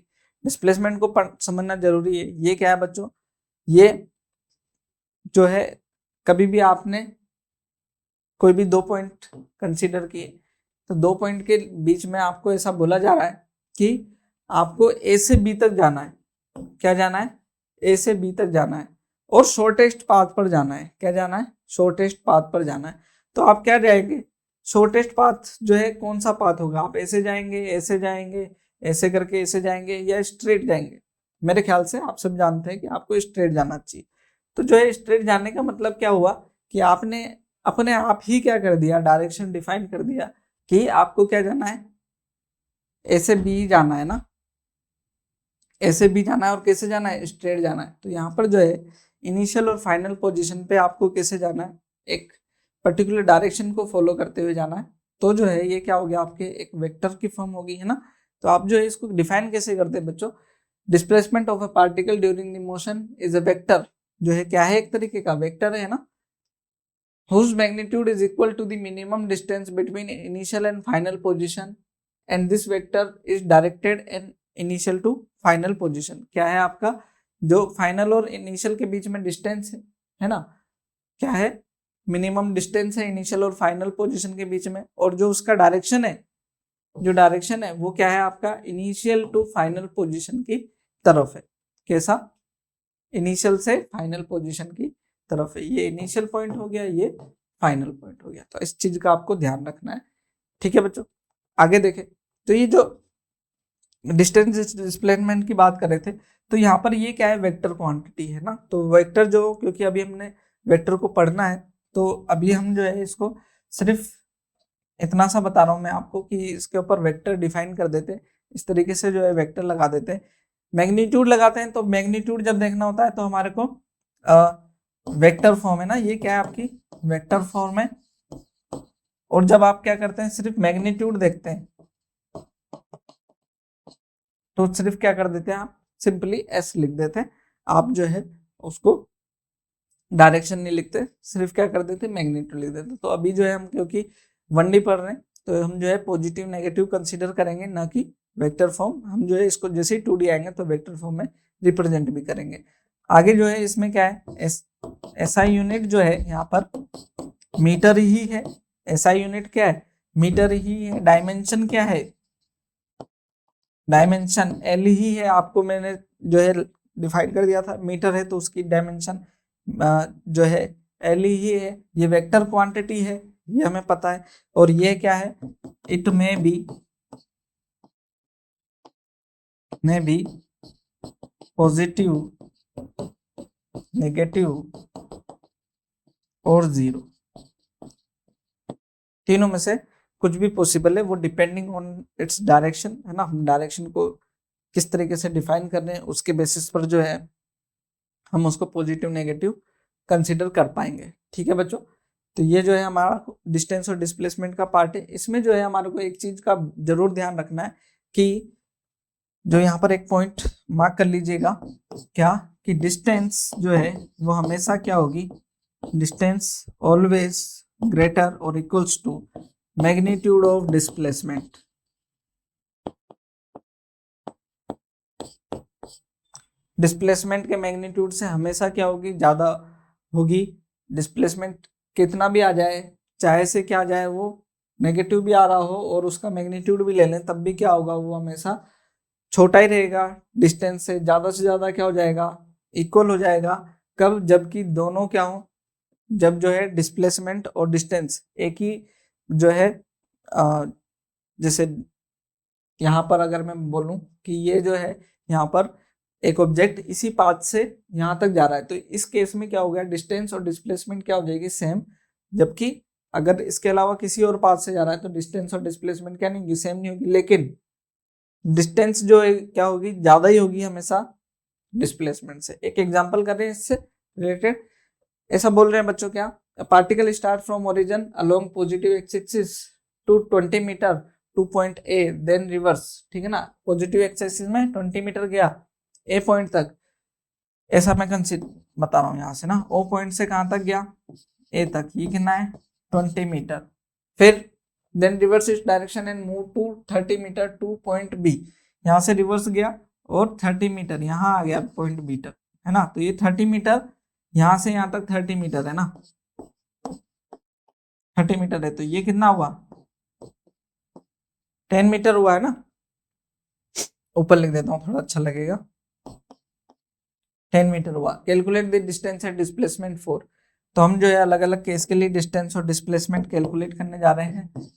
डिस्प्लेसमेंट को समझना जरूरी है। ये क्या है बच्चों, ये जो है कभी भी आपने कोई भी 2 पॉइंट कंसीडर किए तो 2 पॉइंट के बीच में आपको ऐसा बोला जा रहा है कि आपको ए से बी तक जाना है, क्या जाना है, ए से बी तक जाना है और शॉर्टेस्ट पाथ पर जाना है, क्या जाना है, शॉर्टेस्ट पाथ पर जाना है। तो आप क्या जाएंगे, शॉर्टेस्ट पाथ जो है कौन सा पाथ होगा, आप ऐसे जाएंगे, ऐसे जाएंगे, ऐसे करके ऐसे जाएंगे या स्ट्रेट जाएंगे। मेरे ख्याल से आप सब जानते हैं कि आपको स्ट्रेट जाना चाहिए। तो जो है स्ट्रेट जाने का मतलब क्या हुआ कि आपने अपने आप ही क्या कर दिया, डायरेक्शन डिफाइन कर दिया कि आपको क्या जाना है, ऐसे बी जाना है ना, ऐसे भी जाना है और कैसे जाना है, स्ट्रेट जाना है। तो यहाँ पर जो है इनिशियल और फाइनल पोजीशन पे आपको कैसे जाना है, एक पर्टिकुलर डायरेक्शन को फॉलो करते हुए जाना है। तो जो है ये क्या हो गया आपके एक वेक्टर की फॉर्म होगी, है ना। तो आप जो है इसको डिफाइन कैसे करते हैं बच्चों, displacement of a particle during the motion is a vector, जो है क्या है, एक तरीके का वेक्टर है ना, whose magnitude is equal to the minimum distance between initial and final position and this vector is directed in initial to final position। क्या है आपका जो फाइनल और इनिशियल के बीच में डिस्टेंस है ना, क्या है, मिनिमम डिस्टेंस है इनिशियल और फाइनल पोजीशन के बीच में, और जो उसका डायरेक्शन है, जो डायरेक्शन है वो क्या है आपका, इनिशियल टू फाइनल पोजीशन की तरफ है। कैसा, इनिशियल से फाइनल पोजीशन की तरफ है। ये इनिशियल पॉइंट हो गया, ये फाइनल पॉइंट हो गया। तो इस चीज का आपको ध्यान रखना है। ठीक है बच्चों, आगे देखें तो ये जो डिस्टेंस डिस्प्लेसमेंट की बात कर रहे थे, तो यहाँ पर ये क्या है, वेक्टर क्वांटिटी है ना। तो वेक्टर जो, क्योंकि अभी हमने वेक्टर को पढ़ना है तो अभी हम जो है इसको सिर्फ इतना सा बता रहा हूँ मैं आपको कि इसके ऊपर वेक्टर डिफाइन कर देते, इस तरीके से जो है वेक्टर लगा देते हैं। मैग्नीट्यूड लगाते हैं तो मैग्नीट्यूड जब देखना होता है तो हमारे को वेक्टर फॉर्म है ना, ये क्या है आपकी वेक्टर फॉर्म है। और जब आप क्या करते हैं, सिर्फ मैग्नीट्यूड देखते हैं तो सिर्फ क्या कर देते हैं आप, सिंपली एस लिख देते हैं। आप जो है उसको डायरेक्शन नहीं लिखते, सिर्फ क्या कर देते, मैग्नीट्यूड लिख देते। तो अभी जो है हम क्योंकि 1D पढ़ रहे हैं तो हम जो है पॉजिटिव नेगेटिव कंसीडर करेंगे, ना कि वेक्टर फॉर्म। हम जो है इसको जैसे ही 2D आएंगे तो वेक्टर फॉर्म में रिप्रेजेंट भी करेंगे। आगे जो है इसमें क्या है, SI यूनिट जो है यहाँ पर मीटर ही है। SI यूनिट क्या है, मीटर ही है। डायमेंशन क्या है, डायमेंशन L ही है। आपको मैंने जो है डिफाइन कर दिया था, मीटर है तो उसकी डायमेंशन जो है L ही है। ये वेक्टर क्वांटिटी है, ये हमें पता है। और ये क्या है, it may be positive, negative और जीरो, तीनों में से कुछ भी पॉसिबल है। वो डिपेंडिंग ऑन इट्स डायरेक्शन है ना, हम डायरेक्शन को किस तरीके से डिफाइन कर रहे हैं उसके बेसिस पर जो है हम उसको पॉजिटिव नेगेटिव कंसीडर कर पाएंगे। ठीक है बच्चों, तो ये जो है हमारा डिस्टेंस और डिस्प्लेसमेंट का पार्ट है। इसमें जो है हमारे को एक चीज का जरूर ध्यान रखना है कि जो यहाँ पर एक पॉइंट मार्क कर लीजिएगा, क्या कि डिस्टेंस जो है वो हमेशा क्या होगी, डिस्टेंस ऑलवेज ग्रेटर और equals to magnitude of displacement. Displacement के मैग्नीट्यूड से हमेशा क्या होगी, ज्यादा होगी। डिस्प्लेसमेंट कितना भी आ जाए, चाहे से क्या आ जाए, वो नेगेटिव भी आ रहा हो और उसका मैग्नीट्यूड भी ले लें, तब भी क्या होगा, वो हमेशा छोटा ही रहेगा। डिस्टेंस से ज्यादा क्या हो जाएगा, इक्वल हो जाएगा। कब, जबकि दोनों क्या हो, जब जो है डिस्प्लेसमेंट और डिस्टेंस एक ही जो है जैसे यहाँ पर अगर मैं बोलूं कि ये जो है यहाँ पर एक ऑब्जेक्ट इसी पाथ से यहाँ तक जा रहा है, तो इस केस में क्या हो गया, डिस्टेंस और डिस्प्लेसमेंट क्या हो जाएगी, सेम। जबकि अगर इसके अलावा किसी और पाथ से जा रहा है तो डिस्टेंस और डिस्प्लेसमेंट क्या नहीं होगी, सेम नहीं होगी। लेकिन डिस्टेंस जो है क्या होगी, ज्यादा ही होगी हमेशा डिस्प्लेसमेंट से। एक एग्जांपल कर रहे हैं इससे रिलेटेड, ऐसा बोल रहे हैं बच्चों, क्या particle start from origin along positive x axis to 20 metre to point A then reverse. ठीक है ना, पॉजिटिव एक्स एक्सिस में 20 मीटर गया ए पॉइंट तक, ऐसा मैं कंसीडर बता रहा हूँ यहाँ से ना। ओ पॉइंट से कहां तक गया, ए तक, ये कितना है 20 मीटर। फिर then reverse its direction and move to 30 metre to point B, यहाँ से रिवर्स गया और 30 मीटर यहाँ आ गया पॉइंट बी तक, है ना। तो ये 30 मीटर यहाँ से यहाँ तक 30 मीटर है ना, 30 मीटर है, तो ये कितना हुआ, 10 मीटर हुआ है ना। ऊपर लिख देता हूँ थोड़ा अच्छा लगेगा, 10 मीटर हुआ। Calculate the distance and displacement for, तो हम जो है अलग अलग केस के लिए डिस्टेंस और डिस्प्लेसमेंट कैलकुलेट करने जा रहे हैं।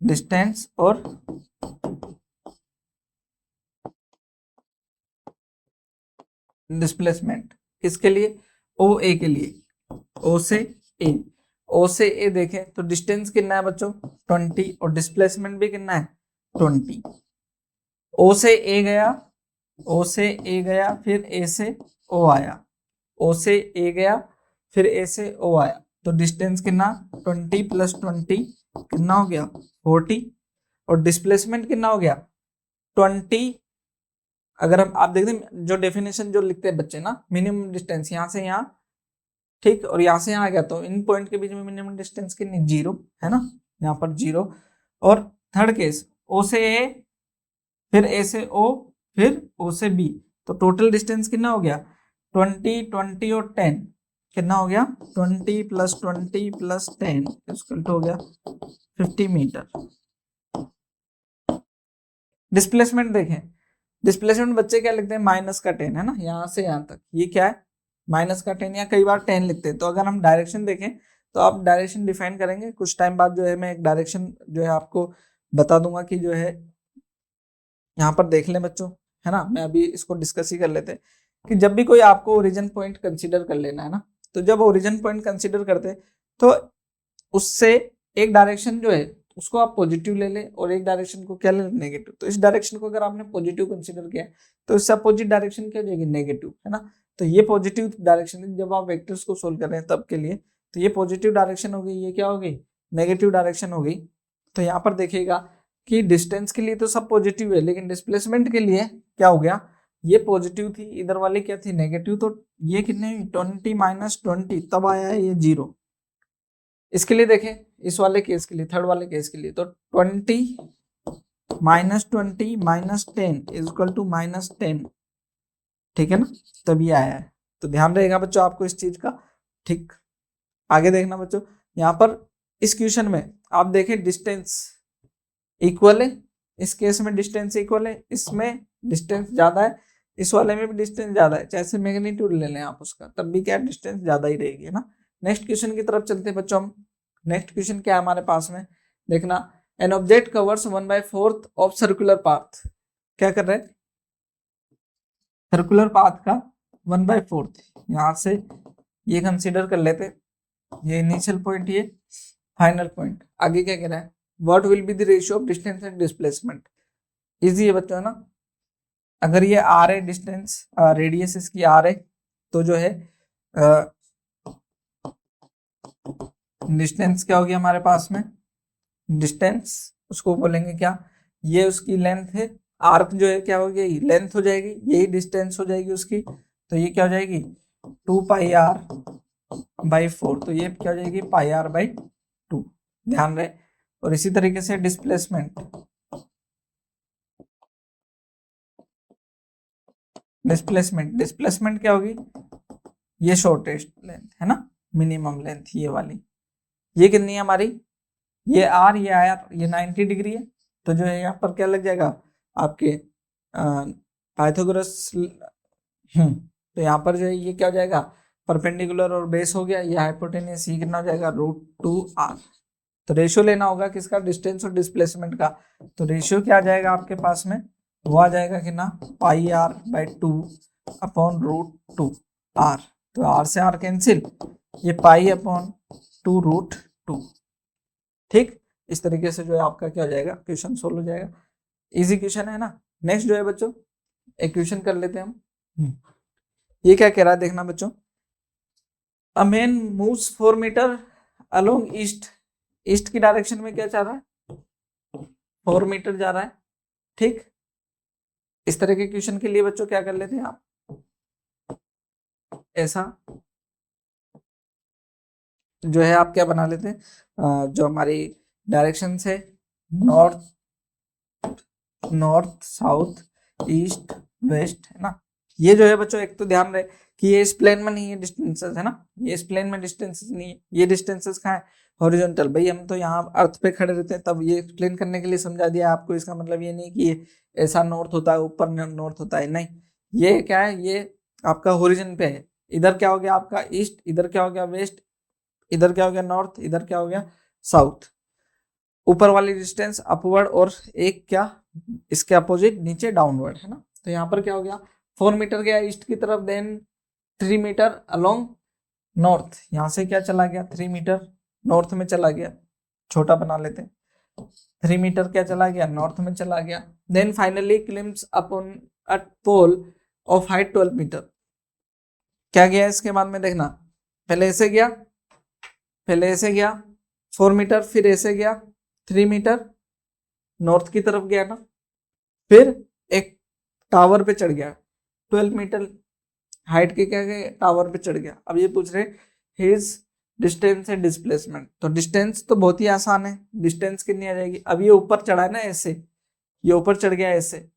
डिस्टेंस और डिस्प्लेसमेंट किसके लिए, ओ ए के लिए, ओ से ए। ओ से ए देखें तो डिस्टेंस कितना है बच्चों, 20, और डिस्प्लेसमेंट भी कितना है 20। ओ से ए गया, ओ से ए गया, फिर ए से ओ आया, ओ से ए गया, फिर ए से ओ आया, तो डिस्टेंस कितना 20 प्लस 20 कितना हो गया 40, और डिस्प्लेसमेंट कितना हो गया 20। अगर हम आप देखते हैं जो डेफिनेशन जो लिखते हैं बच्चे ना, मिनिमम डिस्टेंस यहाँ से यहाँ, ठीक, और यहाँ से यहाँ आ गया, तो इन पॉइंट के बीच में मिनिमम डिस्टेंस कितनी, 0 है ना, यहाँ पर 0। और थर्ड केस ओ से ए, फिर ए से ओ, फिर ओ से बी, तो टोटल डिस्टेंस कितना हो गया 20, 20 और 10 कितना हो गया 20 प्लस 20 प्लस 10 इक्वल टू हो गया 50 मीटर। डिस्प्लेसमेंट देखें, डिस्प्लेसमेंट बच्चे क्या लिखते हैं, माइनस का 10 है ना, यहाँ से यहाँ तक, ये क्या है माइनस का 10, या कई बार 10 लिखते हैं। तो अगर हम डायरेक्शन देखें तो आप डायरेक्शन डिफाइन करेंगे, कुछ टाइम बाद जो है मैं एक डायरेक्शन जो है आपको बता दूंगा कि जो है यहाँ पर देख लें बच्चों, है ना। मैं अभी इसको डिस्कस ही कर लेते हैं कि जब भी कोई आपको ओरिजिन पॉइंट कंसीडर कर लेना है ना, तो जब ओरिजिन पॉइंट कंसीडर करते हैं तो उससे एक डायरेक्शन जो है उसको आप पॉजिटिव ले लें और एक डायरेक्शन को क्या ले लें, नेगेटिव। तो इस डायरेक्शन को अगर आपने पॉजिटिव कंसीडर किया तो इससे अपोजिट डायरेक्शन क्या हो जाएगी, नेगेटिव, है ना। तो ये पॉजिटिव डायरेक्शन है जब आप वेक्टर्स को सोल्व कर रहे हैं तब के लिए, तो ये पॉजिटिव डायरेक्शन हो गई, ये क्या हो गई, नेगेटिव डायरेक्शन हो गई। तो यहाँ पर देखिएगा कि डिस्टेंस के लिए तो सब पॉजिटिव है, लेकिन डिस्प्लेसमेंट के लिए क्या हो गया, ये पॉजिटिव थी, इधर वाली क्या थी नेगेटिव, तो ये कितने 20 माइनस 20 तब आया है ये 0। इसके लिए देखें, इस वाले केस के लिए, थर्ड वाले केस के लिए, तो 20 minus 20 minus 10 is equal to minus 10, ठीक है ना, तभी आया है। तो ध्यान रहेगा बच्चों आपको इस चीज का। ठीक, आगे देखना बच्चों, यहाँ पर इस क्वेश्चन में आप देखें डिस्टेंस इक्वल है, इस केस में डिस्टेंस इक्वल है, इसमें डिस्टेंस ज्यादा है, इस वाले में भी डिस्टेंस ज्यादा है, चाहे मैग्नीट्यूड ले लें आप उसका, तब भी क्या डिस्टेंस ज्यादा ही रहेगी, है ना। नेक्स्ट क्वेश्चन की तरफ चलते हैं बच्चों हम। नेक्स्ट क्वेश्चन क्या है हमारे पास में, देखना, an object covers 1/4 of circular path, क्या कर रहे हैं, सर्कुलर पाथ का 1/4, यहां से ये कंसीडर कर लेते, ये इनिशियल पॉइंट, ये फाइनल पॉइंट। आगे क्या कह रहा है, what will be the ratio of distance and displacement. Easy है बच्चों, है ना। अगर ये आर है डिस्टेंस, रेडियस इसकी आर है, तो जो है डिस्टेंस क्या होगी हमारे पास में, डिस्टेंस उसको बोलेंगे क्या, ये उसकी लेंथ है, आर्क जो है क्या होगी, लेंथ हो जाएगी, यही डिस्टेंस हो जाएगी उसकी, तो ये क्या हो जाएगी 2πr/4, तो ये क्या हो जाएगी πr/2, ध्यान रहे। और इसी तरीके से डिस्प्लेसमेंट, डिस्प्लेसमेंट क्या होगी, ये शॉर्टेस्ट लेंथ है ना, मिनिमम लेंथ ये वाली, ये कितनी है हमारी, ये आर, ये आर, ये 90 डिग्री है, तो जो है यहाँ पर क्या लग जाएगा आपके पाइथागोरस, तो यहाँ पर जो है ये क्या हो जाएगा परपेंडिकुलर और बेस हो गया, ये हाइपोटेन्यूस, ये कितना हो जाएगा √2r। तो रेशियो लेना होगा किसका, डिस्टेंस और डिस्प्लेसमेंट का, तो रेशियो क्या आ जाएगा आपके पास में, वो आ जाएगा कितना πr/2 अपॉन √2r, तो r से r कैंसिल, ये π/2√2, ठीक। इस तरीके से जो है आपका क्या हो जाएगा, क्वेश्चन सोल्व हो जाएगा, इजी क्वेश्चन है ना। नेक्स्ट जो है बच्चों एक क्वेश्चन कर लेते हैं हम। ये क्या कह रहा है देखना बच्चों, a man moves 4 metre along east, east की डायरेक्शन में क्या जा रहा है 4 मीटर जा रहा है, ठीक। इस तरह के क्वेश्चन के लिए बच्चों क्या कर लेते हैं आप, ऐसा जो है आप क्या बना लेते हैं, जो हमारी डायरेक्शन है नॉर्थ साउथ ईस्ट वेस्ट, है ना, ये जो है बच्चों एक तो ध्यान रहे कि ये इस प्लेन में नहीं है डिस्टेंसेस, है ना, ये इस प्लेन में डिस्टेंसेस नहीं है, ये डिस्टेंसेस कहाँ है हॉरिजॉन्टल, भाई हम तो यहाँ अर्थ पे खड़े रहते हैं, तब ये एक्सप्लेन करने के लिए समझा दिया आपको, इसका मतलब ये नहीं कि ये ऐसा नॉर्थ होता है ऊपर नॉर्थ होता है, नहीं, ये क्या है, ये आपका होरिजन पे है, इधर क्या हो गया आपका ईस्ट, इधर क्या हो गया वेस्ट, इधर क्या हो गया नॉर्थ, इधर क्या हो गया साउथ, ऊपर वाली डिस्टेंस अपवर्ड और एक क्या इसके अपोजिट नीचे डाउनवर्ड, है ना। तो यहाँ पर क्या हो गया 4 मीटर गया ईस्ट की तरफ, देन 3 मीटर अलोंग नॉर्थ, यहाँ से क्या चला गया 3 मीटर नॉर्थ में चला गया, छोटा बना लेते हैं, 3 मीटर क्या चला गया नॉर्थ में चला गया, then finally climbs upon a pole of height 12 metre, क्या गया इसके बाद में देखना, पहले ऐसे गया, 4 मीटर, फिर ऐसे गया 3 मीटर नॉर्थ की तरफ गया ना, फिर एक टावर पे चढ़ गया 12 मीटर हाइट के, क्या गए टावर पे चढ़ गया। अब ये पूछ रहे हिज डिस्टेंस एंड डिस्प्लेसमेंट, तो डिस्टेंस तो बहुत ही आसान है, डिस्टेंस कितनी आ जाएगी, अब ये ऊपर चढ़ा है ना ऐसे, ये ऊपर चढ़ गया ऐसे,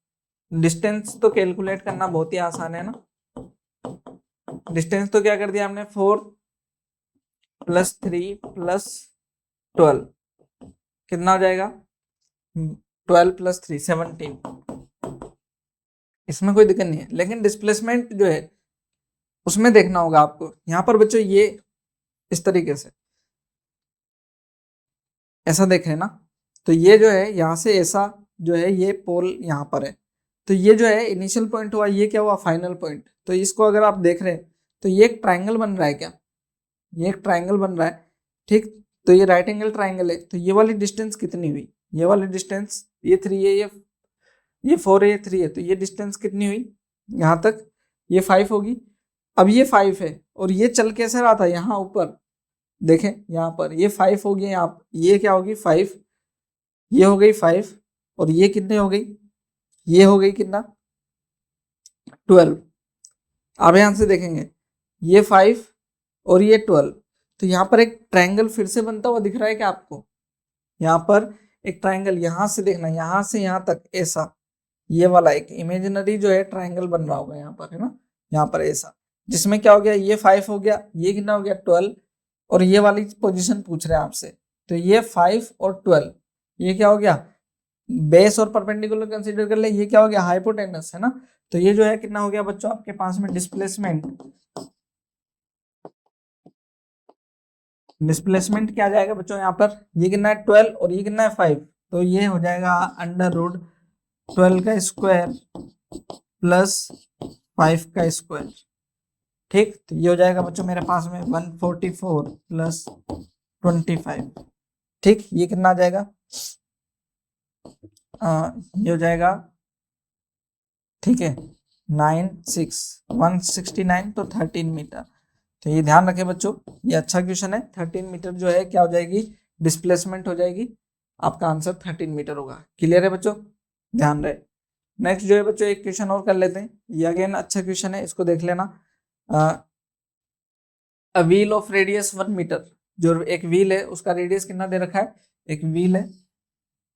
डिस्टेंस तो कैलकुलेट करना बहुत ही आसान है ना, डिस्टेंस तो क्या कर दिया हमने 4 + 3 + 12 कितना हो जाएगा 12 + 3 17, इसमें कोई दिक्कत नहीं है, लेकिन डिस्प्लेसमेंट जो है उसमें देखना होगा आपको। यहाँ पर बच्चों ये इस तरीके से ऐसा देख रहे हैं ना, तो ये जो है यहाँ से ऐसा जो है ये पोल यहाँ पर है, तो ये जो है इनिशियल पॉइंट हुआ, ये क्या हुआ फाइनल पॉइंट, तो इसको अगर आप देख रहे हैं तो ये एक ट्राइंगल बन रहा है, क्या ये एक ट्राइंगल बन रहा है, ठीक। तो ये राइट एंगल ट्राइंगल है, तो ये वाली डिस्टेंस कितनी हुई, ये वाली डिस्टेंस ये 3 है, ये 4 है, ये 3 है, तो ये डिस्टेंस कितनी हुई यहाँ तक, ये 5 होगी। अब ये 5 है और ये चल कैसे रहा था यहाँ ऊपर, देखें यहाँ पर ये 5 हो गया, यहाँ ये क्या होगी 5, ये हो गई 5 और ये कितने हो गई, ये हो गई कितना 12। अब यहां से देखेंगे ये 5 और ये 12, तो यहाँ पर एक ट्रायंगल फिर से बनता हुआ दिख रहा है क्या आपको? यहाँ पर एक ट्रायंगल यहां से देखना, यहां से यहां तक ऐसा, ये वाला एक इमेजिनरी जो है ट्रायंगल बन रहा होगा यहाँ पर, है ना, यहाँ पर ऐसा, जिसमें क्या हो गया, ये 5 हो गया, ये कितना हो गया 12, और ये वाली पोजीशन पूछ रहे हैं आपसे, तो ये 5 और 12, ये क्या हो गया, बेस और परपेंडिकुलर कंसीडर कर ले, ये क्या हो गया हाइपोटेनस, है ना। तो ये जो है कितना हो गया बच्चों आपके पास में डिस्प्लेसमेंट, डिस्प्लेसमेंट क्या आ जाएगा बच्चों यहाँ पर, ये कितना है 12 और ये कितना है 5, तो ये हो जाएगा अंडर रूट 12 का स्क्वायर प्लस 5 का स्क्वायर। ठीक, तो ये हो जाएगा बच्चों मेरे पास में 144 प्लस 25। ठीक, ये कितना आ जाएगा, ये हो जाएगा, ठीक है 169 तो 13 मीटर। तो ये ध्यान रखें बच्चों, ये अच्छा क्वेश्चन है। 13 मीटर जो है क्या हो जाएगी, डिस्प्लेसमेंट हो जाएगी, आपका आंसर 13 मीटर होगा। क्लियर है बच्चों, ध्यान रहे। नेक्स्ट जो है बच्चों एक क्वेश्चन और कर लेते हैं, ये अगेन अच्छा क्वेश्चन है, इसको देख लेना। A wheel of radius 1 metre, जो एक व्हील है उसका रेडियस कितना दे रखा है, एक व्हील है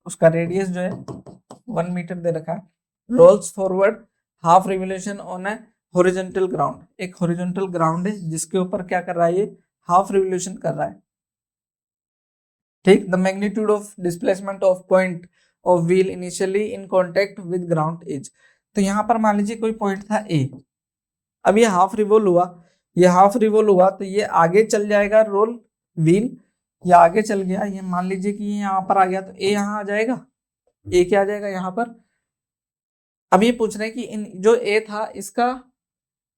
उसका रेडियस जो है 1 मीटर दे रखा है, rolls forward half revolution on a horizontal ground, एक हॉरिजॉन्टल ग्राउंड है जिसके ऊपर क्या कर रहा है, ये हाफ रिवोल्यूशन कर रहा है। ठीक, the magnitude of displacement of point of wheel initially in contact with ground is, तो यहाँ पर मान लीजिए कोई पॉइंट था ए, अब ये हाफ रिवोल्व हुआ, ये हाफ रिवोल्व हुआ तो ये आगे चल जाएगा रोल व्हील, ये आगे चल गया, ये मान लीजिए कि ये यहाँ पर आ गया, तो ए यहाँ आ जाएगा, ए क्या आ जाएगा यहाँ पर। अब ये पूछ रहे हैं कि इन जो ए था इसका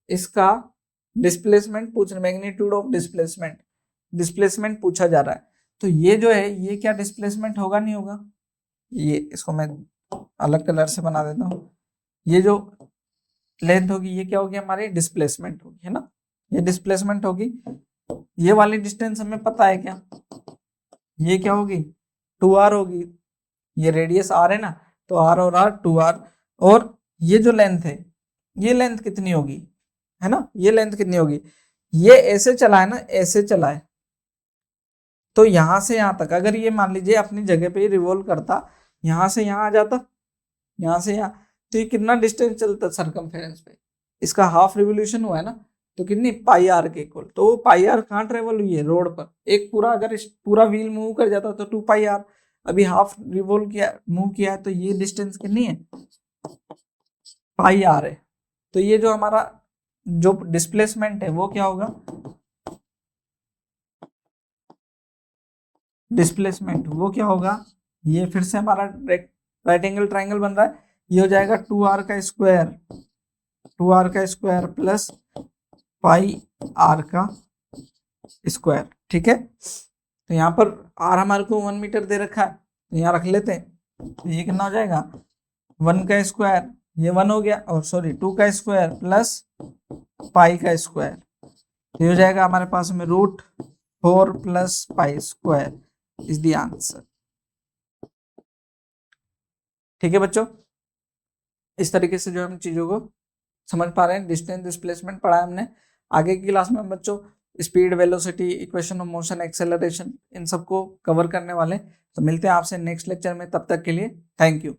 इसका डिस्प्लेसमेंट पूछ रहे, मैग्नीट्यूड ऑफ डिस्प्लेसमेंट, डिस्प्लेसमेंट पूछा जा रहा है, तो ये जो है ये क्या डिस्प्लेसमेंट होगा नहीं होगा, ये इसको मैं अलग कलर से बना देता हूँ, ये जो लेंथ होगी ये क्या होगी हमारी डिस्प्लेसमेंट होगी, है ना, ये डिस्प्लेसमेंट होगी। ये वाली डिस्टेंस हमें पता है क्या, ये क्या होगी 2r होगी, ये रेडियस r है ना, तो r और r 2r, और ये जो लेंथ है ये लेंथ कितनी होगी, है ना, ये लेंथ कितनी होगी, ये ऐसे चला है ना, ऐसे चला है, तो यहां से यहां तक अगर ये मान लीजिए अपनी जगह पे रिवॉल्व करता, यहां से यहां आ जाता, यहां से यहां, तो ये कितना डिस्टेंस चलता सरकमफेरेंस पे, इसका हाफ रिवोल्यूशन हुआ है ना, तो कितनी पाई आर के इक्वल, तो वो पाई आर कहाँ ट्रेवल हुई है रोड पर, एक पूरा अगर इस पूरा व्हील मूव कर जाता तो 2 पाई आर, अभी हाफ रिवोल्व किया मूव किया है, तो ये डिस्टेंस कितनी है पाई आर है, तो ये जो हमारा जो डिस्प्लेसमेंट है वो क्या होगा, डिस्प्लेसमेंट वो क्या होगा, ये फिर से हमारा राइट एंगल ट्राइंगल बन रहा है, ये हो जाएगा 2r का स्क्वायर, 2r का स्क्वायर प्लस पाई आर का स्क्वायर। ठीक है, तो यहाँ पर r हमारे को 1 मीटर दे रखा है, तो यहाँ रख लेते हैं, तो ये कितना हो जाएगा 1 का स्क्वायर, ये 1 हो गया, और सॉरी 2 का स्क्वायर प्लस पाई का स्क्वायर, ये हो जाएगा हमारे पास में √4 plus pi square is the answer. ठीक है बच्चों, इस तरीके से जो हम चीजों को समझ पा रहे हैं, डिस्टेंस डिस्प्लेसमेंट पढ़ा है हमने। आगे की क्लास में हम बच्चों speed, velocity, equation of motion, acceleration, इन सबको कवर करने वाले, तो मिलते हैं आपसे नेक्स्ट लेक्चर में, तब तक के लिए थैंक यू।